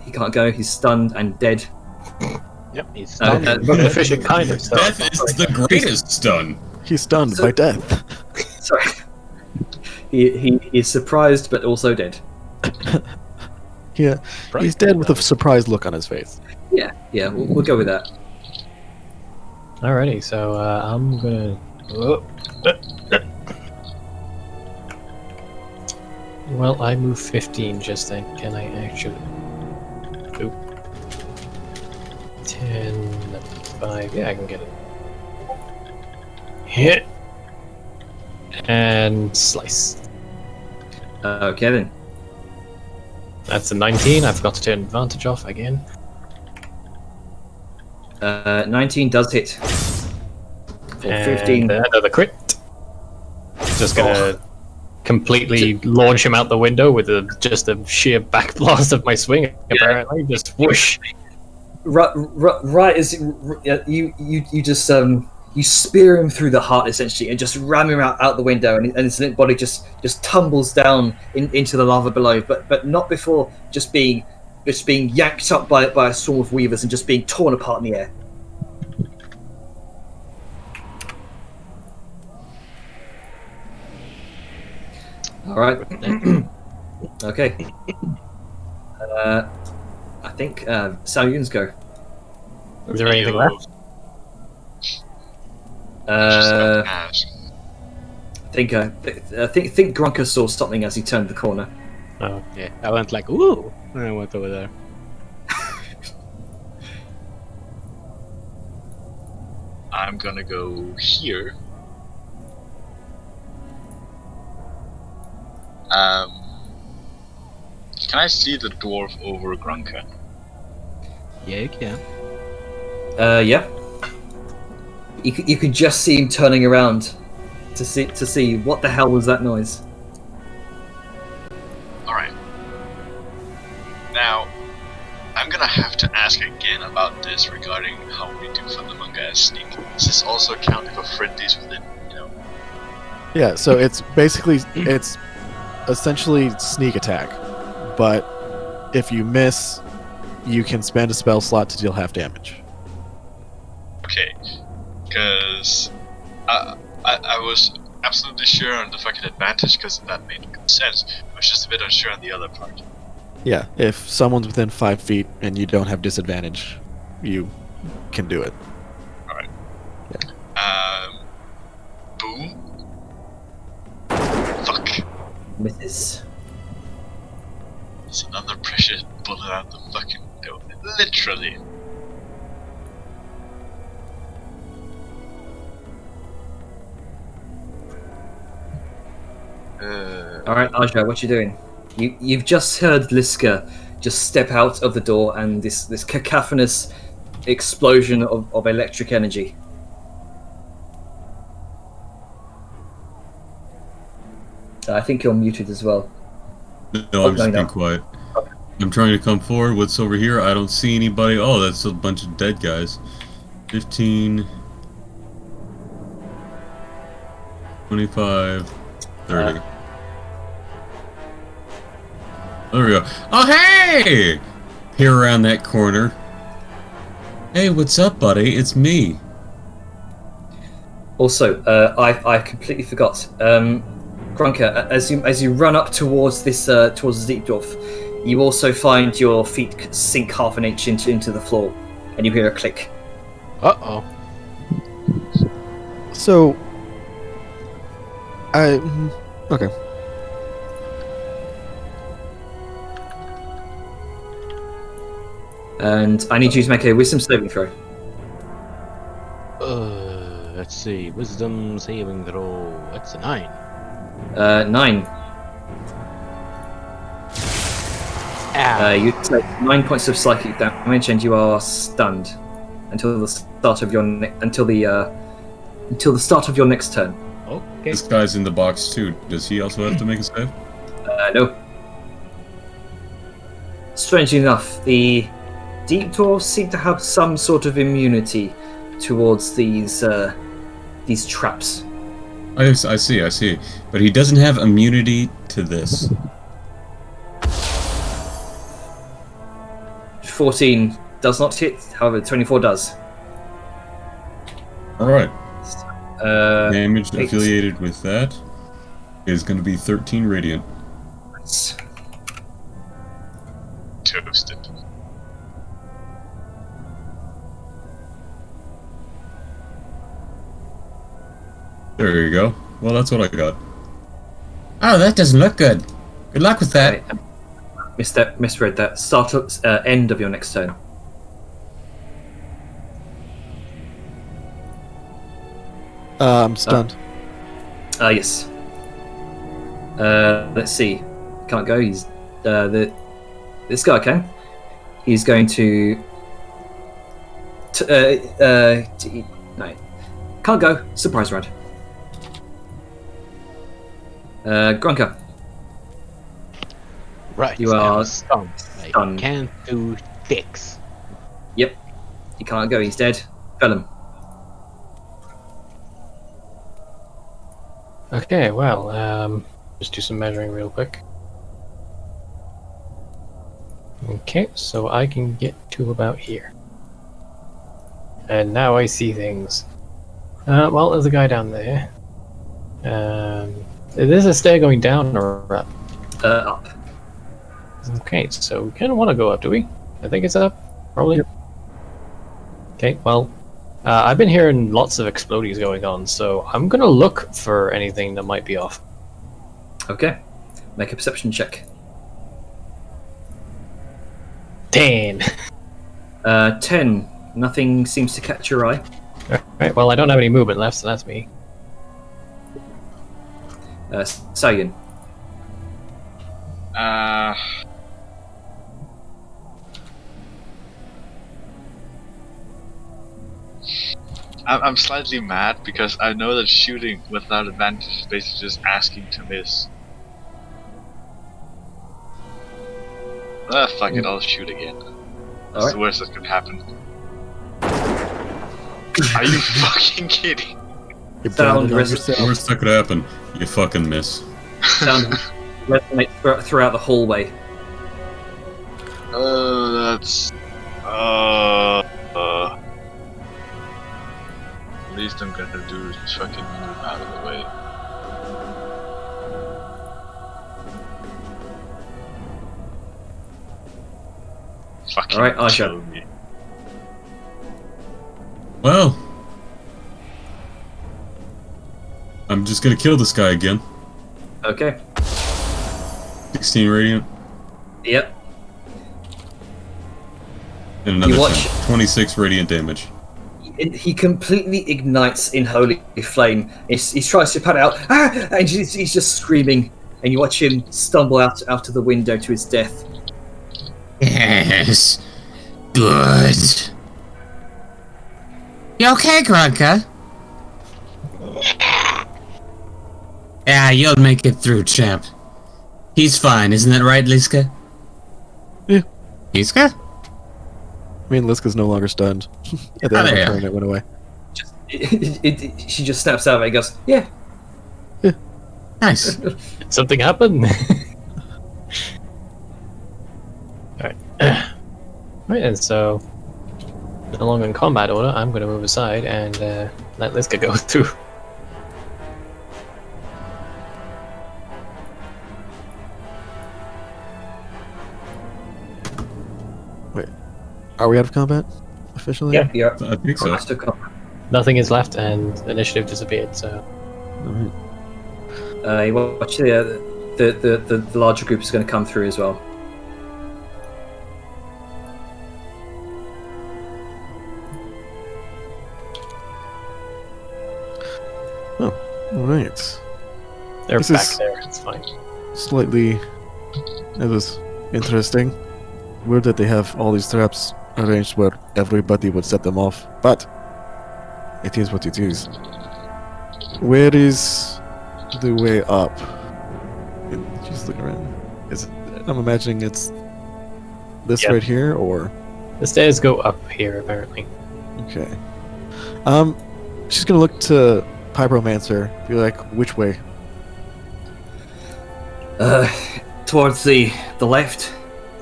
he can't go. He's stunned and dead. Yep, he's stunned. Efficient kind of stuff. Death is the greatest stun. He's stunned by death. Sorry, he is surprised but also dead. Yeah, he's dead with a surprised look on his face. Yeah, we'll go with that. Alrighty, so I'm gonna. Well, I move 15 just then. Can I actually? Oop. 10, 5. Yeah, I can get it. Hit and slice. Okay then. That's a 19. I forgot to turn advantage off again. 19 does hit. For And 15. another crit. Just gonna completely launch him out the window with just a sheer back blast of my swing. Apparently, just whoosh. Right as you just you spear him through the heart essentially, and just ram him out the window, and his limp body just tumbles down into the lava below, but not before just being yanked up by a swarm of weavers and just being torn apart in the air. All right. Okay. I think Salyun's go. Is there anything left? Think Grunker saw something as he turned the corner. Oh, yeah. I went like, ooh! And I went over there. I'm gonna go here. Can I see the dwarf over Grunker? Yeah, you can. Yeah. You can just see him turning around to see what the hell was that noise. Alright. Now, I'm gonna have to ask again about this regarding how we do Fundamanga as sneak. Is this also accounting for friendlies within, Yeah, so it's essentially sneak attack, but if you miss, you can spend a spell slot to deal half damage. Okay, because I was absolutely sure on the fucking advantage because that made good sense. I was just a bit unsure on the other part. Yeah, if someone's within 5 feet and you don't have disadvantage, you can do it. Alright. Yeah. Boom. Fuck. Misses. It's another precious bullet out the fucking window. Literally. Alright, Aja, what you doing? You've just heard Liska just step out of the door and this cacophonous explosion of electric energy. I think you're muted as well. No, I'm just being quiet. I'm trying to come forward. What's over here? I don't see anybody. Oh, that's a bunch of dead guys. 15, 25, 30. There we go. Oh, hey! Peer around that corner. Hey, what's up, buddy? It's me. Also, I completely forgot. Grunker, as you run up towards this towards the deep dwarf, you also find your feet sink half an inch into the floor, and you hear a click. Uh-oh. So, okay. And I need you to make a wisdom saving throw. Let's see. Wisdom saving throw. That's a 9. 9. Ow. You take 9 points of psychic damage, and you are stunned until the start of your until the until the start of your next turn. Okay. This guy's in the box too. Does he also have to make a save? No. Strangely enough, the deep dwarves seem to have some sort of immunity towards these traps. I see. But he doesn't have immunity to this. 14 does not hit, however 24 does. Alright. Damage 8. affiliated with that is going to be 13 radiant. Toasted. There you go. Well, that's what I got. Oh, that doesn't look good. Good luck with that. Misread that. Start at end of your next turn. I'm stunned. Yes. Let's see. Can't go. He's this guy can. He's going to. No, can't go. Surprise round. Grunker. Right. You so are I'm stunned. I stunned. can't do dicks. Yep. He can't go. He's dead. Vellum. Okay, well, just do some measuring real quick. Okay, so I can get to about here. And now I see things. Well, there's a guy down there. Is this a stair going down or up? Up. Okay, so we kind of want to go up, do we? I think it's up, probably. Okay, well, I've been hearing lots of explodies going on, so I'm gonna look for anything that might be off. Okay. Make a perception check. 10. 10. Nothing seems to catch your eye. Alright, well, I don't have any movement left, so that's me. Sagan. I'm slightly mad because I know that shooting without advantage is basically just asking to miss. Fuck it, I'll shoot again. That's the worst that could happen. Are you fucking kidding? You're Sound branded on res- yourself. Worst that could happen, you fucking miss. Sound resonates throughout the hallway. That's... least I'm gonna do is fucking move out of the way. Fucking Alright, Aisha. kill me. Well, I'm just gonna kill this guy again. Okay. 16 radiant Yep. and another You watch- 10. 26 radiant damage. He completely ignites in holy flame. He tries to put it out, and he's just screaming. And you watch him stumble out of the window to his death. Yes. Good. You okay, Grunka? Yeah, you'll make it through, champ. He's fine, isn't that right, Liska? Yeah. Liska? I mean, Liska's no longer stunned. At the end of her turn, it went away. She just snaps out of it and goes, yeah. Nice. Did something happen? Alright. Right, and so, no longer in combat order, I'm going to move aside and let Liska go through. Wait, are we out of combat officially? Yeah. Yeah. I think so. Last of combat. Nothing is left and initiative disappeared, so... Alright. You watch the larger group is going to come through as well. Alright. They're This back is- there, it's fine. Slightly. It was interesting. Weird that they have all these traps arranged where everybody would set them off, but it is what it is. Where is the way up? Just looking around. I'm imagining it's this Yeah. right here, or The stairs go up here, apparently. okay. She's gonna look to Pyromancer, be like, which way? Towards the left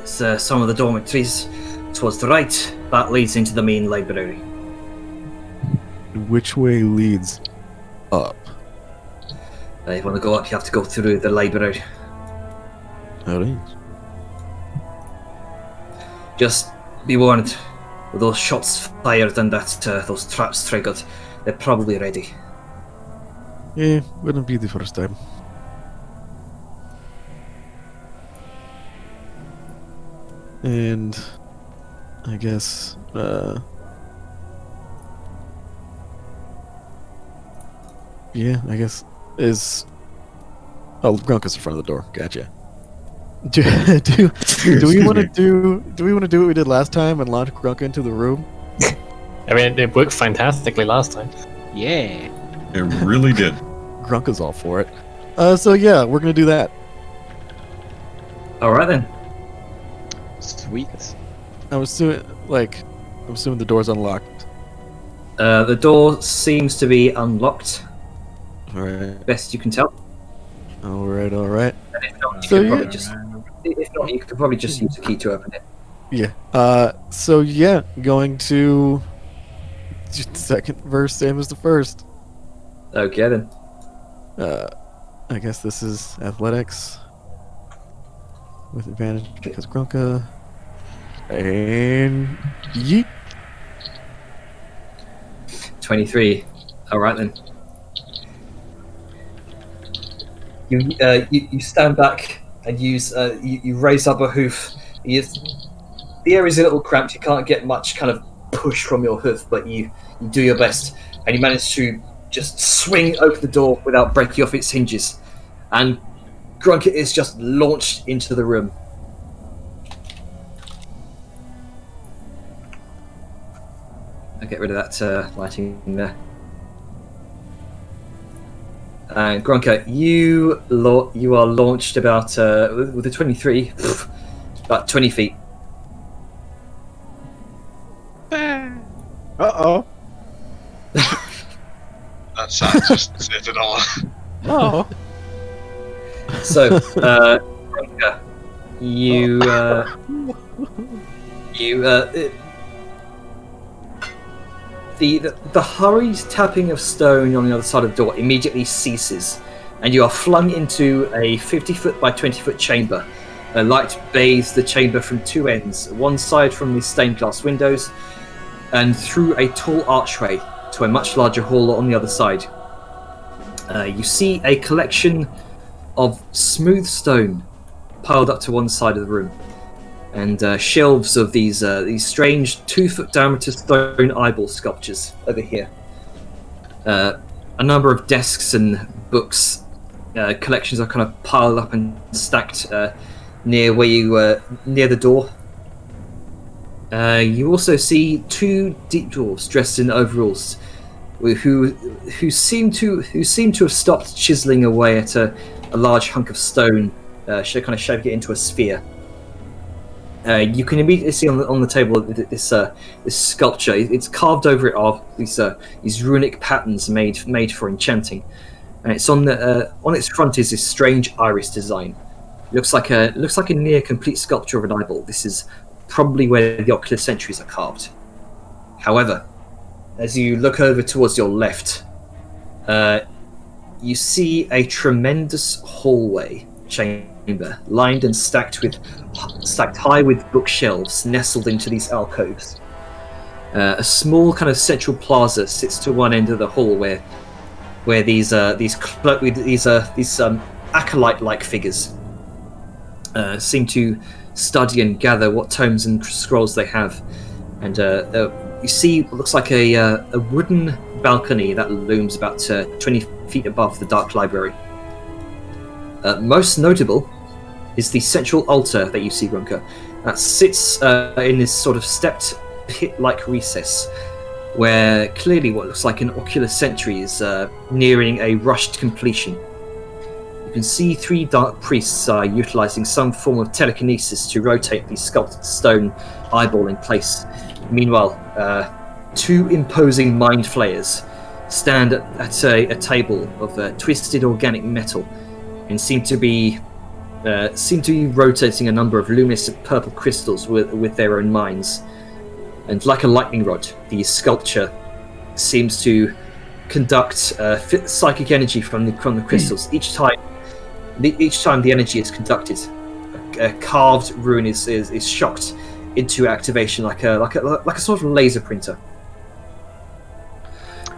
is some of the dormitories. Towards the right, that leads into the main library. Which way leads up? If you want to go up, you have to go through the library. Alright. Just be warned, with those shots fired and those traps triggered, they're probably ready. Yeah, wouldn't be the first time. And I guess yeah, I guess is Grunkus in front of the door. Gotcha. Do we want to do what we did last time and launch Grunka into the room? I mean, it worked fantastically last time. Yeah. It really did. Grunka's all for it. So yeah, we're gonna do that. Alright then. Sweet. I'm assuming the door's unlocked. The door seems to be unlocked, Alright. best you can tell. Alright. And if not, So, you could probably just use a key to open it. Yeah. So yeah, going to second verse, same as the first. Okay then. I guess this is athletics with advantage because Grunka. And yeet. 23. Alright then. You stand back and use you raise up a hoof. The area's a little cramped. You can't get much kind of push from your hoof, but you do your best, and you manage to just swing open the door without breaking off its hinges, and Grunker is just launched into the room. I'll get rid of that lighting there. And Grunker, you are launched about with a 23, about 20 feet. Uh-oh. That sound just said it all. Oh. So, Grunker, the hurried tapping of stone on the other side of the door immediately ceases, and you are flung into a 50-foot by 20-foot chamber. A light bathes the chamber from two ends, one side from the stained glass windows, and through a tall archway to a much larger hall on the other side. You see a collection of smooth stone piled up to one side of the room, and shelves of these strange 2-foot diameter stone eyeball sculptures over here. A number of desks and books collections are kind of piled up and stacked near the door. You also see two deep dwarves dressed in overalls, who seem to have stopped chiseling away at a large hunk of stone, kind of shaping it into a sphere. You can immediately see on the table this sculpture. It's carved over it are these runic patterns made for enchanting, and it's on its front is this strange iris design. Looks like a near complete sculpture of an eyeball. This is probably where the ocular sentries are carved. However, as you look over towards your left, you see a tremendous hallway chamber, lined and stacked high with bookshelves nestled into these alcoves. A small kind of central plaza sits to one end of the hall, where these acolyte-like figures seem to study and gather what tomes and scrolls they have, and you see what looks like a wooden balcony that looms about 20 feet above the dark library. Most notable is the central altar that you see, Grunker, that sits in this sort of stepped pit-like recess, where clearly what looks like an ocular sentry is nearing a rushed completion. You can see 3 dark priests are utilizing some form of telekinesis to rotate the sculpted stone eyeball in place. Meanwhile, 2 imposing mind flayers stand at a table of twisted organic metal and seem to be rotating a number of luminescent purple crystals with their own minds. And like a lightning rod, the sculpture seems to conduct psychic energy from the crystals. Each time the energy is conducted, a carved rune is shocked into activation like a sort of laser printer.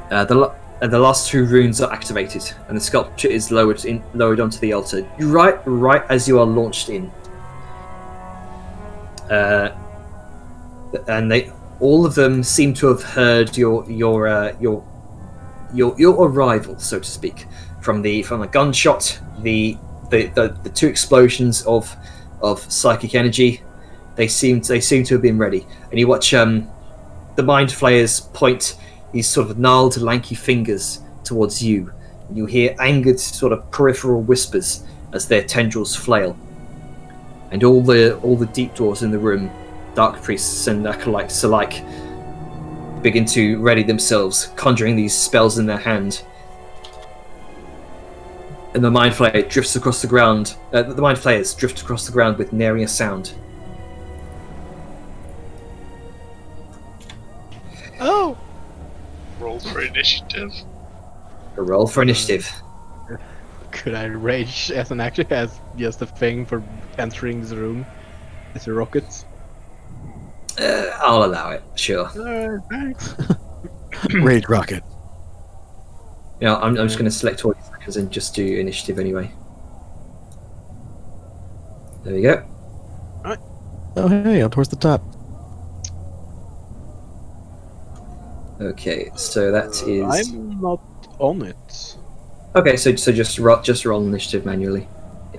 The last 2 runes are activated, and the sculpture is lowered onto the altar right as you are launched in. And all of them seem to have heard your arrival, so to speak, from the gunshot, the 2 explosions of psychic energy. They seem to have been ready, and you watch the mind flayers point these sort of gnarled, lanky fingers towards you. You hear angered, sort of peripheral whispers as their tendrils flail, and all the deep dwarves in the room, dark priests and acolytes alike, begin to ready themselves, conjuring these spells in their hand. And the mind flayer drifts across the ground. The mind flayers drift across the ground with nary a sound. Oh! Roll for initiative. A roll for initiative. Could I rage as an action, as just a thing for entering the room? As a rocket? I'll allow it. Sure. Thanks. Rage rocket. Yeah, I'm just going to select 20 seconds and just do initiative anyway. There we go. Oh, hey, I'm towards the top. Okay, so that is. I'm not on it. Okay, so just roll initiative manually.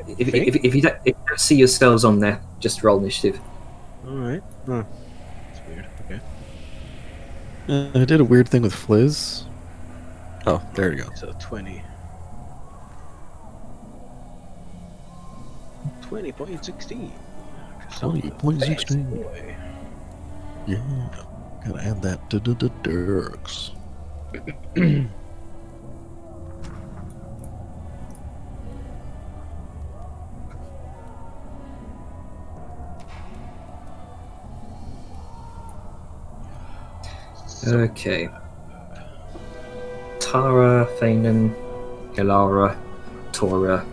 If you don't see yourselves on there, just roll initiative. Alright. Huh. That's weird. Okay. I did a weird thing with Fliz. Oh, there you go. So 20. 20.16. 20.16. Yeah. Gotta add that to the Dirks. Okay. Tara, Thanen, Elara, Tora,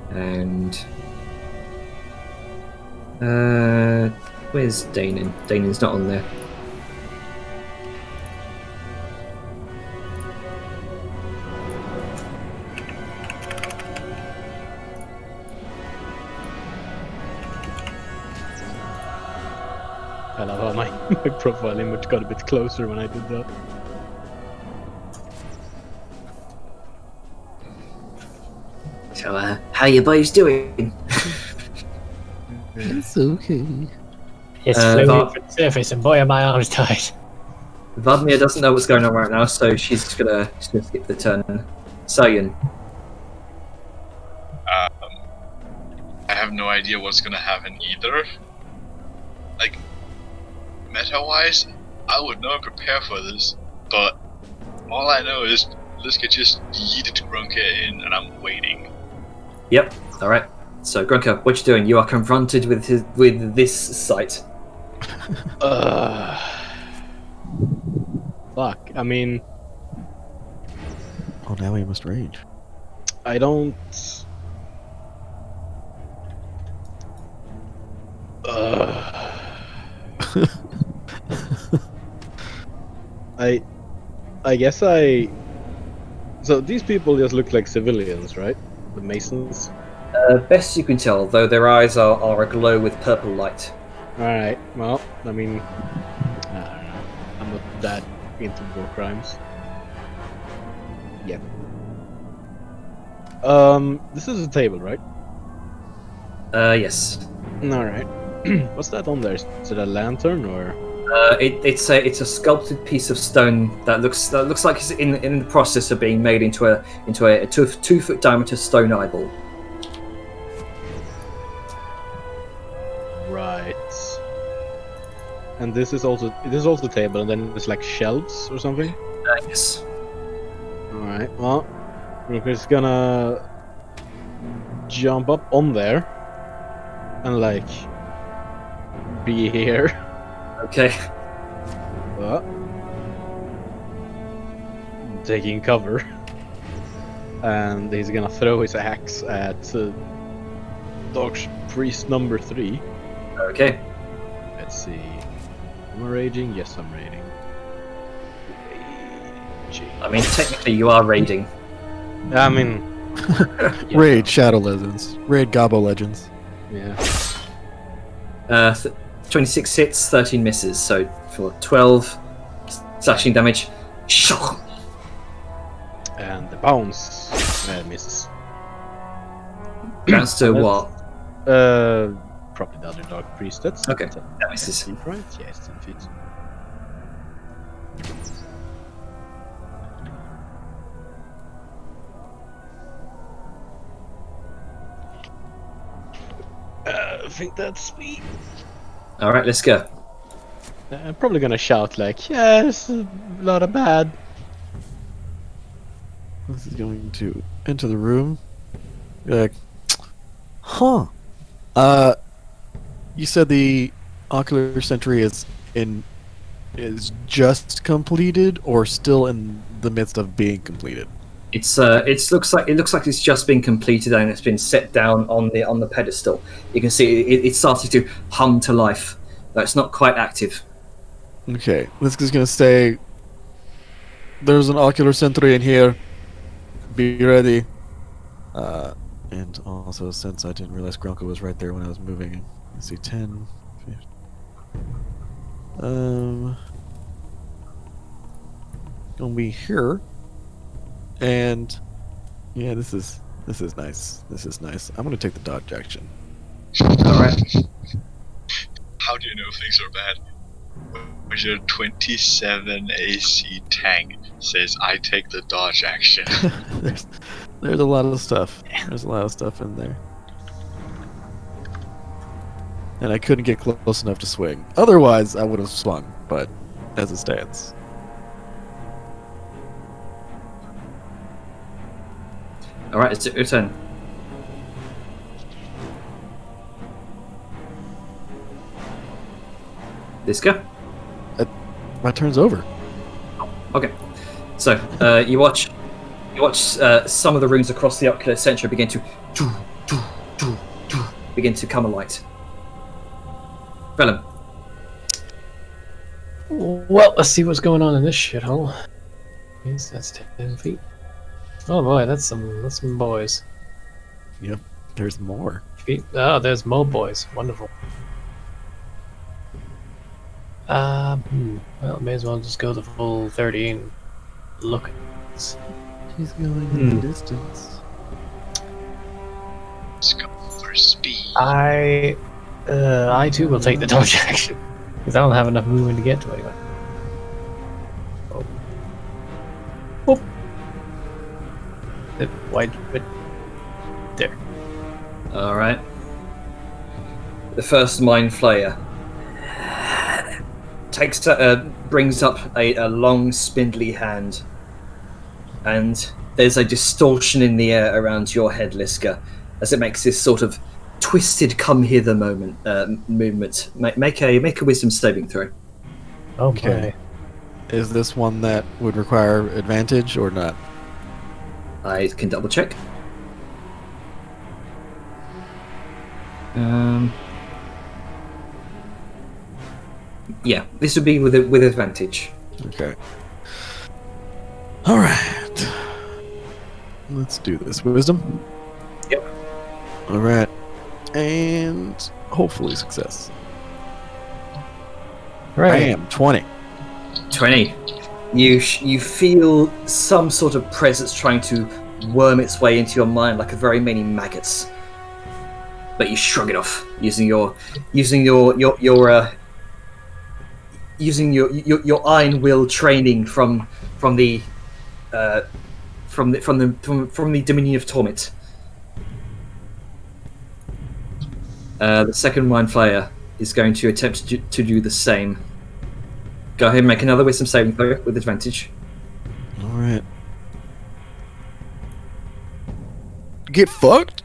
and where's Danon? Danon's not on there. I love how my profile image got a bit closer when I did that. So, how you boys doing? It's okay. It's floating for the surface, and boy, are my arms tight. Vladimir doesn't know what's going on right now, so she's gonna skip the turn. Sayan. I have no idea what's gonna happen either. Like, meta-wise, I would not prepare for this, but all I know is Liska just yeeted Grunka in, and I'm waiting. Yep. All right. So Grunka, what you doing? You are confronted with this sight. Fuck. I mean, Oh, now we must rage. I don't. I guess I. So these people just look like civilians, right? The Masons. Best you can tell, though their eyes are aglow with purple light. Alright, well, I mean, I don't know. I'm not that into war crimes. Yep. This is a table, right? Yes. Alright. What's that on there? Is it a lantern or? It's a sculpted piece of stone that looks like it's in the process of being made into a 2-foot diameter stone eyeball. Right. And this is also the table, and then there's like shelves or something. Yes. All right. Well, we're just gonna jump up on there and like be here. Okay. Taking cover, and he's gonna throw his axe at Dark Priest number 3. Okay. Let's see. Am I raging? Yes, I'm raging. I mean, technically, you are raiding. I mean, Raid Shadow Legends. Raid Gobbo Legends. yeah. 26 hits, 13 misses. So for 12 slashing damage. Shock. And the bounce misses. Bounce to what? Probably the other Dark Priest. That's Okay, 10 that misses. feet, right? Yes, 10 feet. I think that's me. All right, let's go. I'm probably gonna shout like, yes, a lot of bad. This is going to enter the room. Be like, huh? You said the ocular sentry is just completed, or still in the midst of being completed? It looks like it's just been completed and it's been set down on the pedestal. You can see it's starting to hum to life, but it's not quite active. Okay, this is gonna say there's an ocular sentry in here. Be ready. And also, since I didn't realize Grunko was right there when I was moving, let's see, 10, 15. Gonna be here. And yeah, this is nice. This is nice. I'm gonna take the dodge action. All right. How do you know things are bad? When your 27 AC tank says I take the dodge action. there's a lot of stuff. There's a lot of stuff in there. And I couldn't get close enough to swing. Otherwise, I would have swung, but as it stands. All right, it's your turn. This guy. My turn's over. Okay, so you watch some of the runes across the ocular sentry begin to come alight. Vellum. Well, let's see what's going on in this shithole. Yes, that's 10 feet. Oh boy, that's some boys. Yep, there's more. Feet. Oh, there's more boys. Wonderful. Well, may as well just go the full 30 and look. She's going the distance. Let's go for speed. I too will take the dodge action because I don't have enough movement to get to anyone. Oh. Whoop. Wide. There. All right. The first mind flayer brings up a long, spindly hand, and there's a distortion in the air around your head, Liska, as it makes this sort of twisted come hither movement. Make a wisdom saving throw. Okay. Is this one that would require advantage or not? I can double check. Yeah, this would be with advantage. Okay. All right. Let's do this. Wisdom. Yep. All right. And hopefully success. Right. Bam. 20. 20. You feel some sort of presence trying to worm its way into your mind like a very many maggots, but you shrug it off using your using your iron will training from the Dominion of Torment. The second Mind Flayer is going to attempt to do the same. Go ahead and make another wisdom saving throw with advantage. All right. Get fucked.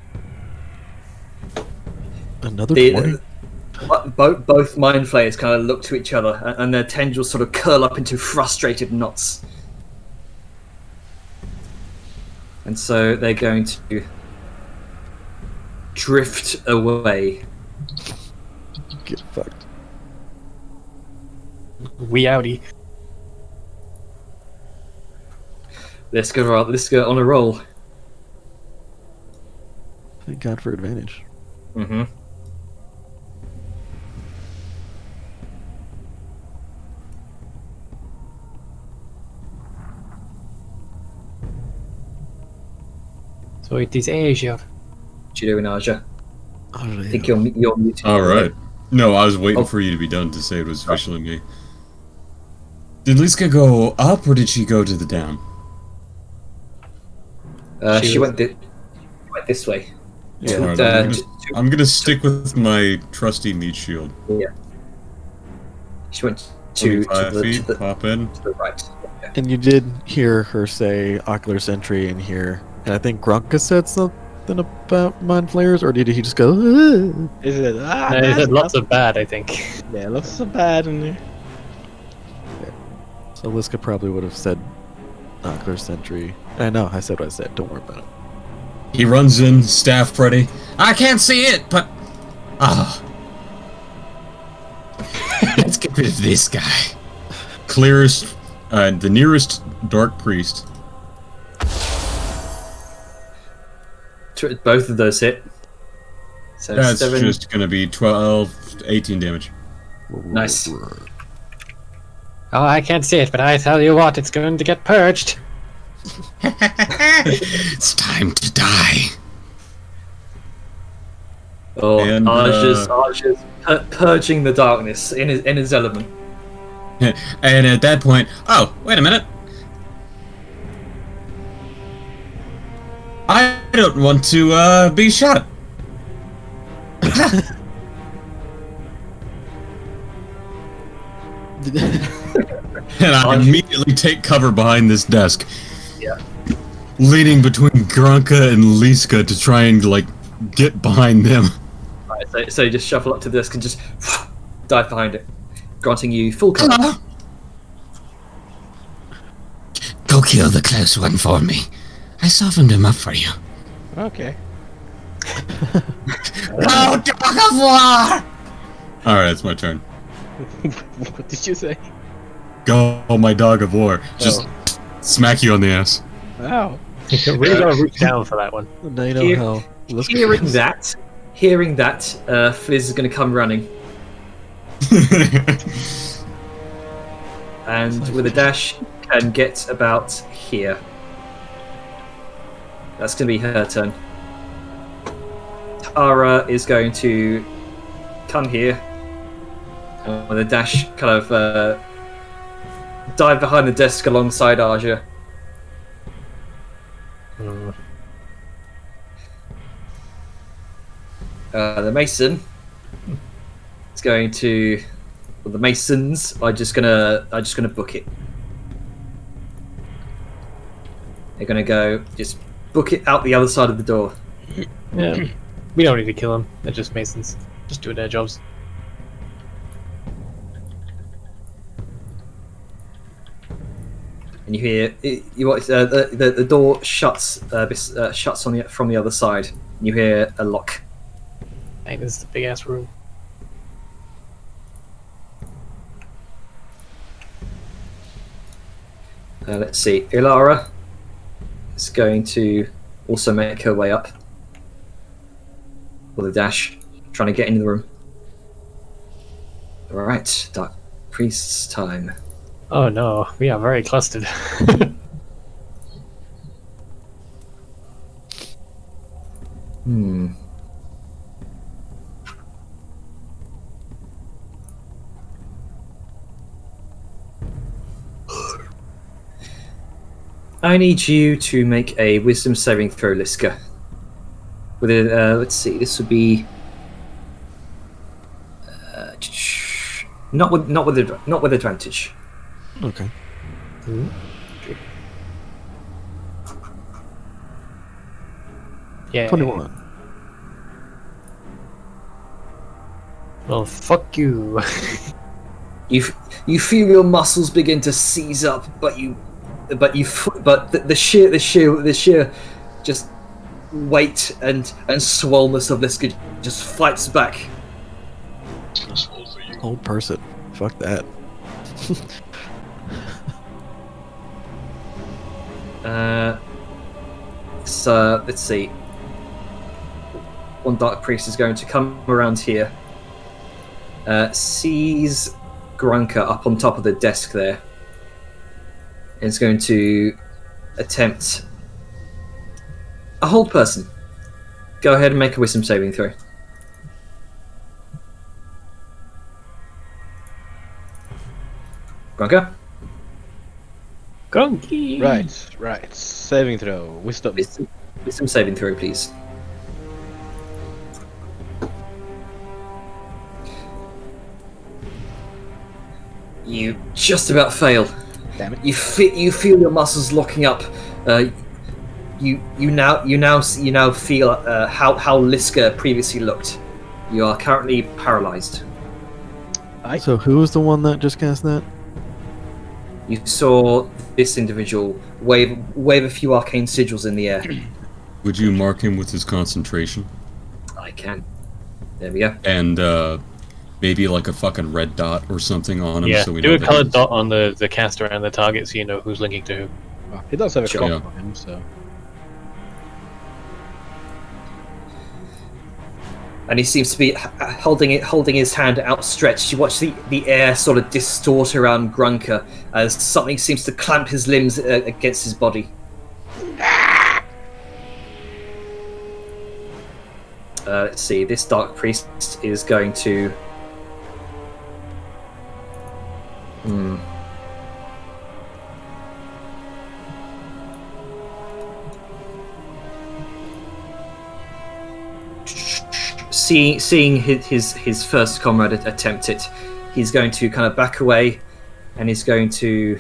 Another 20. Both Mind Flayers kind of look to each other, and their tendrils sort of curl up into frustrated knots. And so they're going to drift away. Get fucked. We outie. Let's go on a roll. Thank God for advantage. Mm-hmm. So it is Asia. What you doing, Aja? I I think you're muted. All right. No, I was waiting for you to be done to say it was officially me. Did Liska go up or did she go to the down? She went this way. Yeah. All right, I'm gonna stick with my trusty meat shield. Yeah. She went to 25 feet, pop in. to the right. Yeah. And you did hear her say ocular sentry in here. And I think Grunka said something about mind flayers, or did he just go? "Ah"? Is it? No, it had lots of bad, I think. Yeah, lots of bad in there. So Liska probably would have said ocular sentry. I know, I said what I said. Don't worry about it. He runs in, staff ready. I can't see it, but Let's get rid of this guy. clearest, the nearest dark priest. Both of those hit. So That's 7. just gonna be 12, 18 damage. Nice. Oh, I can't see it, but I tell you what, it's going to get purged. It's time to die. Oh, And, Arja's purging the darkness in his element. And at that point, oh, wait a minute. I don't want to be shot. And I immediately take cover behind this desk. Yeah. Leaning between Grunka and Liska to try and, like, get behind them. Right, so you just shuffle up to the desk and just dive behind it, granting you full cover. Go kill the close one for me. I softened him up for you. Okay. Go, dog of war! Alright, it's my turn. What did you say? Go, my dog of war. Just smack you on the ass. Wow. You really gotta reach down for that one. Now you know Here- how Liska Hearing that, Fizz is going to come running, and with a dash can get about here. That's going to be her turn. Tara is going to come here, and with a dash kind of dive behind the desk alongside Aja. The Mason is going to. Well, the Masons are just gonna book it. They're gonna go just book it out the other side of the door. Yeah. We don't need to kill them. They're just masons. Just doing their jobs. And you hear the door shuts shuts from the other side. You hear a lock. Dang, this is a big ass room. Let's see. Ilara is going to also make her way up with a dash, trying to get into the room. All right, Dark Priest's time. Oh no, we are very clustered. I need you to make a wisdom saving throw, Liska. With a, let's see, this would be not with advantage. Okay. Yeah. 21. Well, fuck you. You feel your muscles begin to seize up, but the sheer just weight and swollenness of Liska just fights back. Too small for you. Old person. Fuck that. So let's see. One dark priest is going to come around here. Sees Grunka up on top of the desk there. And is going to attempt a hold person. Go ahead and make a wisdom saving throw. Grunka? Grunky. Right. Saving throw. Wisdom. Wisdom saving throw, please. You just about fail. Damn it. You feel your muscles locking up. You now feel how Liska previously looked. You are currently paralyzed. So who was the one that just cast that? You saw this individual wave a few arcane sigils in the air. Would you mark him with his concentration? I can. There we go. And maybe like a fucking red dot or something on him. Yeah, So we do know a that colored he's- dot on the caster and the target so you know who's linking to who. Oh, he does have a Sure. cock Yeah. on him, so. And he seems to be holding his hand outstretched. You watch the air sort of distort around Grunka as something seems to clamp his limbs against his body. Let's see. This dark priest is going to. Seeing his first comrade attempt it, he's going to kind of back away, and he's going to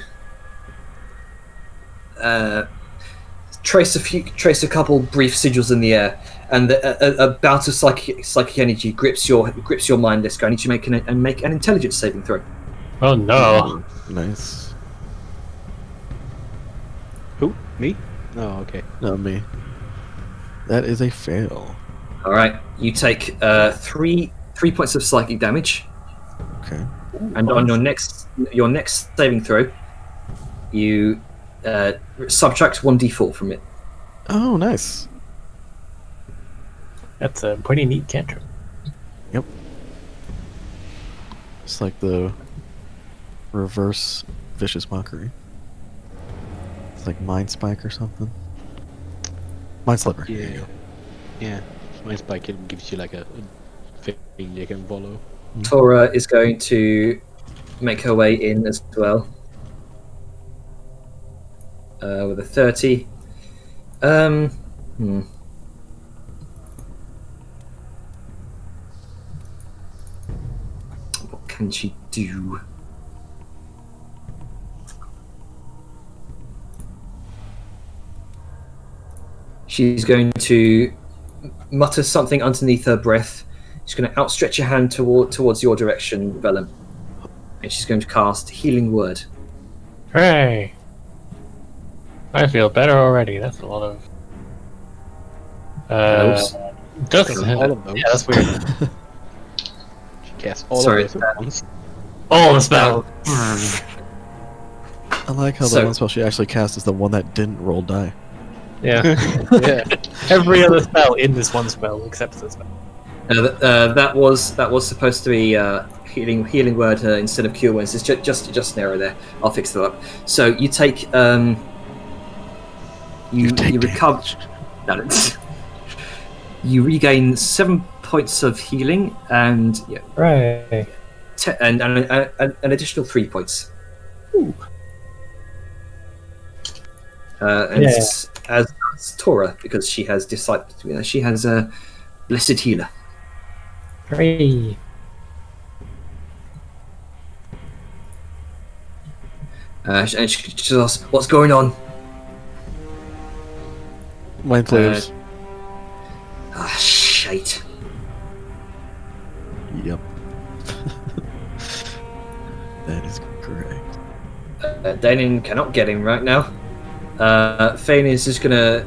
trace a couple brief sigils in the air, and a bout of psychic energy grips your mind, Liska. I need you to make an intelligence saving throw. Oh no. Nice. Who? Me? Oh, okay. Not me. That is a fail. All right, you take 3 points of psychic damage, Okay. and on your next saving throw, you subtract 1d4 from it. Oh, nice. That's a pretty neat cantrip. Yep. It's like the reverse vicious mockery. It's like mind spike or something. Mind slipper. There you Yeah. go. Yeah. Mind spike gives you like a thing you can follow. Tora is going to make her way in as well with a 30. What can she do? She's going to mutter something underneath her breath. She's going to outstretch her hand towards your direction, Vellum. And she's going to cast Healing Word. Hooray! I feel better already. That's a lot of. Helps. Just All of those. Yeah, that's weird. She casts all Sorry, of those at once. All the spell. I like how So- the one spell she actually cast is the one that didn't roll die. Yeah. Yeah. Every other spell in this one spell except this spell. That was supposed to be healing word instead of cure wounds. It's just an error there. I'll fix that up. So you take you recover. No, it's- you regain 7 points of healing and yeah, Right. and an additional 3 points. and as does Tora, because she has she has a blessed healer. Hooray. And she just asks, "What's going on?" Mind players. Shite. Yep. That is correct. Danon cannot get him right now. Fane is just gonna,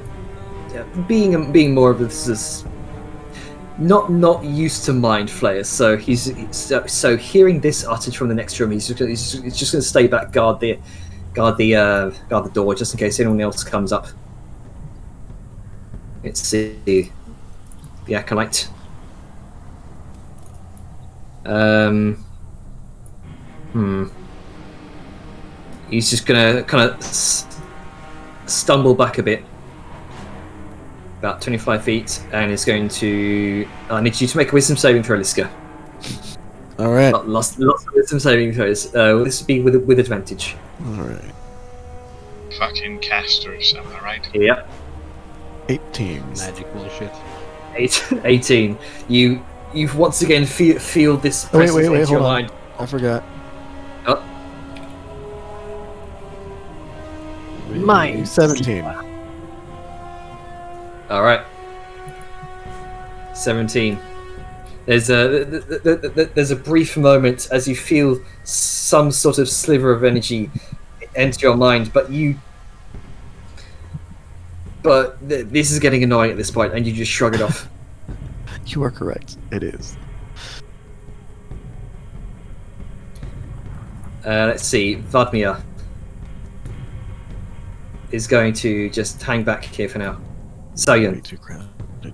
being more of this, not used to mind flayers. So so hearing this uttered from the next room, he's just gonna stay back, guard the door, just in case anyone else comes up. Let's see the acolyte. He's just gonna kind of stumble back a bit, about 25 feet, and is going to. I need you to make a wisdom saving throw, Liska. All right. Lots of wisdom saving throws. This will be with advantage. All right. Fucking casters, am I right? Yep. 18. Magic bullshit. 18. You've once again feel this Oh, presence wait, into your hold on. mind. I forgot. Oh. Mine. 17. All right. 17. There's a brief moment as you feel some sort of sliver of energy enter your mind, but this is getting annoying at this point, and you just shrug it off. You are correct. It is. Let's see. Vladimir is going to just hang back here for now. Way Sayun. too crowded.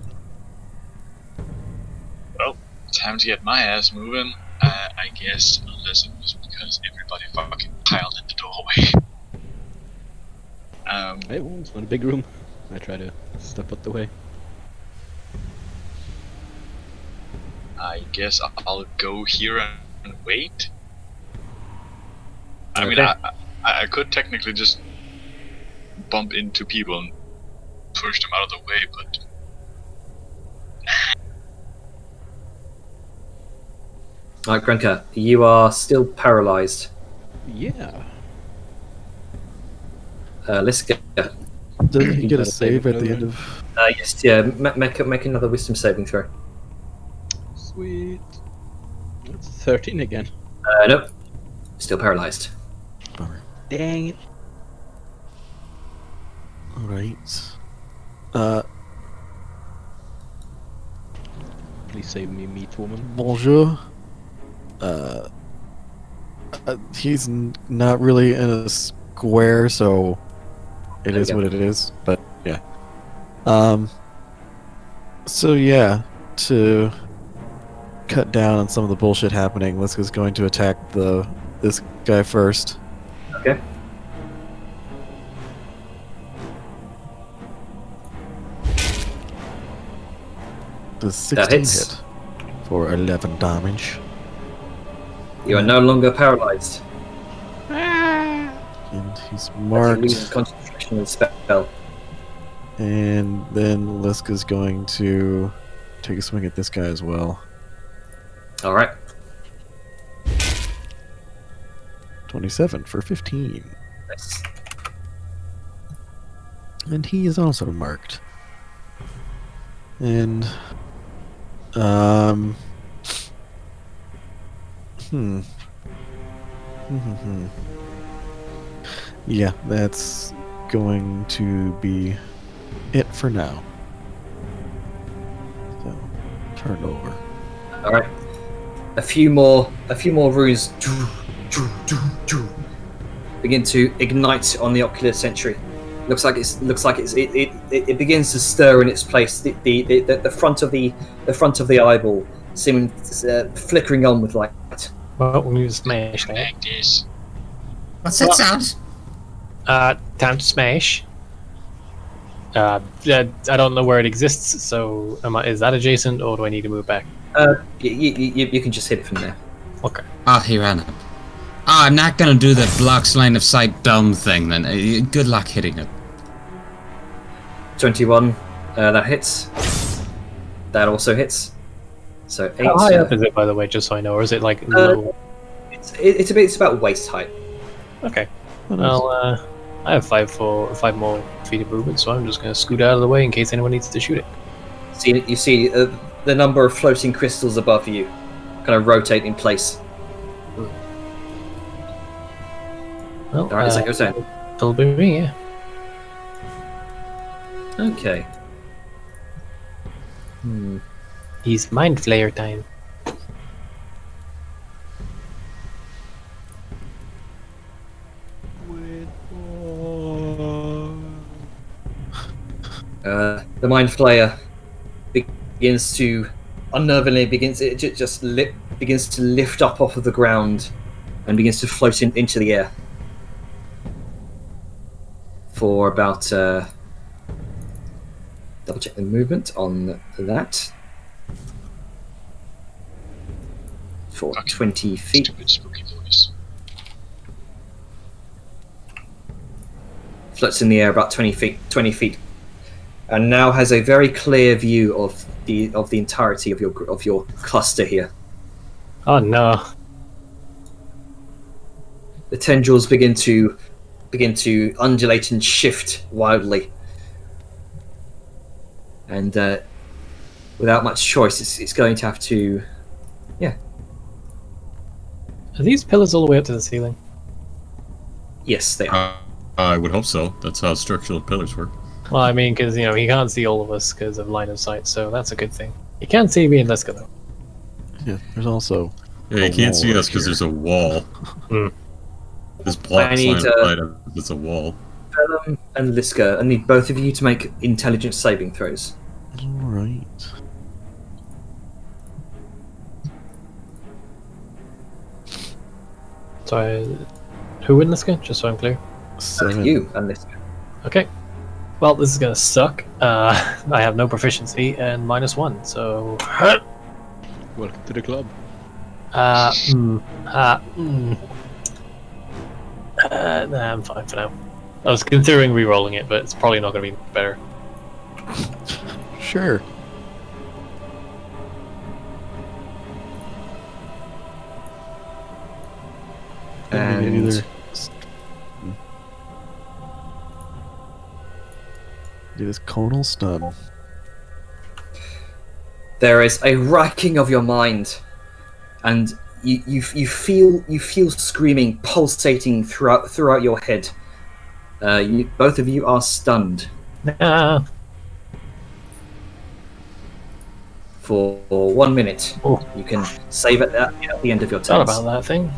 Well, time to get my ass moving. I guess, unless it was because everybody fucking piled in the doorway. Hey, well, it's not a big room. I try to step out the way. I guess I'll go here and wait. I mean, Okay. I could technically just bump into people and push them out of the way, but Alright, Grenka, you are still paralyzed. Yeah. Let's go. Doesn't he get a Gotta save save it at the for end the of... Yes, yeah. Make another wisdom saving throw. Sweet. That's 13 again. Nope. Still paralyzed. Bummer. Dang it. Alright. Please save me, meat woman. Bonjour. He's not really in a square, so it There is you go. what it is. But yeah. So yeah, to cut down on some of the bullshit happening, Liska's going to attack this guy first. Okay. Does That 16 hits. hit for 11 damage. You are no longer paralyzed. And he's You lose marked. concentration and spell. And then Liska's going to take a swing at this guy as well. Alright. 27 for 15. Nice. And he is also marked. And yeah, that's going to be it for now. So, turn over. Alright. A few more runes begin to ignite on the ocular sentry. Looks like it begins to stir in its place. The front of the eyeball seeming flickering on with light. Well, we need to smash that. like this. What's that sound? Time to smash. I don't know where it exists, so is that adjacent, or do I need to move back? You can just hit it from there. Okay. Oh, he ran up. I'm not gonna do the blocks line of sight dumb thing then. Good luck hitting it. 21. That hits. That also hits. So 8. How high up is it, by the way, just so I know, or is it like low? It's about waist height. Okay. Oh, nice. Well, I have 5 more feet of movement, so I'm just going to scoot out of the way in case anyone needs to shoot it. You see the number of floating crystals above you kind of rotate in place. Well, Alright, is that your turn? It'll be me, yeah. Okay. He's Mind Flayer time. The Mind Flayer begins to unnervingly begins to lift up off of the ground and begins to float into the air for about double check the movement on that for 20 feet. Stupid spooky voice. Floats in the air about 20 feet, and now has a very clear view of the entirety of your cluster here. Oh no. The tendrils begin to undulate and shift wildly, and without much choice, it's going to have to, yeah. Are these pillars all the way up to the ceiling? Yes, they are. I would hope so. That's how structural pillars work. Well, I mean, because, you know, he can't see all of us because of line of sight, so that's a good thing. He can't see me and Liska, though. Yeah, there's also. Yeah, you can't see us because there's a wall. This blocks line of sight. It's a wall. Vellum and Liska, I need both of you to make intelligence saving throws. Alright. So, who would Liska? Just so I'm clear. 7. You and Liska. Okay. Well, this is gonna suck. I have no proficiency and -1, so. Welcome to the club. Nah, I'm fine for now. I was considering re-rolling it, but it's probably not going to be better. Sure. And do this conal stun. there is a racking of your mind, and you feel screaming pulsating throughout your head. Both of you are stunned Ah, for 1 minute. Oh. You can save it at the end of your thought turn. about that thing.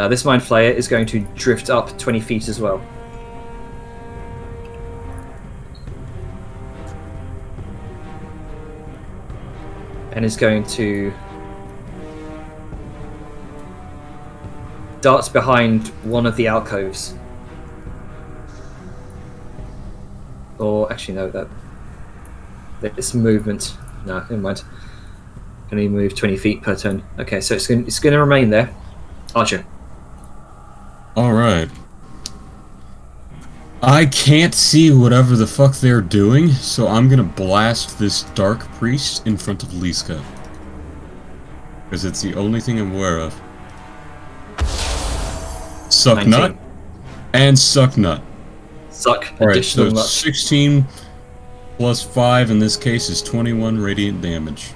This Mind Flayer is going to drift up 20 feet as well. And is going to dart behind one of the alcoves. Or actually no, this movement. No, never mind. Can only move 20 feet per turn. Okay, so it's going to remain there. Archer. Alright. I can't see whatever the fuck they're doing, so I'm gonna blast this Dark Priest in front of Liska. Because it's the only thing I'm aware of. Suck 19. nut. And suck nut. Suck. Alright, Additional so nut. 16 plus 5 in this case is 21 radiant damage.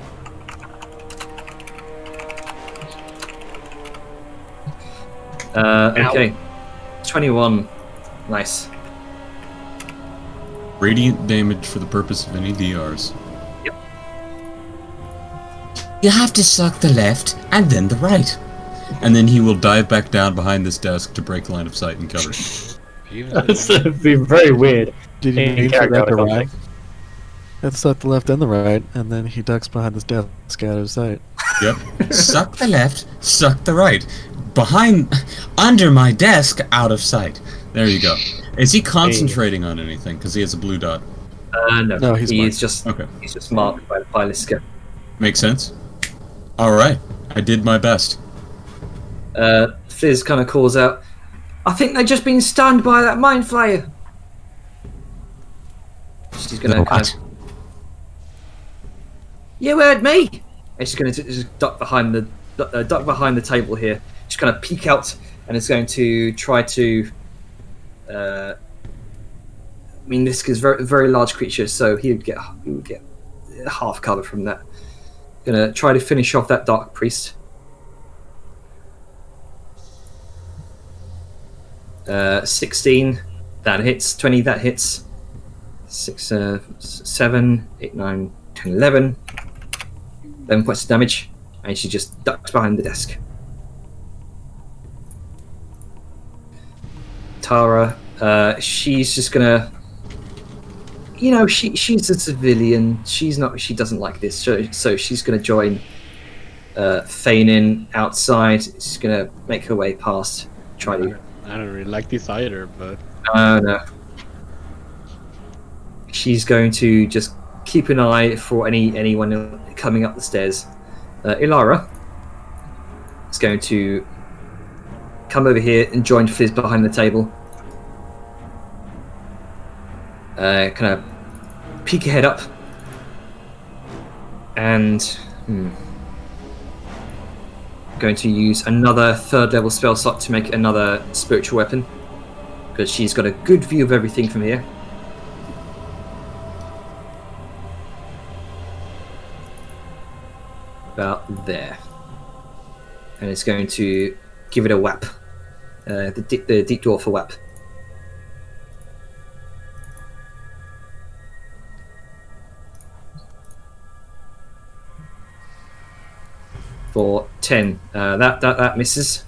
Okay. 21. Nice. Radiant damage for the purpose of any DRs. You have to suck the left and then the right. And then he will dive back down behind this desk to break line of sight and cover. That's be very weird. Did you In mean for character that the or right? something. Let's suck the left and the right, and then he ducks behind his desk out of sight. Yep. Suck the left, suck the right. Behind, under my desk, out of sight. There you go. Is he concentrating on anything? Because he has a blue dot. No. No, he's marked. He's just marked by Liska. Makes sense. Alright. I did my best. Fizz kind of calls out, I think they've just been stunned by that mind flayer. She's gonna kind of. You heard me. And she's gonna just duck behind the table here. She's gonna peek out and is going to try to. I mean, this is very very large creature, so he would get half cover from that. Gonna try to finish off that dark priest. 16, that hits. 20, that hits. 6, 7, 8, 9, 10, 11. 11 points of damage, and she just ducks behind the desk. Tara, she's just gonna. You know, she's a civilian. She doesn't like this, so she's gonna join Feignin outside. She's gonna make her way past. Try to. I don't really like this either, but... No. She's going to just keep an eye for anyone coming up the stairs. Ilara is going to come over here and join Fizz behind the table. Kind of peek her head up. And... going to use another 3rd level spell slot to make another spiritual weapon, because she's got a good view of everything from here. About there, and it's going to give it a whap, the deep dwarf a whap. For 10, that misses.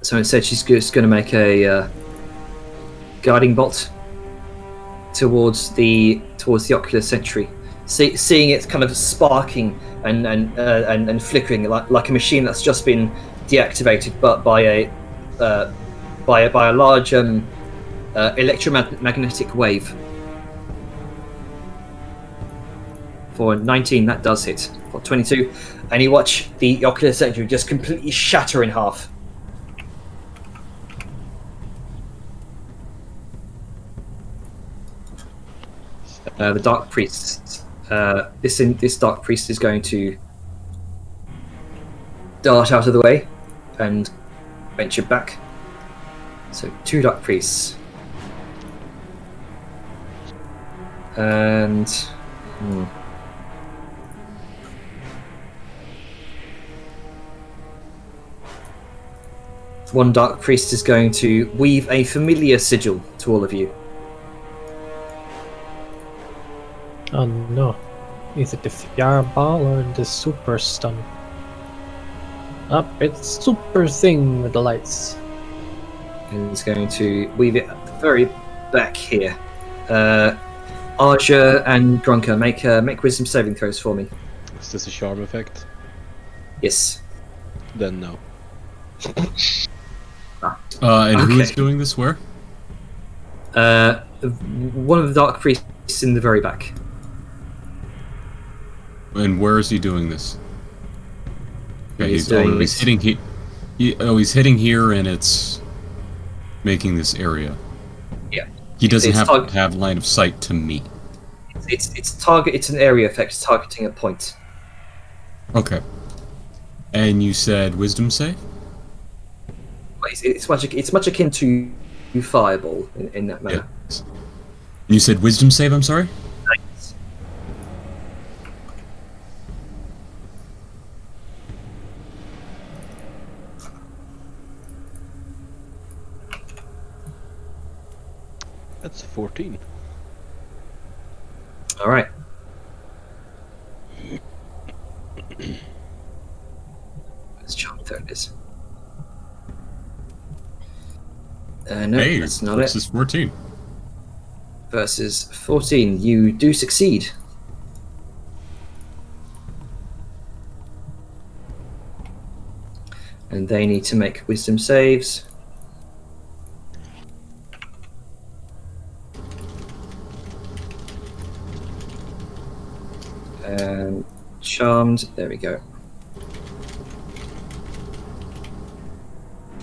So instead, she's just going to make a guiding bolt towards the ocular sentry, seeing it kind of sparking and flickering like a machine that's just been deactivated, but by a large electromagnetic wave. For 19, that does hit. For 22, and you watch the ocular sentry just completely shatter in half. The dark priest. This dark priest is going to dart out of the way and venture back. So 2 dark priests, and. One dark priest is going to weave a familiar sigil to all of you. Oh no. Is it the fireball or the super stun? It's super thing with the lights. And he's going to weave it at the very back here. Archer and Grunker, make wisdom saving throws for me. Is this a charm effect? Yes. Then no. And who is Okay. doing this where? One of the dark priests in the very back. And where is he doing this? Okay, He's doing he's it- hitting he's hitting here, and it's making this area. Yeah. He doesn't It's have target- to have line of sight to me. It's an area effect targeting a point. Okay. And you said wisdom save? It's much akin to fireball in that manner. Yes. You said wisdom save, I'm sorry? Nice. That's 14. All right. Let's charm. There it is. No, Hey, that's not this it. is 14. Versus 14. You do succeed. And they need to make wisdom saves. And charmed. There we go.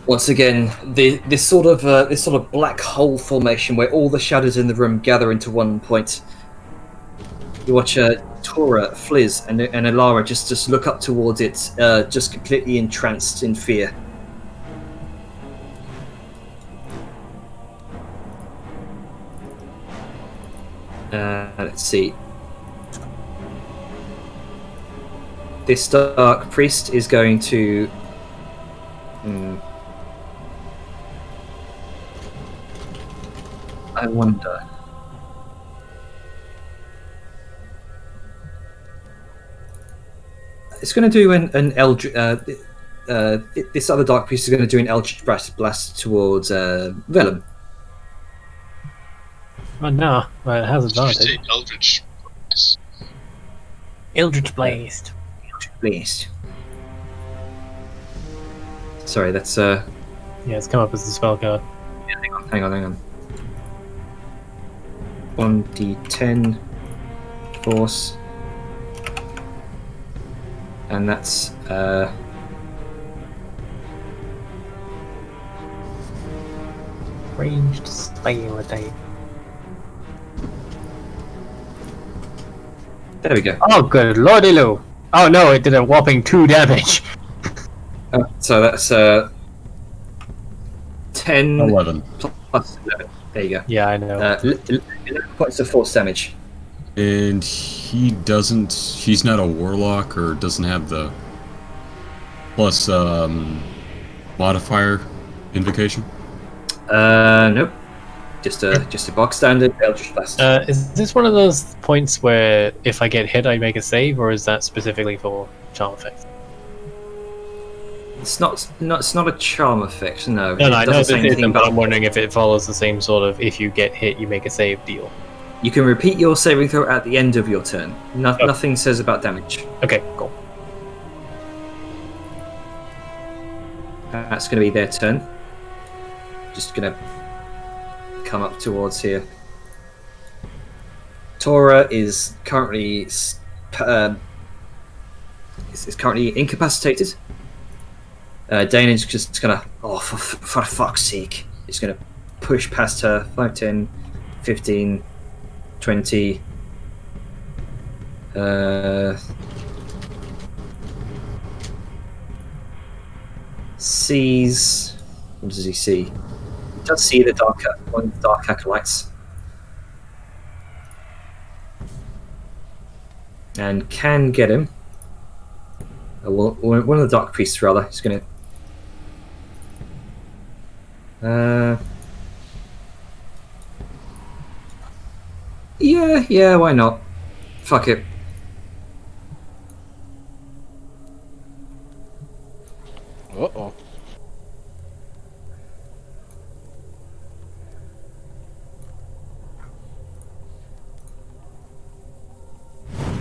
Once again, this sort of black hole formation where all the shadows in the room gather into one point. You watch Tora, Fliz, and Alara just look up towards it, just completely entranced in fear. Let's see. This Dark Priest is going to... I wonder... It's going to do an Eldritch... this other Dark Priest is going to do an Eldritch Blast towards Vellum. Oh no, well, it has Did you advantage. say Eldritch? Eldritch Blast. Blast. Sorry, that's... Yeah, it's come up as a spell card. Hang on. 1d10 force. And that's Ranged spell attack. there we go. Oh, good lordy loo! Oh no, it did a whopping 2 damage. So that's 10 11. plus 11. There you go. Yeah, I know. 11 points of force damage. And he's not a warlock or doesn't have the plus modifier invocation? Nope. Just a box standard Eldritch Blast. Is this one of those points where if I get hit I make a save, or is that specifically for charm effects? It's not a charm effect, no. No, I It know doesn't this say anything isn't, but about... I'm wondering if it follows the same sort of if you get hit you make a save deal. You can repeat your saving throw at the end of your turn. Nothing says about damage. Okay, cool. That's going to be their turn. Just going to come up towards here. Tora is currently is currently incapacitated. Dana's just gonna, for fuck's sake, he's gonna push past her. 5, 10, 15, 20. Sees. What does he see? He does see the one of the dark acolytes. And can get him. Well, one of the dark priests, rather. He's gonna. Yeah, why not? Fuck it. Uh-oh.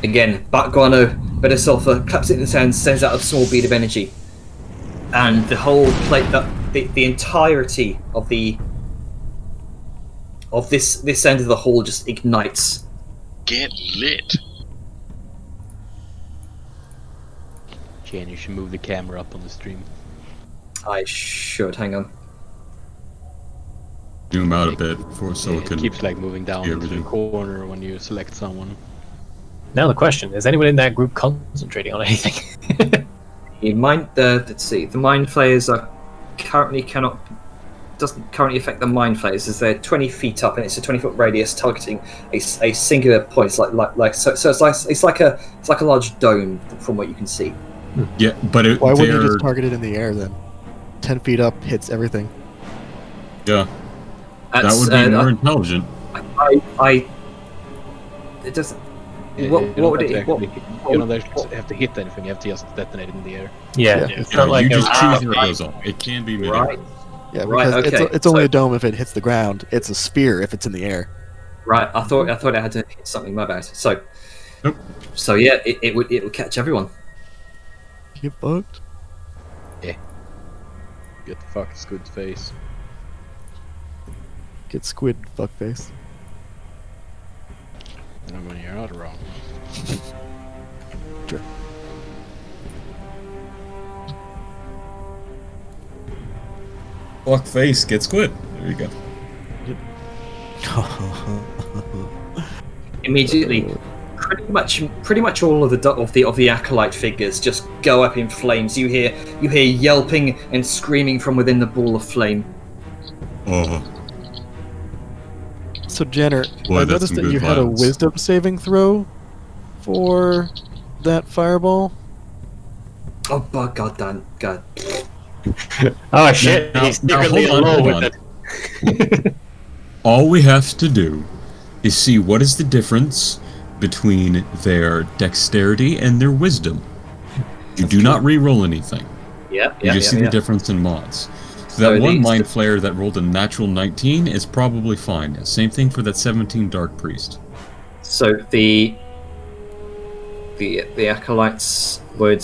Again, Bat Guano, better sulfur, claps it in his hand, sends out a small bead of energy. And the whole plate, the entirety of this end of the hall just ignites. Get lit. Jan, you should move the camera up on the stream. I should, hang on. Zoom out a bit so Yeah, it can it keeps like moving down see into the everything. corner when you select someone. Now the question, is anyone in that group concentrating on anything? Let's see, the mind flayers are doesn't currently affect the mind flayers as they're 20 feet up and it's a 20-foot radius targeting a singular point. So it's like a large dome from what you can see. Yeah, but Why wouldn't you they're- just target it in the air then? 10 feet up hits everything. Yeah, that That's, would be more intelligent. it doesn't. Yeah, What you don't would have to it? actually- What, you don't actually have to hit anything, you have to just detonate it in the air. Yeah, Yeah. it's You not know, like you a just choose where it goes off. It can be mid-air. right, Yeah, Right, because okay, it's only so- a dome if it hits the ground. It's a spear if it's in the air. right. I thought I had to hit something. My bad. So, Nope. so yeah, it would catch everyone. Get fucked. Get fucked, squid face. Get squid, fuckface. I mean, you're not wrong. Sure. Fuck face gets quit. There you go. Immediately, pretty much all of the acolyte figures just go up in flames. You hear yelping and screaming from within the ball of flame. Oh, So, Jenner, Boy, I that's noticed some that good you had a violence. wisdom saving throw for that fireball. Oh, God damn, God. Oh shit! Now- He's now, secretly hold on, alone hold with it. all we have to do is see what is the difference between their dexterity and their wisdom. You do not re-roll anything. Yeah, You just see the difference in mods. So that one Mind Flayer that rolled a natural 19 is probably fine. Same thing for that 17 Dark Priest. So the acolytes would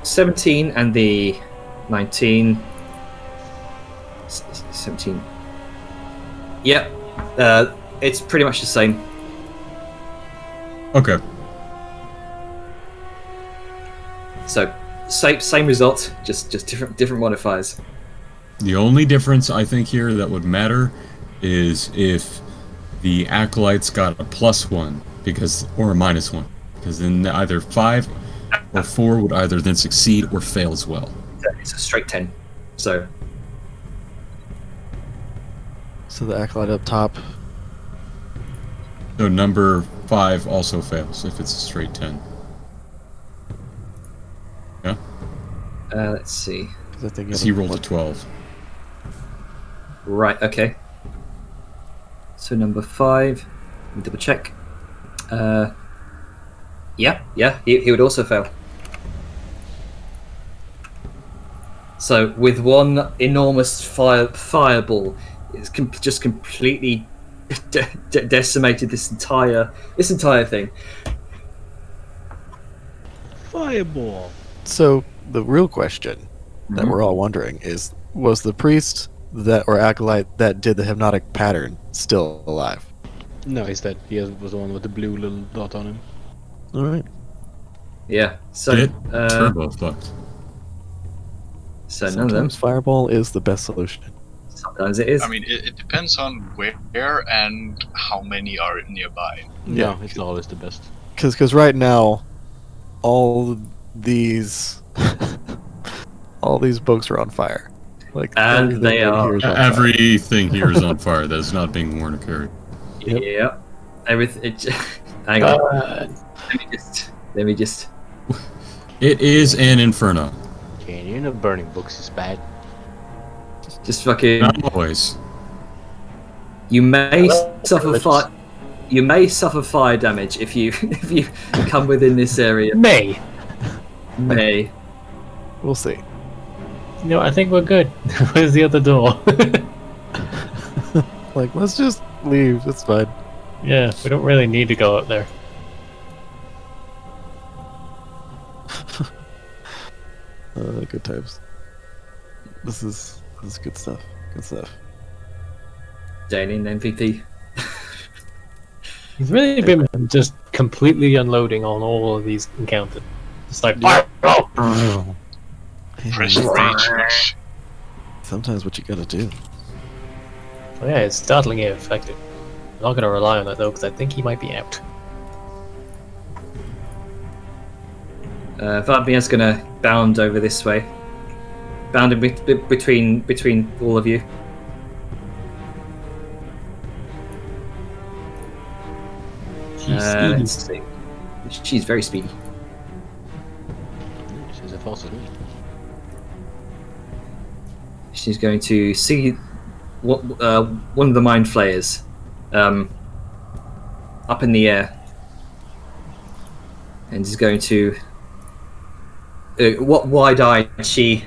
17 and the 19 17. Yep. It's pretty much the same. Okay. So same result, just different modifiers. The only difference I think here that would matter is if the acolytes got a +1 or a -1, because then either 5 or 4 would either then succeed or fail as well. It's a straight 10. So the acolyte up top. So number 5 also fails if it's a straight 10. Yeah. let's see. 'Cause I think Because he rolled a 12. Right. Okay. So number 5. Let me double check. Yeah. He would also fail. So with one enormous fireball, it's just completely decimated this entire thing. Fireball. So the real question that we're all wondering is: was the priest or acolyte that did the hypnotic pattern still alive? No, he's dead. He was the one with the blue little dot on him. All right. Yeah. So Shit. Turbo fucked. so none of them. Sometimes fireball is the best solution. Sometimes it is. I mean, it depends on where and how many are nearby. No, it's always the best. Because right now, all these books are on fire. Like, And everything they right are- here is on fire. Everything here is on fire that is not being worn or carried. Yep. Yeah. Everything. Hang on. Let me just. It is an inferno. Okay, you know burning books is bad. Just fucking. Not always. You may suffer fire. You may suffer fire damage if you come within this area. May. May. We'll see. No, I think we're good. Where's the other door? Like, let's just leave. It's fine. Yeah, we don't really need to go up there. Good times. This is good stuff. Good stuff. Jane MVP. He's really been just completely unloading on all of these encounters. Just like, Press rage. Sometimes what you gotta do. Oh, yeah, it's startlingly effective. I'm not going to rely on that though, because I think he might be out. Fabian's gonna bound over this way. Bound in between all of you. Let's see. She's very speedy. She's as fast as me. She's going to see one of the mind flayers up in the air, and is going to wide-eyed she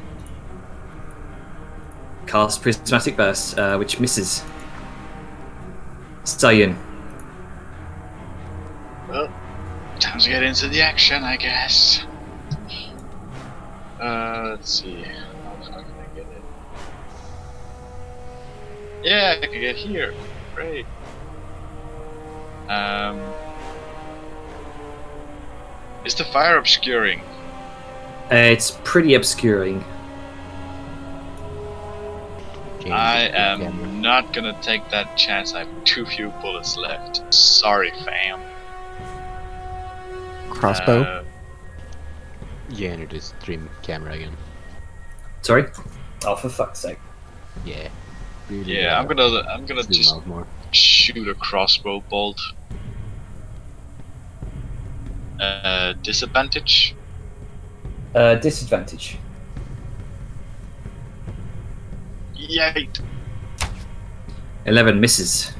casts prismatic burst, which misses. Stallion. Well, time to get into the action, I guess. Let's see. How far can I get it? Yeah, I can get here. Great. Is the fire obscuring? It's pretty obscuring. I am not gonna take that chance. I have too few bullets left. Sorry, fam. Crossbow. Yeah, and it is stream camera again. Sorry? Oh, for fuck's sake. Yeah. Really Yeah, I'm gonna zoom just out more. shoot a crossbow bolt. Disadvantage? Disadvantage. Yay! 11 misses.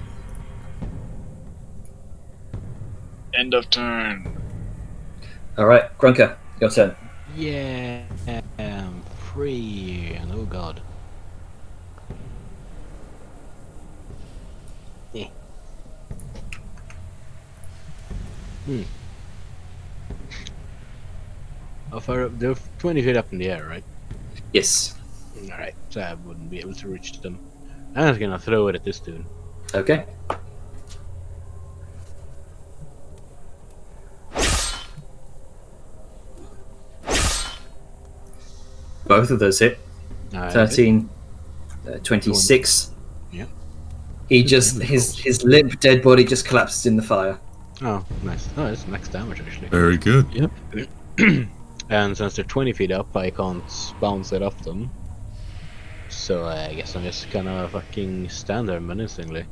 End of turn. Alright, Grunker, your turn. Yeah, I'm free. And oh god. Eh. How far up? They're 20 feet up in the air, right? Yes. Alright, so I wouldn't be able to reach them. I'm just gonna throw it at this dude. Okay. Both of those hit. 13, 26. Yeah. He just his limp dead body just collapses in the fire. Oh, nice. Oh, it's max damage actually. Very good. Yep. And since they're 20 feet up, I can't bounce it off them. So I guess I'm just gonna fucking stand there menacingly.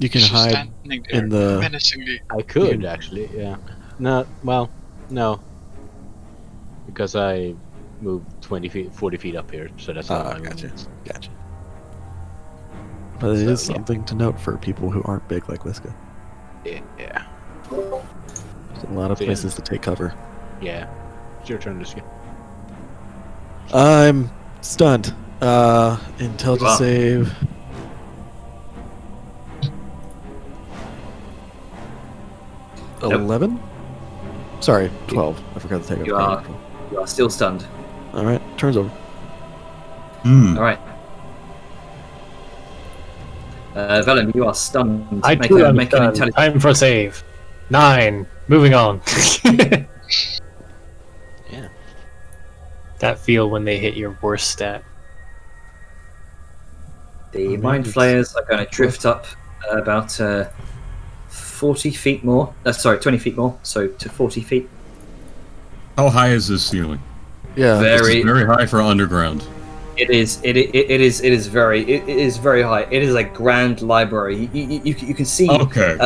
You can She's hide standing there in the. menacingly. I could can- actually, yeah. No, well, no. Because I moved 20 feet, 40 feet up here, so that's all Ah, my gotcha. movement. Gotcha. But it So, is yeah. something to note for people who aren't big like Liska. Yeah. There's a lot of Yeah. places to take cover. Yeah. It's your turn, Liska. I'm stunned. Intelligence Wow. save. Nope. 11? Sorry, 12. I forgot to take a You are still stunned. Alright, turns over. Alright. Velen, you are stunned. I make too a, am make an done. intelligence. Time for a save. 9. Moving on. Yeah. That feel when they hit your worst stat. The maybe mind it's flayers are going to drift up about 40 feet more. Sorry, 20 feet more. So to 40 feet. How high is this ceiling? Yeah, This Very. is very high for underground. It is very high. It is a grand library. You can see. Okay.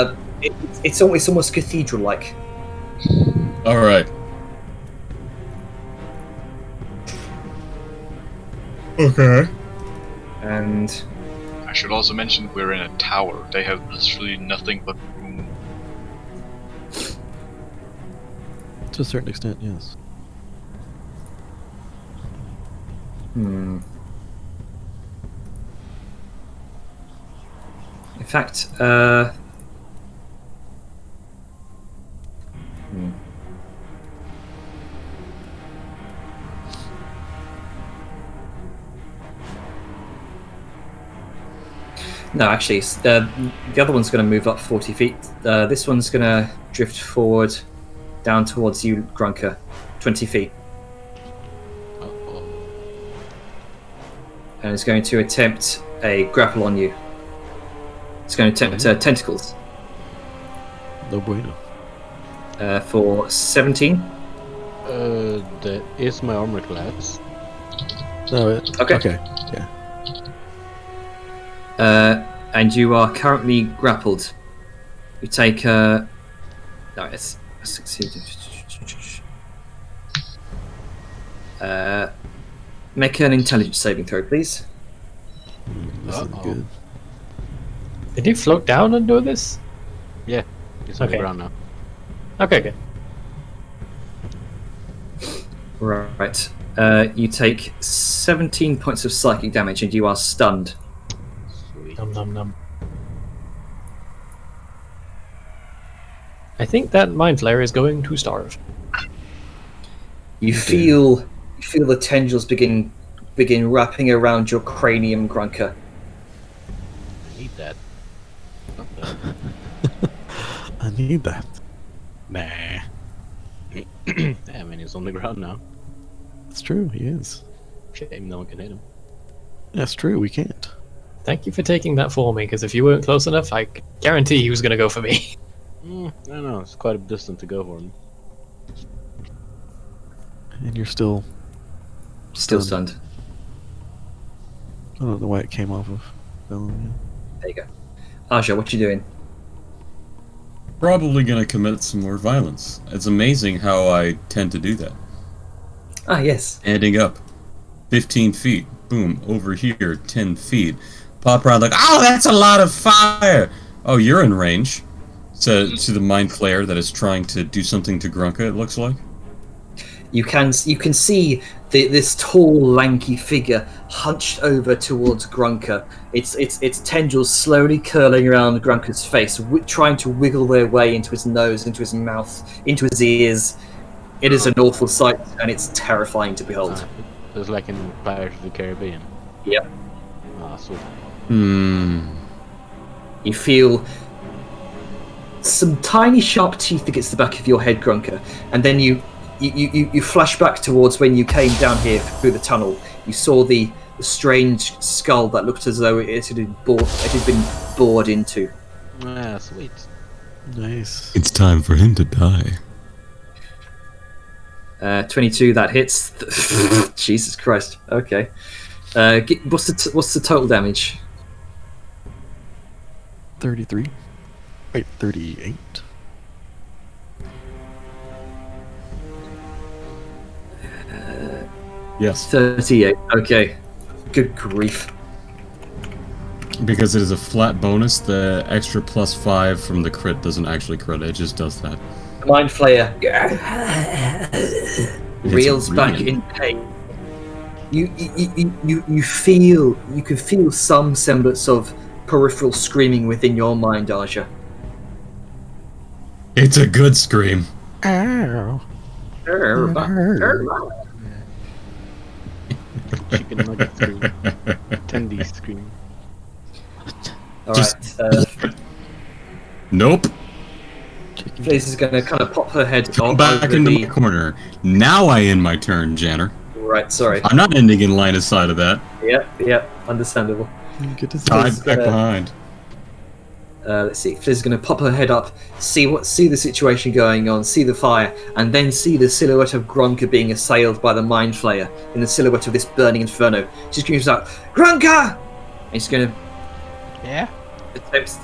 It's almost cathedral-like. All right. Okay. And I should also mention we're in a tower. They have literally nothing but room. to a certain extent, yes. in fact, no, actually, the other one's going to move up 40 feet. This one's going to drift forward down towards you, Grunker, 20 feet. Uh-oh. And it's going to attempt a grapple on you. It's going to attempt tentacles No bueno. for 17. That is my armor class. No, it, Okay. Okay. Yeah. And you are currently grappled. You take no, it's succeeded. Make an intelligence saving throw, please. This is Uh-oh. good. Did you float down and do this? Yeah, it's on Okay. the ground now. Okay, good. Right. You take 17 points of psychic damage, and you are stunned. Sweet. Num num num. I think that mind flayer is going to starve. You feel the tendrils begin wrapping around your cranium, Grunker. I need that. I need that. Nah. I mean, he's on the ground now. It's true, he is. Shame no one can hit him. That's true, we can't. Thank you for taking that for me, because if you weren't close enough, I guarantee he was going to go for me. I don't know, it's quite a distance to go for him. And you're still Still stunned. I don't know why it came off of Bellum. There you go. Aja, what you doing? Probably gonna commit some more violence. It's amazing how I tend to do that. Ah, yes. Standing up. 15 feet. Boom. Over here, 10 feet. Pop around like, oh, that's a lot of fire! Oh, you're in range. To the Mind Flayer that is trying to do something to Grunka, it looks like. You can see this tall, lanky figure hunched over towards Grunka. Its tendrils slowly curling around Grunka's face, trying to wiggle their way into his nose, into his mouth, into his ears. It is an awful sight, and it's terrifying to behold. It's like in Pirates of the Caribbean. Yep. Ah, sweet. You feel some tiny sharp teeth against the back of your head, Grunka, and then you flash back towards when you came down here through the tunnel. You saw the strange skull that looked as though it had been bored into. Ah, sweet. Nice. It's time for him to die. 22, that hits. Jesus Christ. Okay. What's the total damage? 33. Wait, 38. Yes. 38. Okay. Good grief. Because it is a flat bonus, the extra +5 from the crit doesn't actually crit, it just does that. Mind Flayer reels back really- in pain. You can feel some semblance of peripheral screaming within your mind, Aja. It's a good scream. Ow. Chicken nugget scream. Tendy scream. Alright, Nope. Flaze is going to kind of pop her head Come over back into the... my corner. Now I end my turn, Janner. Right, sorry. I'm not ending in line of sight of that. Yep, understandable. Good to see. Dive back behind. Let's see. Fliz is going to pop her head up, see the situation going on, see the fire, and then see the silhouette of Grunka being assailed by the Mind Flayer in the silhouette of this burning inferno. She screams out, "Grunka!" And he's going to attempt.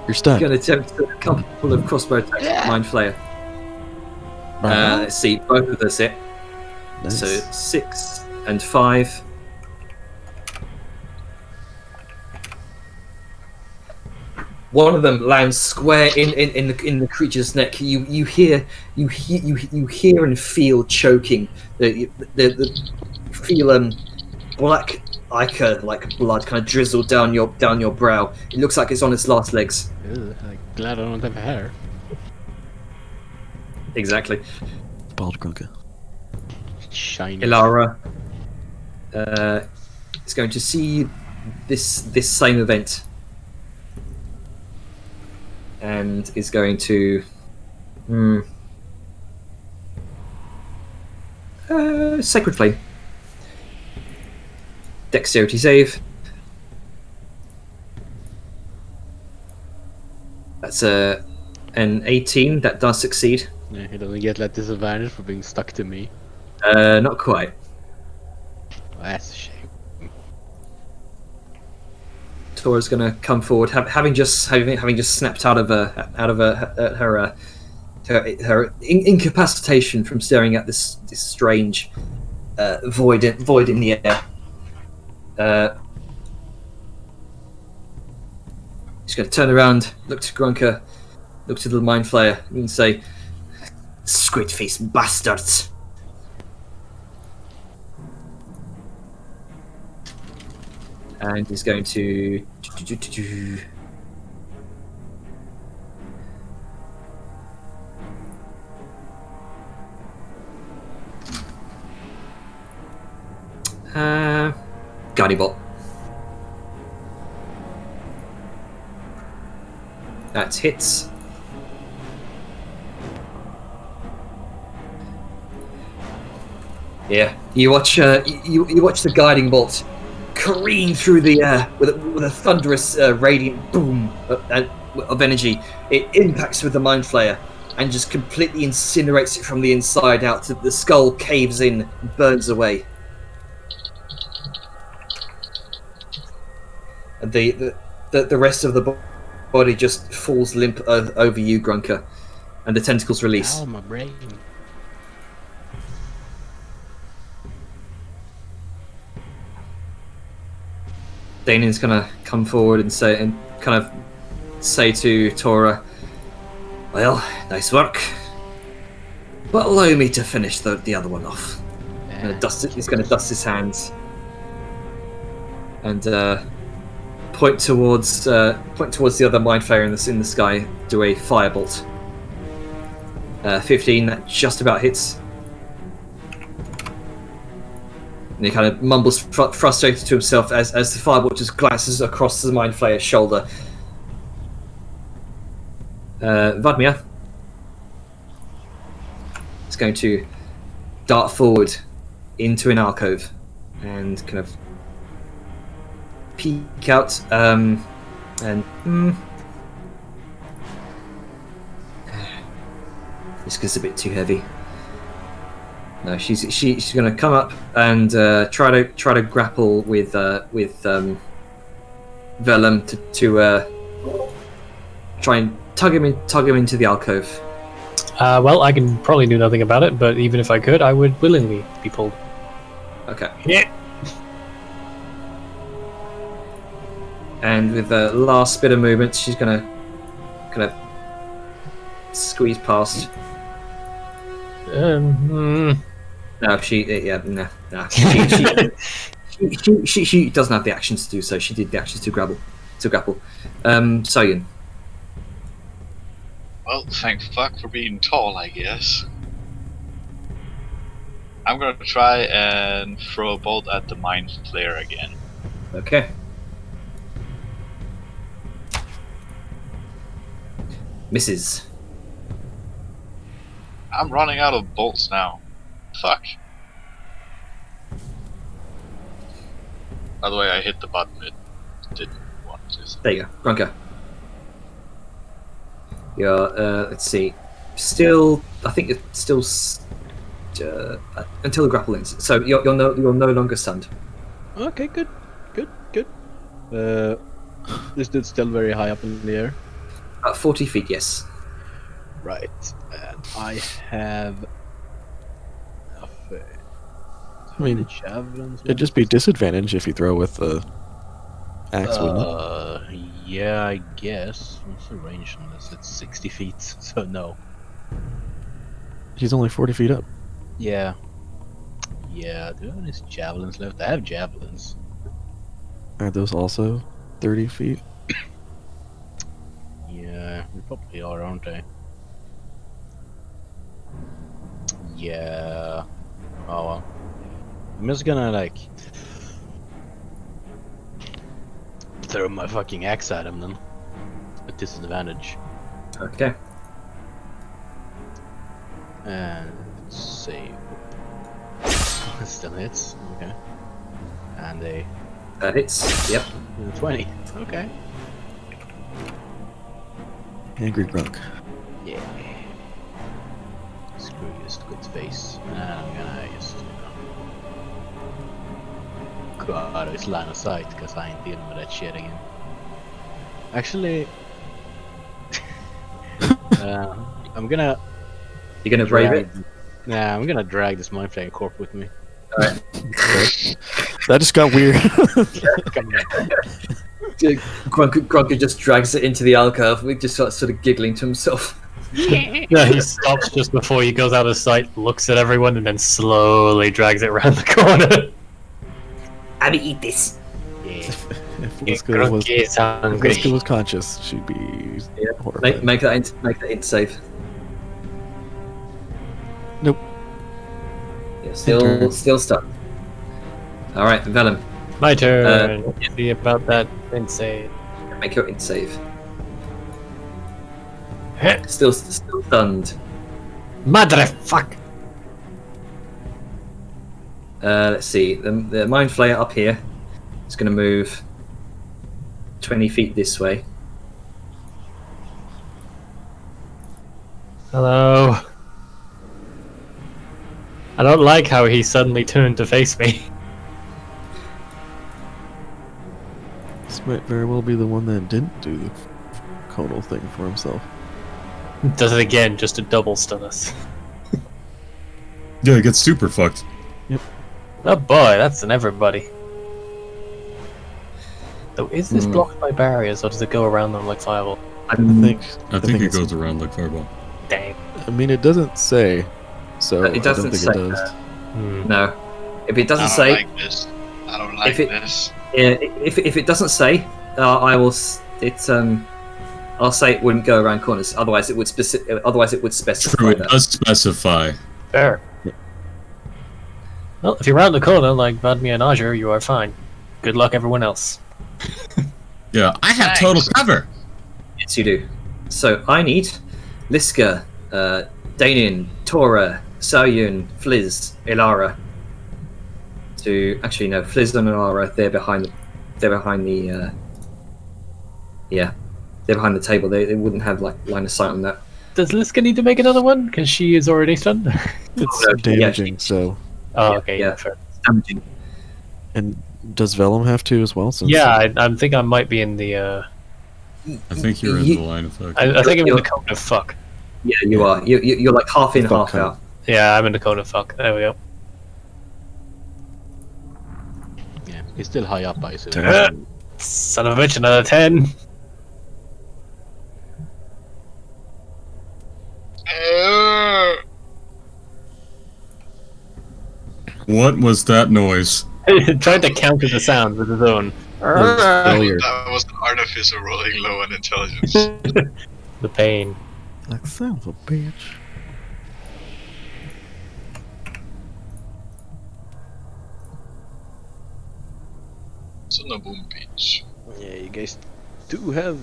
You're stunned. Going to attempt a couple of crossbow attacks at Mind Flayer. Let's see. Both of us hit. Nice. So 6 and 5. One of them lands square in the creature's neck. You hear and feel choking. You feel black ichor like blood kind of drizzle down your brow. It looks like it's on its last legs. Ew, I'm glad I don't have hair. Exactly. Bald Grunka. Shiny. Ilara is going to see this same event and is going to Sacred Flame. Dexterity save. That's an 18. That does succeed. Yeah, he doesn't get that disadvantage for being stuck to me. Not quite. Oh, that's a shame. Tora's going to come forward, having just snapped out of her incapacitation from staring at this strange void in the air. He's going to turn around, look to Grunka, look to the Mind Flayer, and say, "Squid-faced bastards!" And he's going to Guardian Bolt. That hits. Yeah, you watch you watch the guiding bolt careen through the air with a thunderous radiant boom of energy. It impacts with the mind flayer and just completely incinerates it from the inside out. The skull caves in, and burns away. And the rest of the body just falls limp over you, Grunker, and the tentacles release. Ow, my brain. Damon's gonna come forward and kind of say to Tora, "Well, nice work, but allow me to finish the other one off." He's gonna dust his hands and point towards the other mind flayer in the sky. Do a firebolt. 15. That just about hits. And he kind of mumbles frustrated to himself as the firebolt just glances across the mind flayer's shoulder. Vadmir is going to dart forward into an alcove and kind of peek out this gets a bit too heavy. No, she's going to come up and try to grapple with Vellum to try and tug him into the alcove. Well, I can probably do nothing about it, but even if I could, I would willingly be pulled. Okay. Yeah. And with the last bit of movement, she's gonna kind of squeeze past. No. No, she doesn't have the actions to do so. She did the actions to grapple. Soyun. Well, thank fuck for being tall, I guess. I'm gonna try and throw a bolt at the mind flayer again. Okay. Misses. I'm running out of bolts now. Fuck. By the way, I hit the button. It didn't want to. There you go, Grunker. Yeah. Let's see. Still, I think it's still until the grapple ends. So you're no longer stunned. Okay, good. Is it still very high up in the air? 40 feet, yes. Right. And I have. I mean, javelins. it'd just be disadvantage if you throw with the axe, wouldn't it? Yeah, I guess. What's the range on this? It's 60 feet, so no. He's only 40 feet up. Yeah. Yeah, do I have any javelins left? I have javelins. Are those also 30 feet? Yeah, they probably are, aren't they? Yeah. Oh well. I'm just gonna like throw my fucking axe at him then. At disadvantage. Okay. And save. Still hits. Okay. And a That hits. Yep. 20. Okay. Angry Grunk. Yeah. Screw you, squid's face. And I'm gonna just. Go out of his line of sight because I ain't dealing with that shit again. Actually. I'm gonna. You're gonna brave it? Nah, I'm gonna drag this mind flayer corp with me. Alright. That just got weird. Grunker just drags it into the alcove. We just sort of giggling to himself. Yeah, he stops just before he goes out of sight, looks at everyone, and then slowly drags it around the corner. I'm gonna eat this. Yeah. If Liska was conscious, she'd be horrified. Make that int save. Nope. Yeah, still stuck. All right, Vellum. My turn. See about that insane. Make your int save. Still stunned. Motherfuck. Let's see. The Mind Flayer up here is going to move 20 feet this way. Hello. I don't like how he suddenly turned to face me. This might very well be the one that didn't do the conal thing for himself. Does it again just to double stun us. Yeah, it gets super fucked. Oh boy, that's an everybody. So is this blocked by barriers, or does it go around them like Fireball? I think it it's- goes around like Fireball. Damn. I mean, it doesn't say, so It doesn't I don't think say it does. No. If it doesn't I don't say, like this. I don't like this. if it doesn't say, I will. I'll say it wouldn't go around corners. Otherwise, it would specify True, it that. does specify. Fair. Well, if you're around the corner like Vladimir and Azure, you are fine. Good luck, everyone else. Yeah, I have Thanks. total cover. Yes, you do. So I need Liska, Danin, Tora, Saoyun, Fliz, Ilara. To actually no, Fliz and Ilara. They're behind the. They're behind the. Yeah, they're behind the table. They wouldn't have like line of sight on that. Does Liska need to make another one? Because she is already stunned. It's No, damaging, yeah, so. Oh, okay, yeah. yeah, fair. Damaging. And does Vellum have to as well? Since Yeah, I think I might be in the. I think you're in the line of fuck. I think I'm in You're- the cone of fuck. Yeah, you are. You're like half in, Fuck half kind. out. Yeah, I'm in the cone of fuck. There we go. Yeah, he's still high up, I assume. Damn. Son of a bitch, another 10. What was that noise? Tried to counter the sound with his own. Failure. That was an artificer rolling low on intelligence. The pain. Like son of a bitch. So no boom beach. Yeah, you guys do have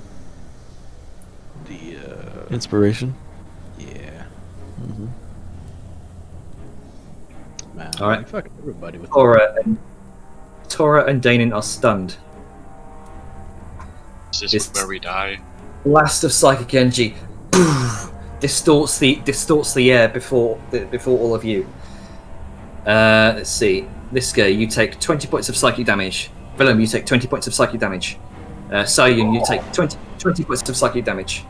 the Inspiration. yeah. Mm-hmm. Man, All right. you fucking everybody with Tora and Danin are stunned. Is this It's- where we die? Blast of psychic energy distorts the air before all of you. Let's see. Liska, you take 20 points of psychic damage. Willem, you take 20 points of psychic damage. Sayun, you take 20 points of psychic damage.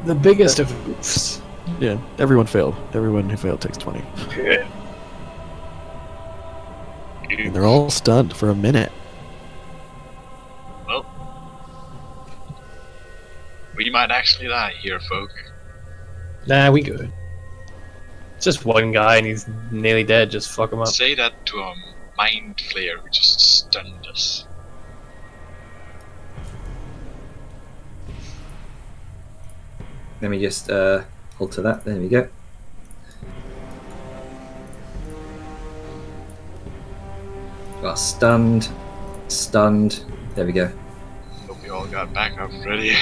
The biggest of oofs. Yeah, everyone failed. Everyone who failed takes 20. And they're all stunned for a minute. Well, we might actually die here, folk. Nah, we good. It's just one guy and he's nearly dead. Just fuck him up. Say that to a mind flayer who just stunned us. Let me just alter that. There we go. Got stunned. There we go. Hope we all got backup ready.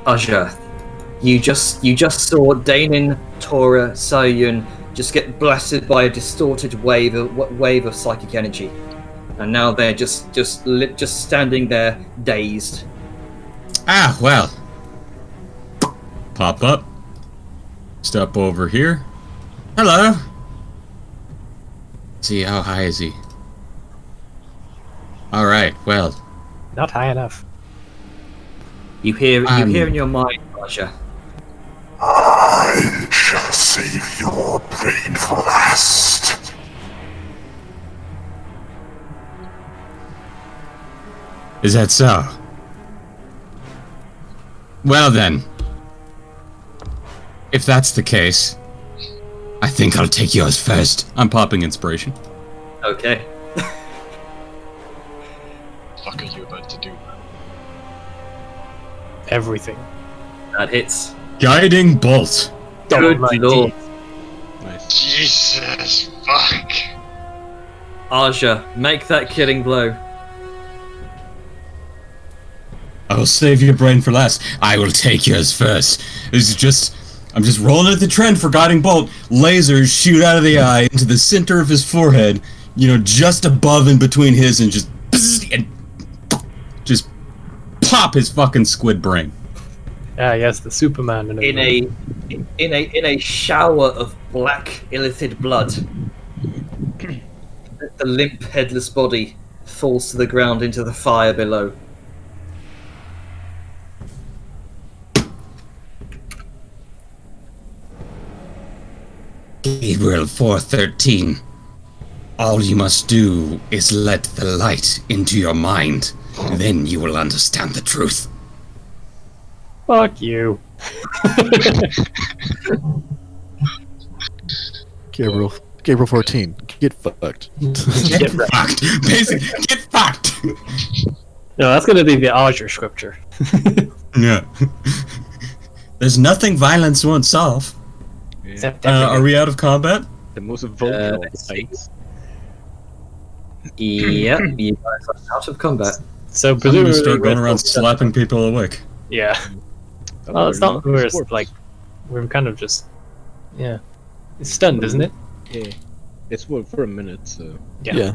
Aja, you just saw Danin, Tora, Sayun just get blasted by a distorted wave of psychic energy, and now they're just standing there dazed. Ah, well. Pop up. Step over here. Hello. See, how high is he? Alright, well. Not high enough. You hear in your mind, Aja. I shall save your brain for last. Is that so? Well then. If that's the case, I think I'll take yours first. I'm popping inspiration. Okay. What are you about to do? Everything. That hits. Guiding bolt. Good Almighty. lord. nice. Jesus, fuck. Aja, make that killing blow. I will save your brain for last. I will take yours first. This is just I'm just rolling at the trend for guiding bolt. Lasers shoot out of the eye into the center of his forehead, just above and between his, and just pop his fucking squid brain. Ah, yes, the Superman. In a shower of black, illithid blood, the limp, headless body falls to the ground into the fire below. Gabriel 413. All you must do is let the light into your mind. Then you will understand the truth. Fuck you. Gabriel 14. Get fucked. Get fucked. Basically, get fucked. No, that's gonna be the Azure scripture. Yeah. There's nothing violence won't solve. Except Are we out of combat? The most vulnerable let's see. fights. Yep, you guys are out of combat. So I'm gonna presumably start going we're around still- slapping people awake. Yeah. Well, it's not we're like we're kind of just it's stunned, isn't it? Yeah. It's for a minute, so Yeah.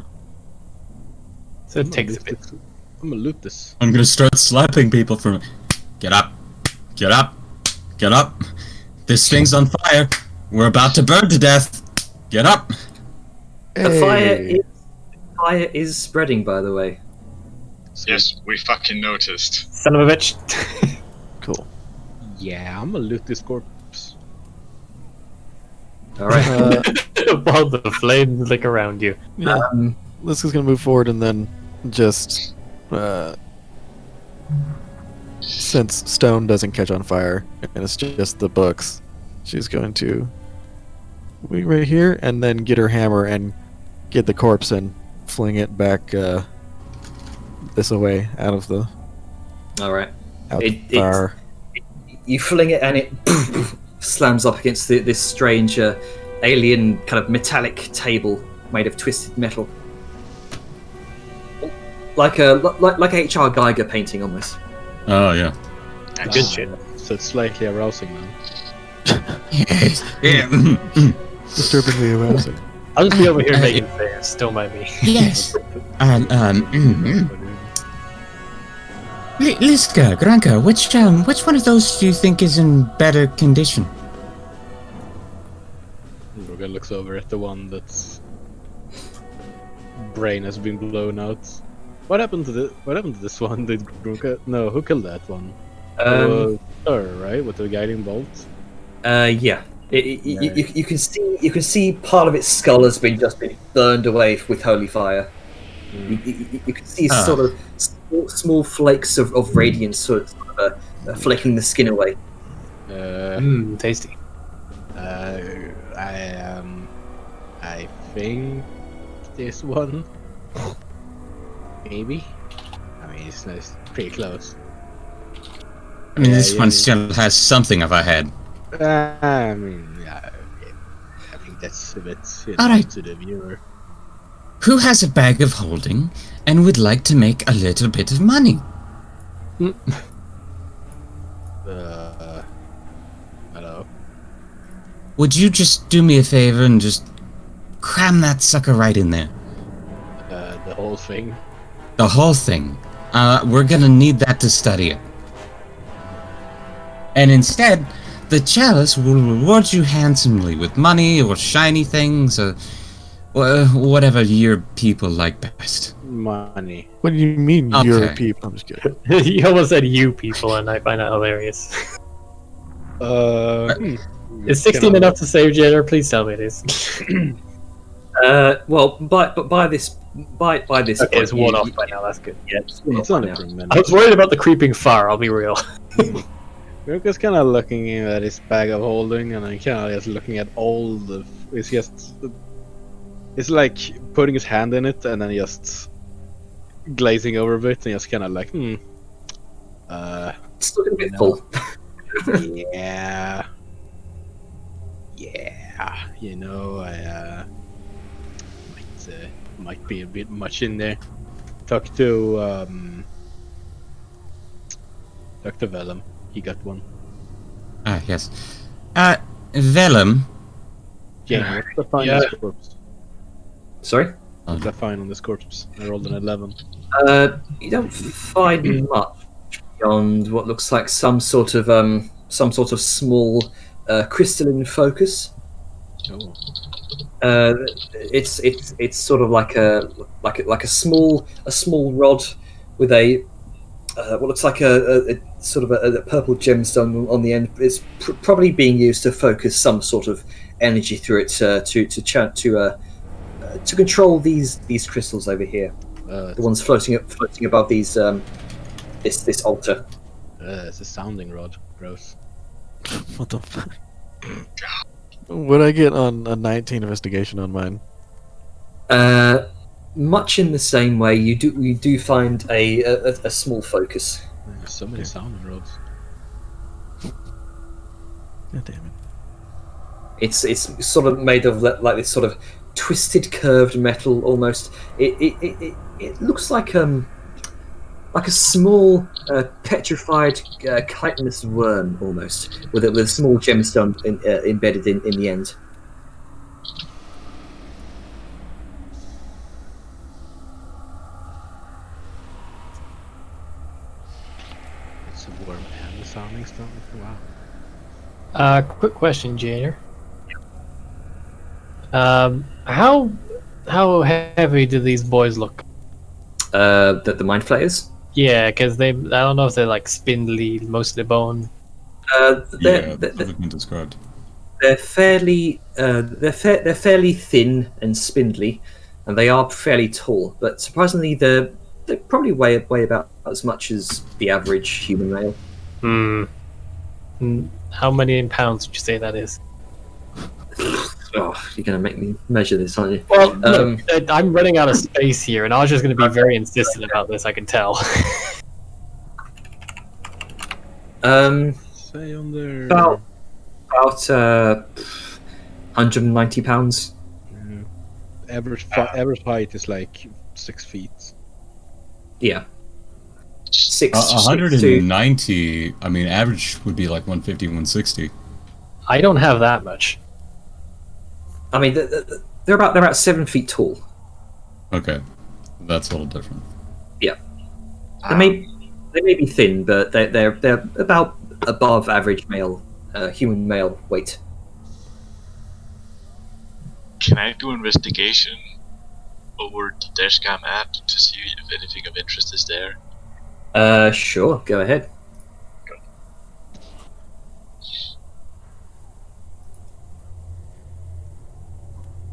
So it takes a bit. I'm gonna loot this. I'm gonna start slapping people from. Get up! Get up! Get up! This thing's on fire! We're about to burn to death! Get up! The fire is spreading, by the way. Yes, we fucking noticed. Son of a bitch. Cool. Yeah, I'm gonna loot this corpse. All right. While the flames lick around you. Yeah. This is gonna move forward, and then just since stone doesn't catch on fire and it's just the books, she's going to be right here and then get her hammer and get the corpse and fling it back this away out of the All right. fire. You fling it and it slams up against this strange alien kind of metallic table made of twisted metal, like a H.R. Geiger painting almost. Oh, yeah. Good shit. So it's slightly arousing now. Yes. Yeah. Disturbingly arousing. I'll just be over here making things. Don't mind me. Yes. Liska, Granka, which one of those do you think is in better condition? Rogan looks over at the one that's brain has been blown out. What happened to this one? Did Grunka? No, who killed that one? Her, right, with the guiding bolt. Yeah. You can see part of its skull has been burned away with holy fire. You can see sort of small flakes of radiance sort of flecking the skin away. Tasty. I think this one. Maybe. I mean, it's pretty close. I mean, this one still has something of a head. I mean, yeah, I think that's a bit Alright. to the viewer. Who has a bag of holding and would like to make a little bit of money? Hello. Would you just do me a favor and just cram that sucker right in there? The whole thing. The whole thing. We're gonna need that to study it. And instead, the chalice will reward you handsomely with money or shiny things or whatever your people like best. Money. What do you mean, Okay. your people? I'm just kidding. You almost said you people, and I find that hilarious. Is 16 enough to save Jenner? Please tell me it is. Well, by this Okay, point, it's one off by now. That's good. Yeah, It's one not off by a now. I was worried about the creeping fire. I'll be real. Mirka's kind of looking at his bag of holding, and then kind of just looking at all the. It's like putting his hand in it, and then just glazing over a bit, and just kind of like, It's looking a bit full. yeah, you know, I might be a bit much in there. Talk to Ah, yes. Vellum. Yeah, what's the fine Yeah. on this corpse? Sorry? What's the fine on this corpse? I rolled an 11. You don't find much beyond what looks like some sort of small crystalline focus. Oh. It's sort of like a small rod with a what looks like a sort of a purple gemstone on the end. It's probably being used to focus some sort of energy through it to control these crystals over here. The ones floating above these this altar. It's a sounding rod. Gross. What the fuck? Would I get on a 19 investigation on mine? Much in the same way, you do find a small focus. There's so many sounding rods. God damn it. It's sort of made of like this sort of twisted, curved metal almost. It looks like a small petrified chitinous worm almost, with a small gemstone embedded in the end. It's a worm and the sounding stone. Wow. Quick question, Junior. How heavy do these boys look? The mind flayers. Yeah, because I don't know if they're like spindly, mostly bone. They're been described. fairly they're fairly thin and spindly, and they are fairly tall. But surprisingly, they probably weigh about as much as the average human male. How many in pounds would you say that is? Oh, you're gonna make me measure this, aren't you? Well, look, I'm running out of space here, and I was just going to be very insistent about this. I can tell. Say on there. About 190 pounds. Average height is like 6 feet. Yeah. 6 190. I mean, average would be like 150, 160. I don't have that much. I mean, they're about 7 feet tall. Okay, that's a little different. Yeah. They may be thin, but they're about above average human male weight. Can I do investigation over the dashcam app to see if anything of interest is there? Sure, go ahead.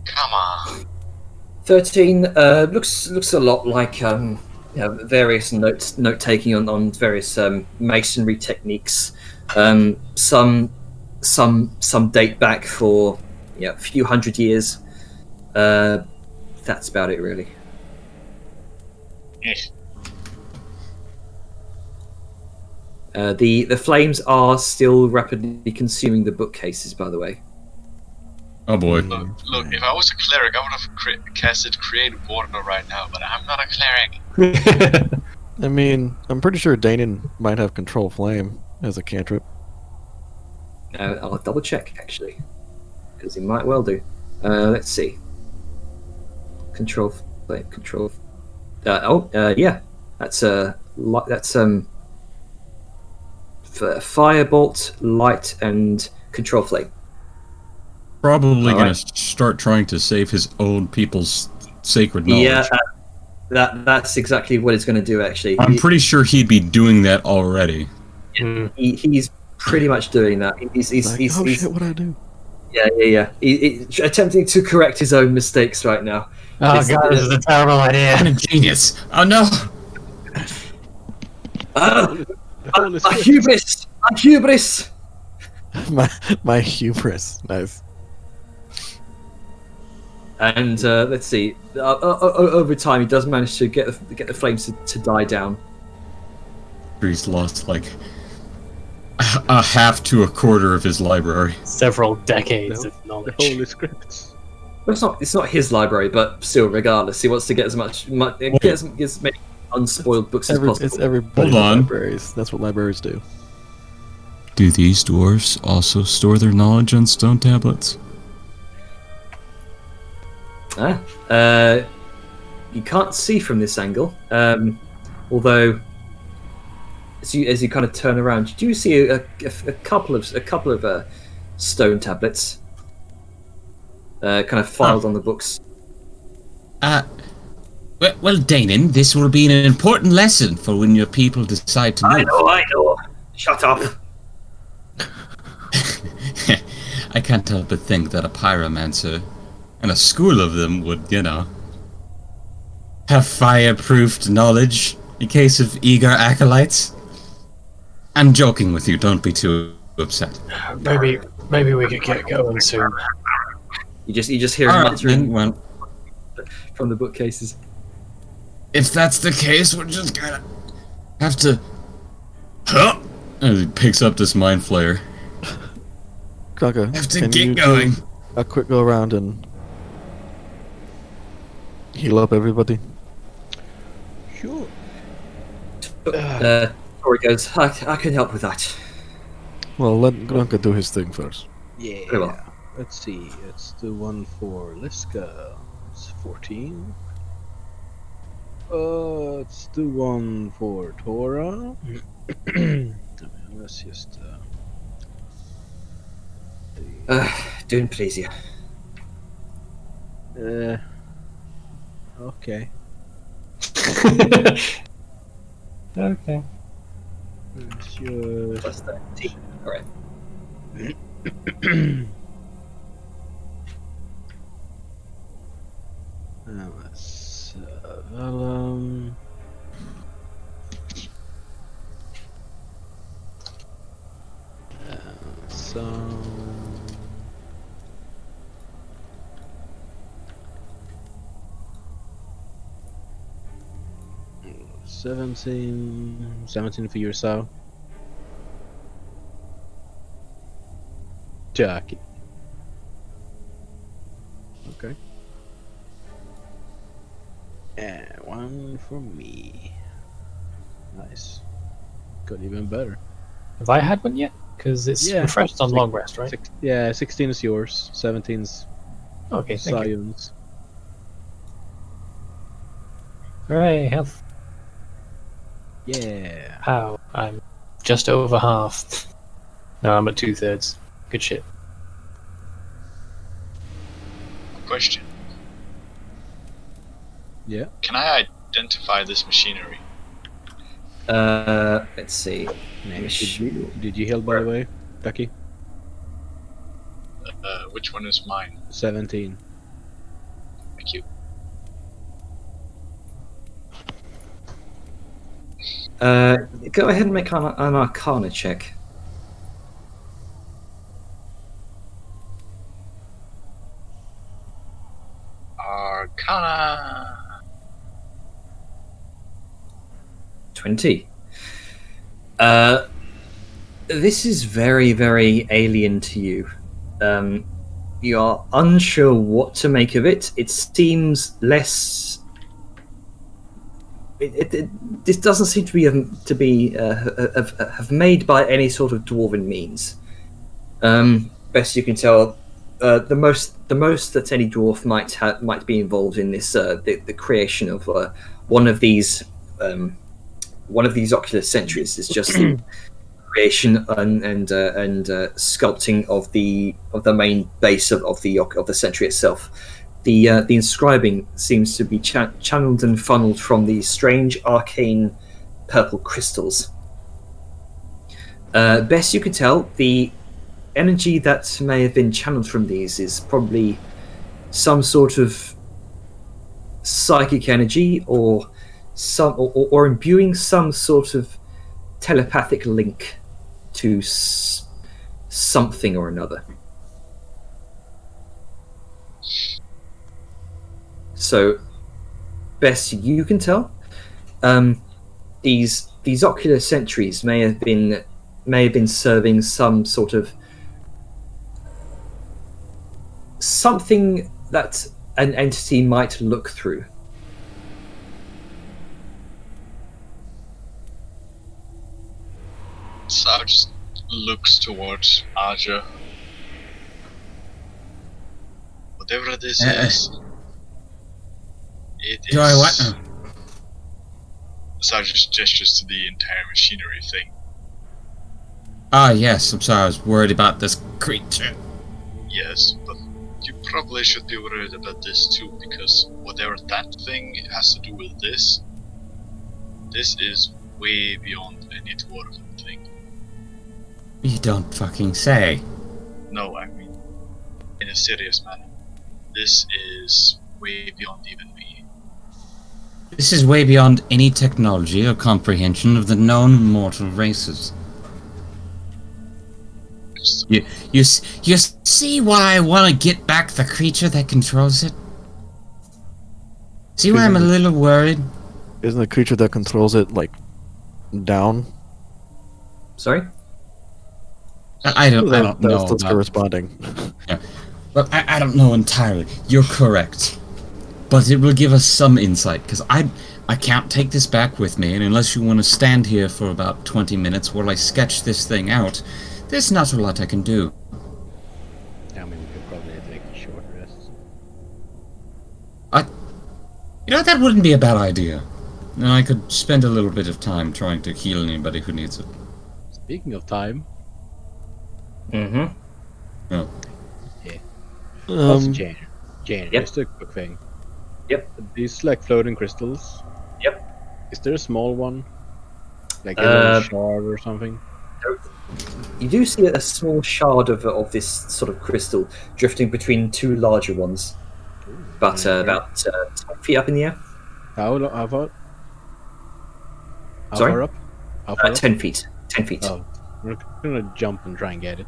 Come on. 13 looks a lot like various note taking on various masonry techniques. Some date back for a few hundred years. That's about it, really. Yes. The flames are still rapidly consuming the bookcases, by the way. Oh boy. Look, if I was a cleric, I would have casted Create Water right now, but I'm not a cleric. I mean, I'm pretty sure Danon might have Control Flame as a cantrip. I'll double check, actually, because he might well do. Let's see. Control Flame, Control. Yeah, that's Firebolt, Light, and Control Flame. Probably gonna start trying to save his own people's sacred knowledge. Yeah, that's exactly what he's going to do. Actually, I'm pretty sure he'd be doing that already. He's pretty much doing that. He's shit, what I do? Yeah. He's attempting to correct his own mistakes right now. Oh god, this is a terrible idea. I'm a genius. Oh no! My hubris! My hubris! my hubris. Nice. And let's see. Over time, he does manage to get the flames to die down. He's lost like a half to a quarter of his library. Several decades of knowledge. The Holy Scripts. Well, it's not his library, but still, regardless, he wants to get as many unspoiled books as possible. It's everybody's Hold on. libraries. That's what libraries do. Do these dwarves also store their knowledge on stone tablets? You can't see from this angle, although as you kind of turn around, you do see a couple of stone tablets, kind of filed on the books. Well, Danon, this will be an important lesson for when your people decide to move. I know. Shut up. I can't help but think that a pyromancer, and a school of them would, have fireproofed knowledge in case of eager acolytes. I'm joking with you, don't be too upset. Maybe we could get going soon. You just hear All right, muttering then, well, from the bookcases. if that's the case, we're just gonna have to... Huh? And he picks up this mind flayer. Kaka, Have to can get you going. do a quick go around and heal up everybody? Sure. Tori goes, I can help with that. Well, let Grunka do his thing first. Yeah. Very well. Let's see. It's the one for Liska. It's 14. It's the one for Tora. Let's just. Doing please you. Okay. Okay. Let's just. Plus 13. Alright. Let's vellum. Some. Seventeen for yourself. Jackie. Okay. And one for me. Nice. Got even better. Have I had one yet? Because it's refreshed on long rest, right? 16 is yours. 17's Okay, thank you. Sion's. Hooray, health. Yeah. How? I'm just over half. No, I'm at 2/3. Good shit. Question. Yeah. Can I identify this machinery? Let's see. Did you heal, by the way, Becky? Which one is mine? 17. Thank you. Go ahead and make an Arcana check. Arcana. 20. This is very, very alien to you. You are unsure what to make of it. It seems less. This doesn't seem to be have made by any sort of dwarven means. Best you can tell, the most that any dwarf might be involved in this the creation of one of these ocular sentries is just the creation and sculpting of the main base of the sentry itself. The inscribing seems to be channeled and funneled from these strange arcane purple crystals. Best you can tell, the energy that may have been channeled from these is probably some sort of psychic energy or imbuing some sort of telepathic link to something or another. So, best you can tell, these ocular sentries may have been serving some sort of something that an entity might look through. So I'll just looks towards Aja. Whatever this is, it Do I what? is. Sarge just gestures to the entire machinery thing. Ah, yes, I'm sorry, I was worried about this creature. Yes, but you probably should be worried about this too, because whatever that thing has to do with this is way beyond any dwarven thing. You don't fucking say. No, I mean, in a serious manner. This is way beyond even me. This is way beyond any technology or comprehension of the known mortal races. You see why I want to get back the creature that controls it? See why I'm a little worried? Isn't the creature that controls it, like, down? Sorry? I don't know. That's corresponding. Yeah. Well, I don't know entirely. You're correct. But it will give us some insight, because I can't take this back with me, and unless you want to stand here for about 20 minutes while I sketch this thing out, there's not a lot I can do. I mean, we could probably take a short rest. You know, that wouldn't be a bad idea. And I could spend a little bit of time trying to heal anybody who needs it. Speaking of time. Mm-hmm. Oh. Yeah. Um, Jane, Yep. just a quick thing. Yep. These like floating crystals. Yep. Is there a small one? Like a little shard or something? You do see a small shard of this sort of crystal drifting between two larger ones, but about 10 feet up in the air. How far? How Sorry? far up? How far up? 10 feet. 10 feet. Oh, we're gonna jump and try and get it.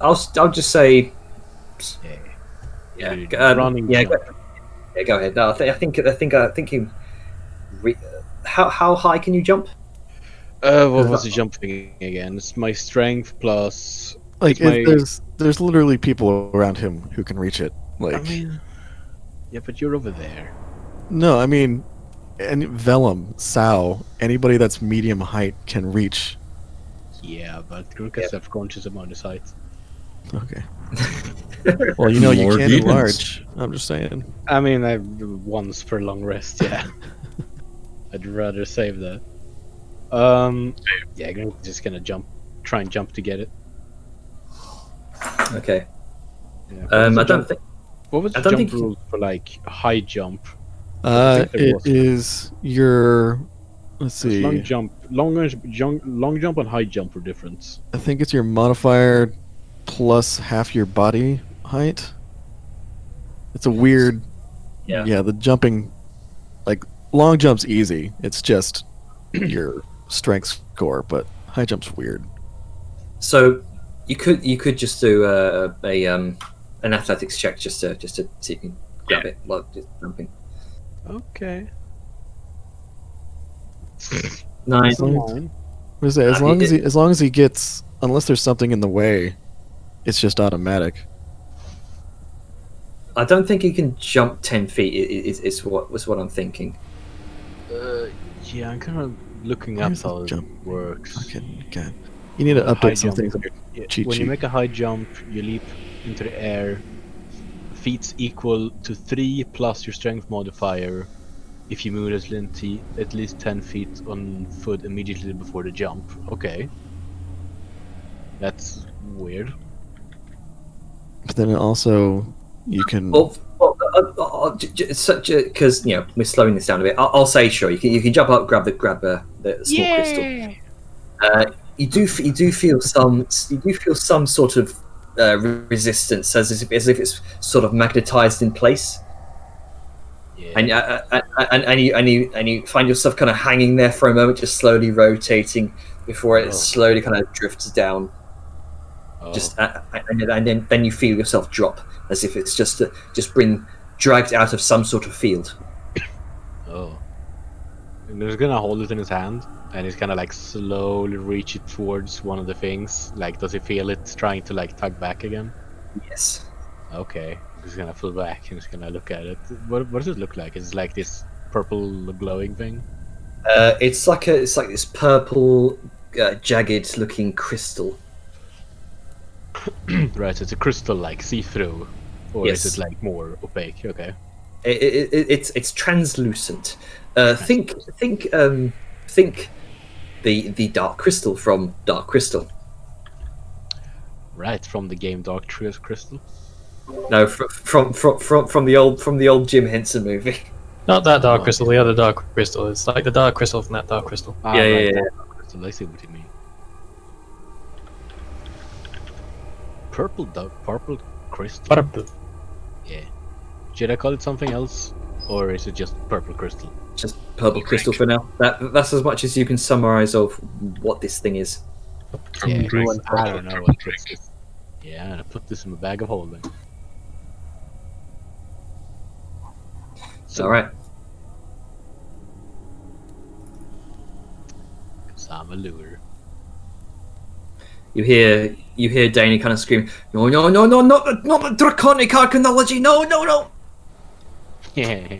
I'll just say. Yeah. Running. Yeah, jump. go ahead. No, I think you. How high can you jump? What was the jumping again? It's my strength plus. like, it's there's literally people around him who can reach it. Like, I mean, yeah, but you're over there. no, I mean, and Vellum, Sao, anybody that's medium height can reach. Yeah, but Grunka's self-conscious about his height. Okay. Well, you know, you More can demons. enlarge. I'm just saying. I mean, I once per long rest. Yeah, I'd rather save that. Yeah, Grunka's just gonna try and jump to get it. Okay. Yeah. I don't think. What was I the don't jump think- rule for like high jump? I think there It was. is your. Let's see. Long jump and high jump are different. I think it's your modifier plus half your body height. It's a weird. Yeah. Yeah, the jumping, like long jump's easy. It's just your strength score, but high jump's weird. So you could just do an athletics check just to see if you can grab it while just jumping. Okay. 9. As long as long as he gets, unless there's something in the way, it's just automatic. I don't think you can jump 10 feet. Is what I'm thinking. Yeah, I'm kind of looking up Where's the how it jump? works. Fucking God. You need to High update some jump. things on your Yeah, cheat when sheet. you make a high jump, you leap into the air. Feats equal to 3 plus your strength modifier if you move at least 10 feet on foot immediately before the jump. Okay. That's weird. But then also, you can. Well, because we're slowing this down a bit. I'll say sure. You can jump up, grab the small crystal. You do feel some sort of resistance, as if it's sort of magnetized in place, Yeah. and you find yourself kind of hanging there for a moment, just slowly rotating before it slowly kind of drifts down. Oh. And then you feel yourself drop, as if it's just been dragged out of some sort of field. Oh. And he's gonna hold it in his hand, and he's gonna like slowly reach it towards one of the things. Like, does he feel it trying to like tug back again? Yes. Okay. He's gonna pull back and he's gonna look at it. What does it look like? Is it like this purple glowing thing? It's like this purple jagged-looking crystal. Right, so it's a crystal like see-through, or Yes. is it like more opaque? Okay. It's translucent. Think the Dark Crystal from Dark Crystal. Right, from the game Dark Crystal. No, from the old Jim Henson movie. Not that dark crystal, the other dark crystal. It's like the dark crystal from that dark crystal. Ah, Yeah, right, yeah. that Dark Crystal. I see what you mean. Purple crystal. Purple. Yeah. Should I call it something else, or is it just purple crystal? Just purple crystal for now. That's as much as you can summarize of what this thing is. Yeah, drink, I don't know purple what drink. this is. Yeah, I'm gonna put this in my bag of holding. So, All right. Cause I'm a lure. You hear Danny kind of scream, "No, not the draconic arcanology! No!" Yeah.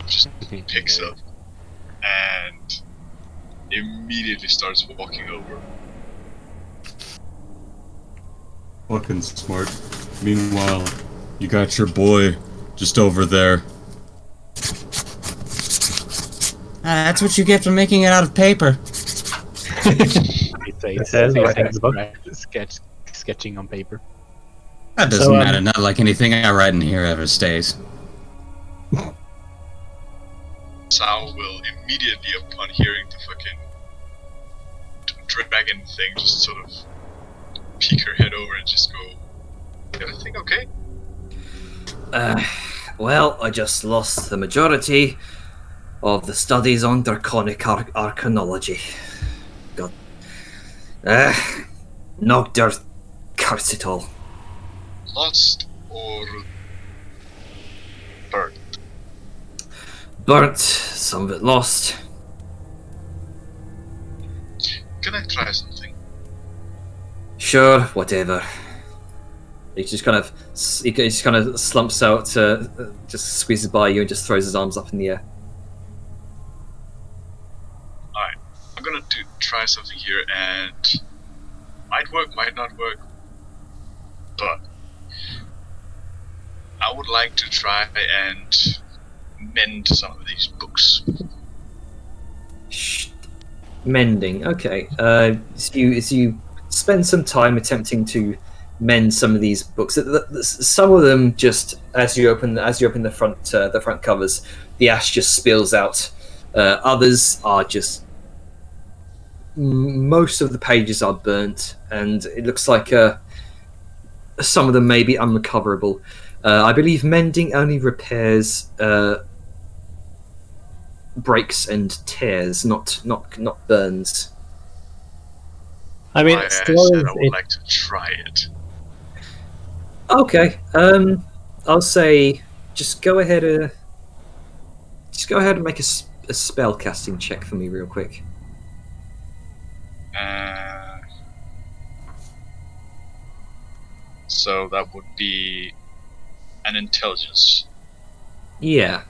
Just picks up and immediately starts walking over. Fucking smart. Meanwhile, you got your boy just over there. That's what you get for making it out of paper. It says right in the book. Sketching on paper. That doesn't So, matter. Not like anything I write in here ever stays. Sal will immediately, upon hearing the fucking dragon thing, just sort of peek her head over and just go, "Everything okay?" Well, I just lost the majority of the studies on draconic arcanology. God. Nogder, curse it all. Lost or burnt? Burnt, some of it lost. Can I try something? Sure, whatever. He just kind of slumps out, just squeezes by you and just throws his arms up in the air. Alright, I'm gonna try something here, and might work, might not work, but I would like to try and mend some of these books. Shh. Mending. Okay. As you spend some time attempting to mend some of these books, some of them just as you open the front covers, the ash just spills out. Others are just most of the pages are burnt, and it looks like some of them may be unrecoverable. I believe mending only repairs breaks and tears, not burns. I mean, I still, said I would like to try it. Okay. I'll say just go ahead and make a spell casting check for me real quick. So that would be an intelligence. Yeah.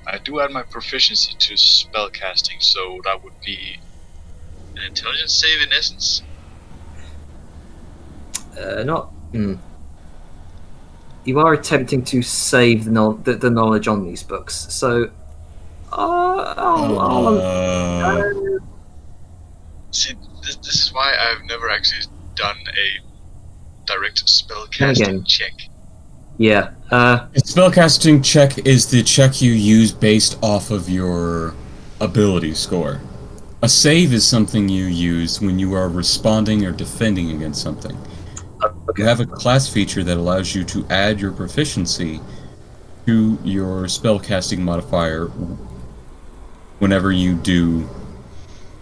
I do add my proficiency to spell casting, so that would be an intelligence save in essence. You are attempting to save the knowledge on these books, so See, this is why I've never actually done a direct spell casting check. Yeah. A spellcasting check is the check you use based off of your ability score. A save is something you use when you are responding or defending against something. You have a class feature that allows you to add your proficiency to your spellcasting modifier whenever you do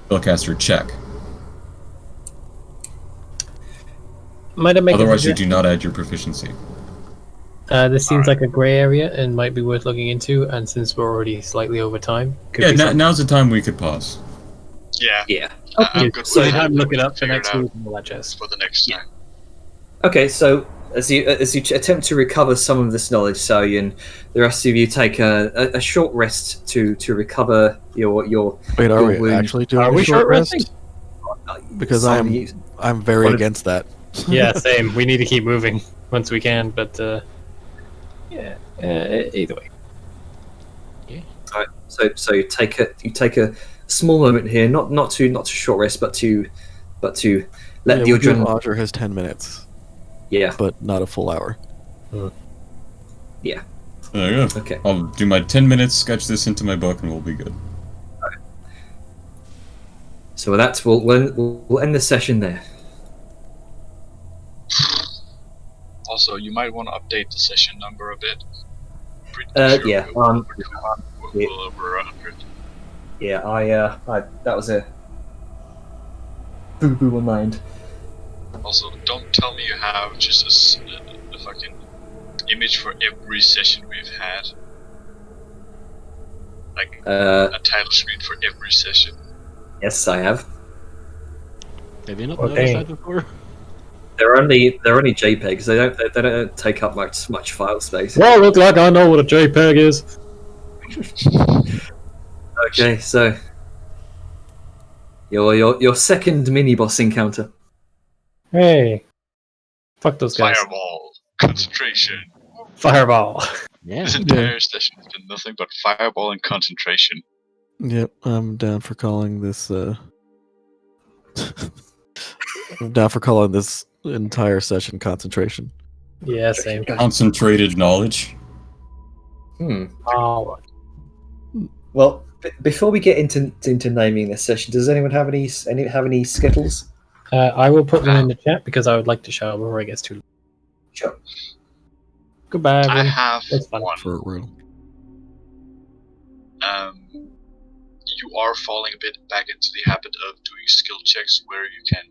spellcaster check. might I make Otherwise, you do not add your proficiency. This seems like a grey area and might be worth looking into. And since we're already slightly over time, could Yeah, be something. now's the time we could pause. Yeah. Yeah. I'm good So with time it. to look it up for Figure next out week and all that jazz. for the next time. Okay, so as you attempt to recover some of this knowledge, so and the rest of you take a short rest to recover your Wait, are your we wound. actually doing Are a we short short rest? resting? Because Some of you- I'm very What if- against that. Yeah, same. We need to keep moving once we can, but yeah, either way. Right, so you take a small moment here, not to short rest, but to let Yeah, the we'll give adrenaline. Audra his 10 minutes, Yeah, but not a full hour. yeah. There you go. Okay. I'll do my 10 minutes, sketch this into my book, and we'll be good. So with that, we'll end the session there. Also, you might want to update the session number a bit. Pretty Yeah. we're yeah. well over 100. Yeah, I that was a boo boo on my end. Also, don't tell me you have just a fucking image for every session we've had. Like a title screen for every session. Yes, I have. Have you not Okay. noticed that before? They're only JPEGs. They don't take up much file space. Well, look like I know what a JPEG is. Okay, so your second mini boss encounter. Hey, fuck those guys. Fireball. Concentration. Fireball. Yeah. This entire session has been nothing but fireball and concentration. Yep, I'm down for calling this. I'm down for calling this entire session concentration. Yeah, same. Concentrated knowledge. Oh, Well, before we get into naming this session, does anyone have any skittles? I will put them in the chat because I would like to show before it gets too. Sure. Goodbye, I everyone. have That's fun. one. For real. You are falling a bit back into the habit of doing skill checks where you can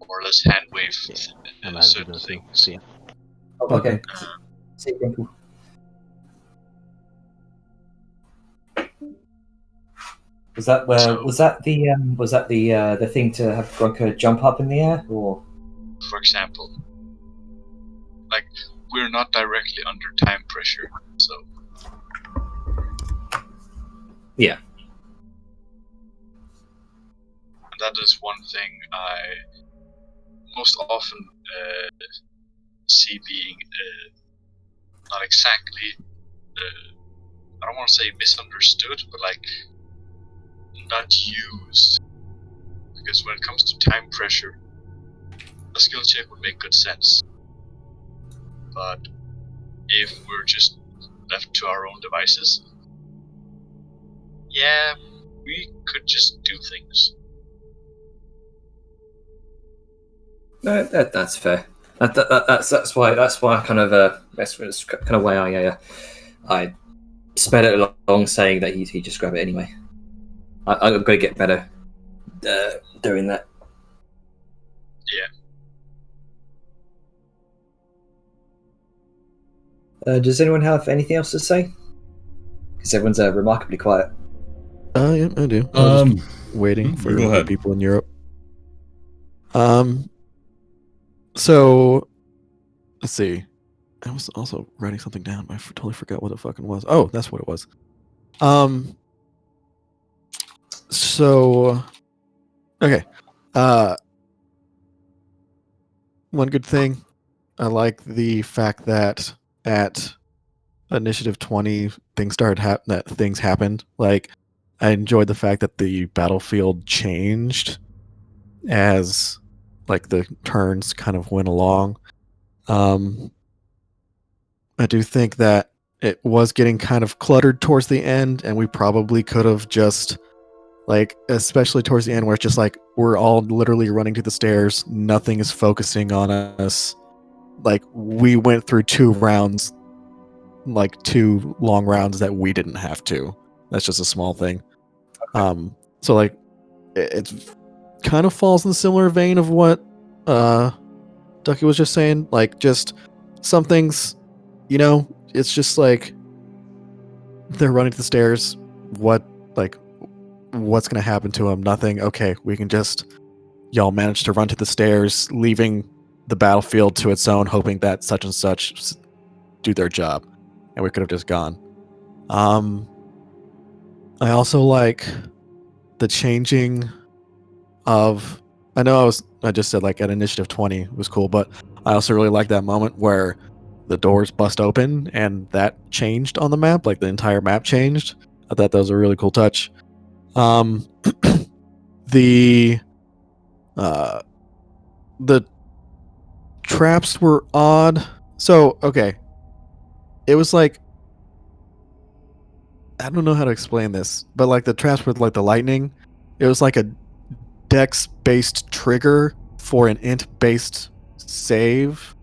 more or less hand wave I'm happy certain to see. things. See ya. Oh, okay. See you, Grunkle. Was that the thing to have Grunker jump up in the air, or? For example, like we're not directly under time pressure, so Yeah. and that is one thing I most often see being not exactly I don't want to say misunderstood, but like not used. Because when it comes to time pressure, a skill check would make good sense. But if we're just left to our own devices, yeah, we could just do things. No, that's fair. That's why I kind of that's kind of why I sped it along, saying that he just grab it anyway. I'm going to get better doing that. Yeah. Does anyone have anything else to say? Because everyone's remarkably quiet. Yeah, I do. I was just waiting for go the ahead. people in Europe. So let's see. I was also writing something down. I totally forgot what it fucking was. Oh, that's what it was. So okay. One good thing, I like the fact that at Initiative 20 things happened. Like, I enjoyed the fact that the battlefield changed as like the turns kind of went along. I do think that it was getting kind of cluttered towards the end, and we probably could have just, like, especially towards the end where it's just like we're all literally running to the stairs, nothing is focusing on us. Like, we went through 2 rounds, like 2 long rounds that we didn't have to. That's just a small thing. So like it kind of falls in the similar vein of what Ducky was just saying. Like, just some things, you know, it's just like they're running to the stairs. What's gonna happen to them? Nothing. Okay, we can just, y'all managed to run to the stairs, leaving the battlefield to its own, hoping that such and such do their job, and we could have just gone. I also like the changing of. I know I just said like at initiative 20 was cool, but I also really like that moment where the doors bust open and that changed on the map, like the entire map changed. I thought that was a really cool touch. The traps were odd. So, okay. It was like, I don't know how to explain this, but like the traps with like the lightning, it was like a dex based trigger for an int based save.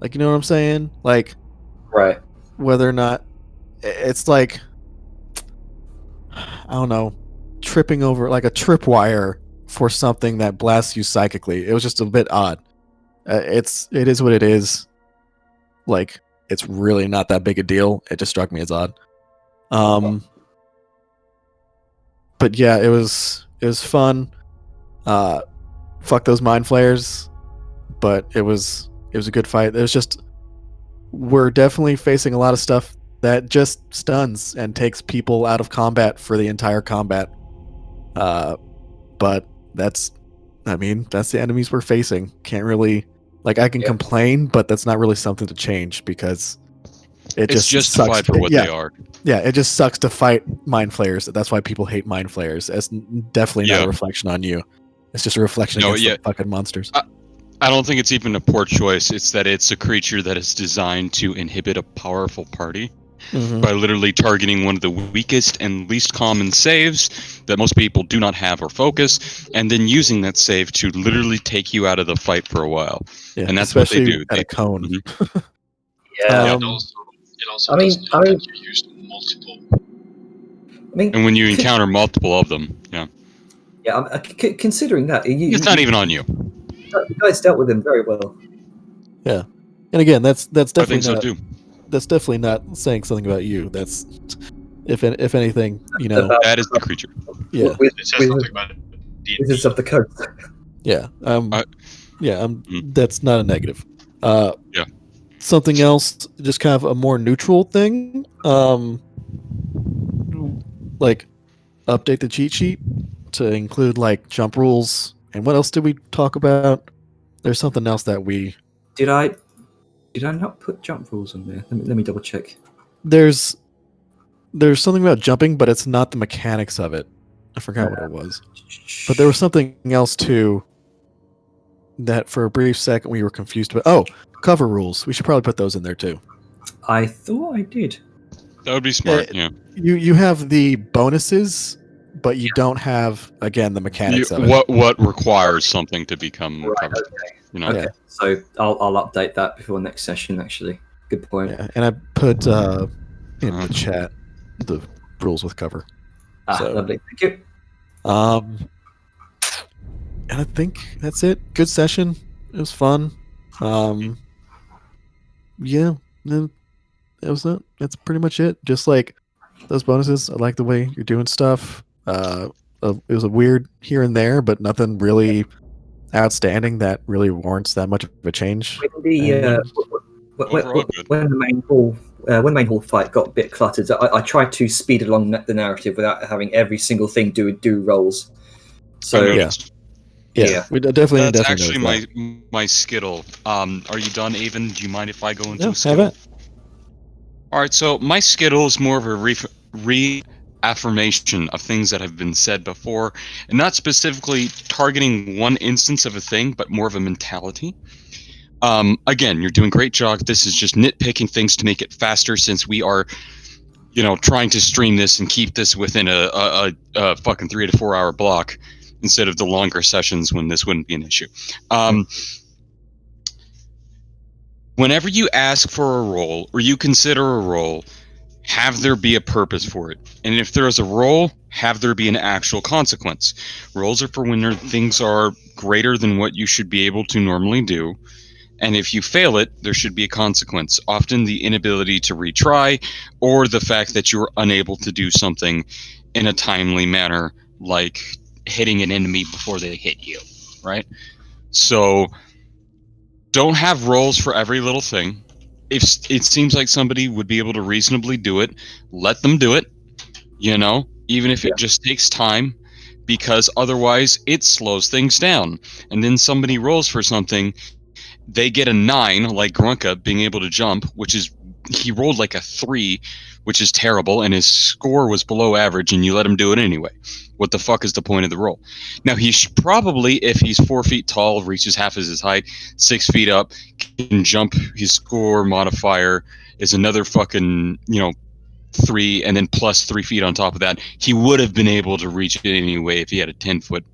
Like, you know what I'm saying? Like, Right. whether or not it's like, I don't know, tripping over like a tripwire for something that blasts you psychically. It was just a bit odd. It is what it is. Like, it's really not that big a deal. It just struck me as odd. But yeah, it was fun. Fuck those mind flayers, but it was a good fight. It was just, we're definitely facing a lot of stuff that just stuns and takes people out of combat for the entire combat. But that's the enemies we're facing. Can't really, like, I can complain, but that's not really something to change because It's justified for what they are. Yeah, it just sucks to fight mind flayers. That's why people hate mind flayers. It's definitely not a reflection on you. It's just a reflection against the fucking monsters. I don't think it's even a poor choice. It's that it's a creature that is designed to inhibit a powerful party by literally targeting one of the weakest and least common saves that most people do not have or focus, and then using that save to literally take you out of the fight for a while. Yeah, and that's what they do. At a cone. Yeah. It also doesn't help that you used multiple. And when you encounter multiple of them, Yeah, considering that, it's not even on you. You guys dealt with him very well. Yeah, and again, that's definitely I think so not, too. That's definitely not saying something about you. That's if anything, you know, that is the creature. Yeah, It says something about Wizards of the Coast. Yeah, that's not a negative. Yeah. Something else, just kind of a more neutral thing. Like update the cheat sheet to include like jump rules. And what else did we talk about? There's something else that we did. I not put jump rules on there? Let me double check. There's something about jumping, but it's not the mechanics of it. I forgot what it was. But there was something else too that for a brief second we were confused about. Oh, cover rules. We should probably put those in there too. I thought I did. That would be smart, yeah. You have the bonuses, but you don't have, again, the mechanics of it. What requires something to become covered. Okay. You know? Okay. So I'll update that before next session, actually. Good point. Yeah, and I put in the chat the rules with cover. Lovely. Thank you. And I think that's it. Good session. It was fun. Yeah, that was it. That's pretty much it. Just like those bonuses, I like the way you're doing stuff. It was a weird here and there, but nothing really outstanding that really warrants that much of a change. When the main hall fight got a bit cluttered, I tried to speed along the narrative without having every single thing do rolls. So yeah, we definitely. That's actually my skittle. Are you done, Avon? Do you mind if I go into a skittle? Have it. All right, so my skittle is more of a reaffirmation of things that have been said before, and not specifically targeting one instance of a thing, but more of a mentality. Again, you're doing a great job. This is just nitpicking things to make it faster, since we are, trying to stream this and keep this within a fucking 3 to 4 hour block instead of the longer sessions when this wouldn't be an issue. Whenever you ask for a roll or you consider a roll, have there be a purpose for it. And if there is a roll, have there be an actual consequence. Rolls are for when things are greater than what you should be able to normally do. And if you fail it, there should be a consequence. Often the inability to retry, or the fact that you're unable to do something in a timely manner, like hitting an enemy before they hit you, right? So don't have rolls for every little thing. If it seems like somebody would be able to reasonably do it, let them do it. Even if it just takes time, because otherwise it slows things down. And then somebody rolls for something, they get a 9, like Grunka being able to jump, which is he rolled like a 3, which is terrible, and his score was below average, and you let him do it anyway. What the fuck is the point of the roll? Now, he probably, if he's 4 feet tall, reaches half as his height, 6 feet up, can jump. His score modifier is another fucking, 3, and then plus 3 feet on top of that. He would have been able to reach it anyway if he had a 10-foot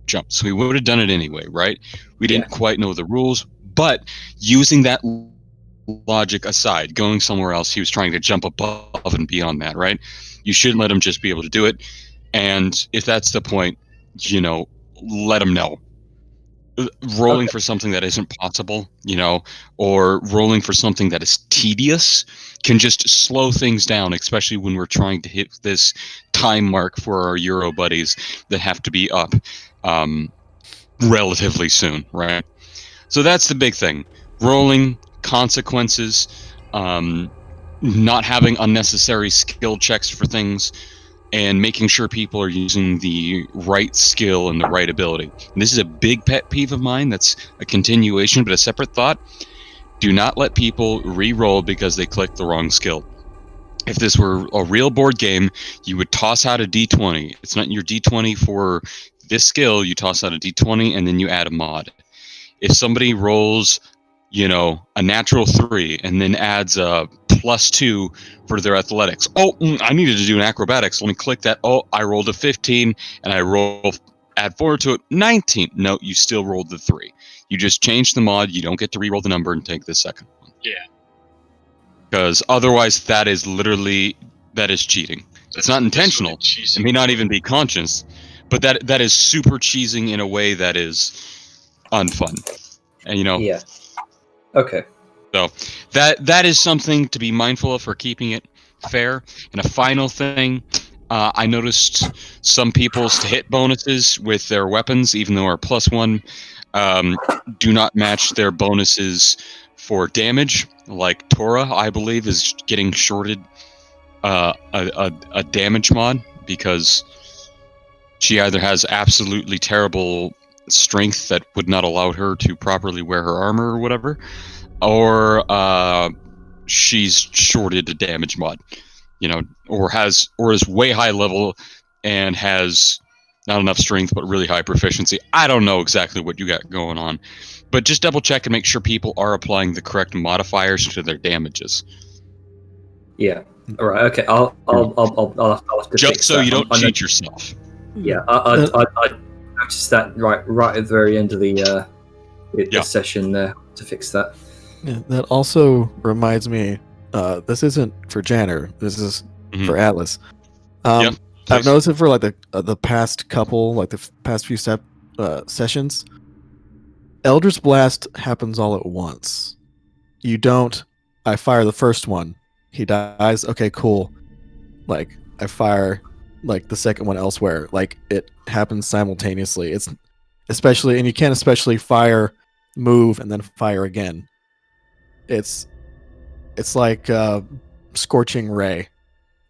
jump. So he would have done it anyway, right? We didn't quite know the rules, but using that logic aside, going somewhere else, he was trying to jump above and beyond that, right? You shouldn't let him just be able to do it. And if that's the point, let him know. Rolling for something that isn't possible, or rolling for something that is tedious can just slow things down, especially when we're trying to hit this time mark for our Euro buddies that have to be up relatively soon, right? So that's the big thing. Rolling, consequences, not having unnecessary skill checks for things, and making sure people are using the right skill and the right ability. And this is a big pet peeve of mine that's a continuation, but a separate thought. Do not let people re-roll because they clicked the wrong skill. If this were a real board game, you would toss out a d20. It's not your d20 for this skill. You toss out a d20 and then you add a mod. If somebody rolls, a natural 3 and then adds a +2 for their athletics. Oh, I needed to do an acrobatics. Let me click that. Oh, I rolled a 15 and I add 4 to it. 19. No, you still rolled the 3. You just changed the mod. You don't get to re-roll the number and take the second one. Yeah. Because otherwise that is cheating. It's not intentional. It may not even be conscious, but that is super cheesing in a way that is unfun. And Yeah. Okay. So that is something to be mindful of for keeping it fair. And a final thing, I noticed some people's to hit bonuses with their weapons, even though our +1, do not match their bonuses for damage. Like Tora, I believe, is getting shorted a damage mod because she either has absolutely terrible strength that would not allow her to properly wear her armor or whatever, or she's shorted a damage mod, or is way high level and has not enough strength but really high proficiency. I don't know exactly what you got going on, but just double check and make sure people are applying the correct modifiers to their damages. Yeah. All right. Okay. I'll have to just fix so that. you don't cheat yourself. Yeah. I noticed that right at the very end of the session there to fix that. Yeah, that also reminds me. This isn't for Janner. This is for Atlas. I've noticed it for like the past couple, like the past few sessions. Eldritch Blast happens all at once. You don't. I fire the first one. He dies. Okay, cool. Like I fire like the second one elsewhere. Like it happens simultaneously. It's especially, and you can't especially fire, move, and then fire again. It's like Scorching Ray,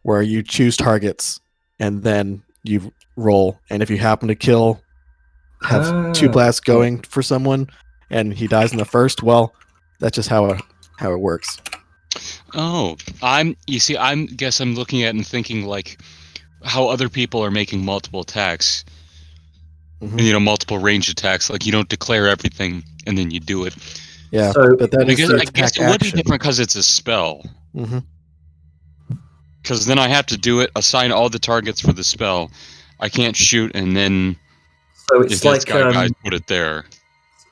where you choose targets and then you roll, and if you happen to have 2 blasts going for someone, and he dies in the first, well, that's just how it works. Oh, I guess I'm looking at it and thinking like how other people are making multiple attacks. Multiple range attacks. Like you don't declare everything and then you do it. Yeah, so, but that is I guess it would be different because it's a spell. Because then I have to do it, assign all the targets for the spell. I can't shoot and then. So it's like guys put it there.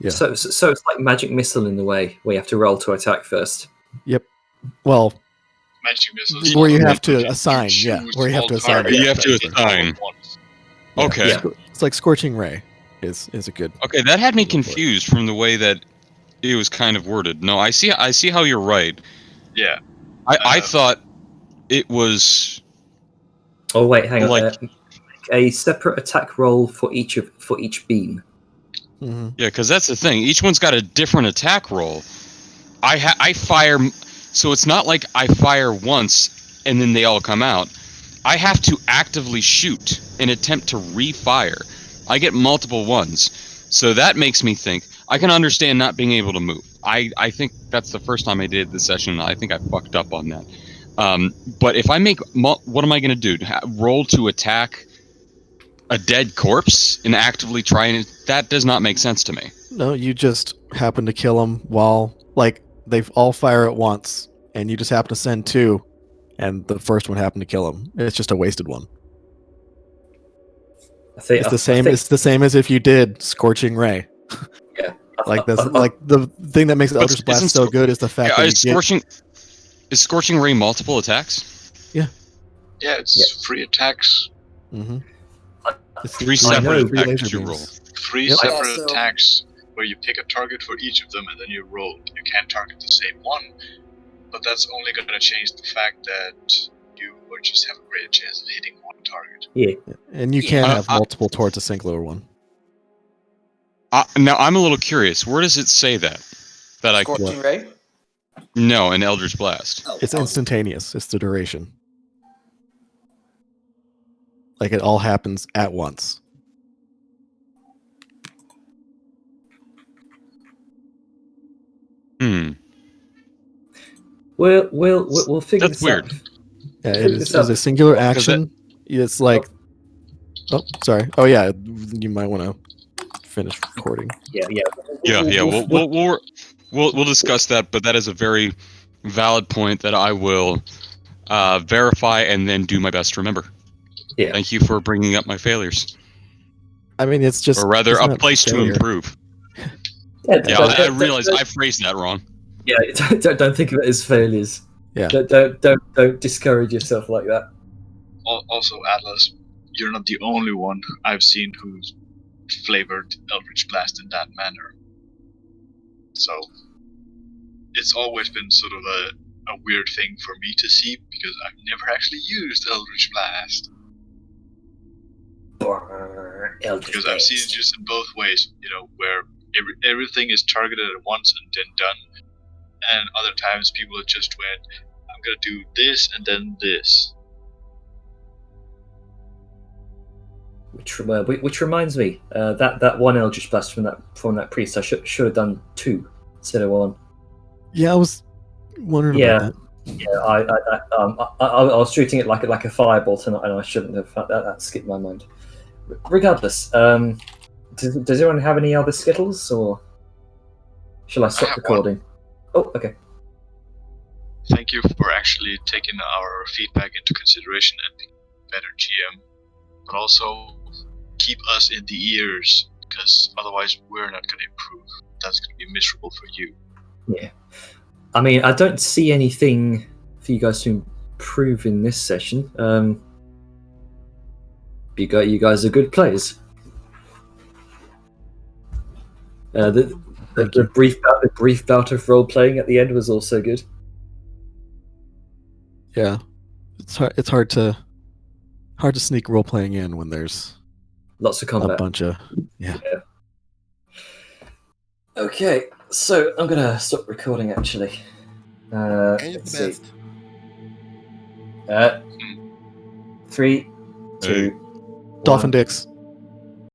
Yeah. So it's like magic missile in the way where you have to roll to attack first. Yep. Well, magic missiles where you have to assign. Yeah, where you have to assign. You have to assign. Yeah. Okay. Yeah. It's like Scorching Ray is a good. Okay, that had me confused from the way that it was kind of worded. No, I see how you're right. Yeah. I thought it was. Oh wait, hang on. Like a separate attack roll for each beam. Mm-hmm. Yeah, because that's the thing. Each one's got a different attack roll. I fire, so it's not like I fire once and then they all come out. I have to actively shoot and attempt to refire. I get multiple ones, so that makes me think. I can understand not being able to move. I think that's the first time I did this session, and I think I fucked up on that. But if I make, what am I going to do? Roll to attack a dead corpse and actively try and that does not make sense to me. No, you just happen to kill them while they've all fire at once, and you just happen to send 2, and the first one happened to kill him. It's just a wasted one. It's the same. It's the same as if you did Scorching Ray. Yeah. The thing that makes Eldritch Blast so good is the fact that is Scorching Ray multiple attacks? Yeah. Yeah, it's 3 attacks. Mm-hmm. It's 3 separate attacks you roll. 3 separate attacks where you pick a target for each of them and then you roll. You can't target the same one, but that's only going to change the fact that you would just have a greater chance of hitting one target. Yeah. And you can't have multiple towards a singular one. Now, I'm a little curious. Where does it say that? That Scorching Ray? No, an Eldritch Blast. It's instantaneous. It's the duration. Like it all happens at once. We'll figure That's this weird. out. Yeah, it is a singular action. It's like. Oh, sorry. Oh, yeah. You might want to finish recording. Yeah. We'll discuss that, but that is a very valid point that I will verify and then do my best to remember. Yeah. Thank you for bringing up my failures. I mean, it's just, or rather, a place to improve. I realize I phrased that wrong. Yeah, don't think of it as failures. Yeah. Don't discourage yourself like that. Also, Atlas, you're not the only one I've seen who's flavored Eldritch Blast in that manner. So, it's always been sort of a weird thing for me to see because I've never actually used Eldritch Blast. Because I've seen it just in both ways, where everything is targeted at once and then done. And other times people just went, I'm gonna do this and then this. Which reminds me, that one Eldritch Blast from that priest, I should have done 2 instead of 1. Yeah, I was wondering about that. Yeah, I was treating it like a fireball tonight, and I shouldn't have. That skipped my mind. Regardless, does anyone have any other skittles, or shall I stop recording? Oh, okay. Thank you for actually taking our feedback into consideration and being a better GM, but also keep us in the ears, because otherwise we're not going to improve. That's going to be miserable for you. Yeah. I mean, I don't see anything for you guys to improve in this session. You guys are good players. The brief bout of role playing at the end was also good. Yeah, it's hard to sneak role playing in when there's lots of combat. A bunch of yeah. Okay, so I'm gonna stop recording actually. Let's see. 3, 2, Dolphin dicks.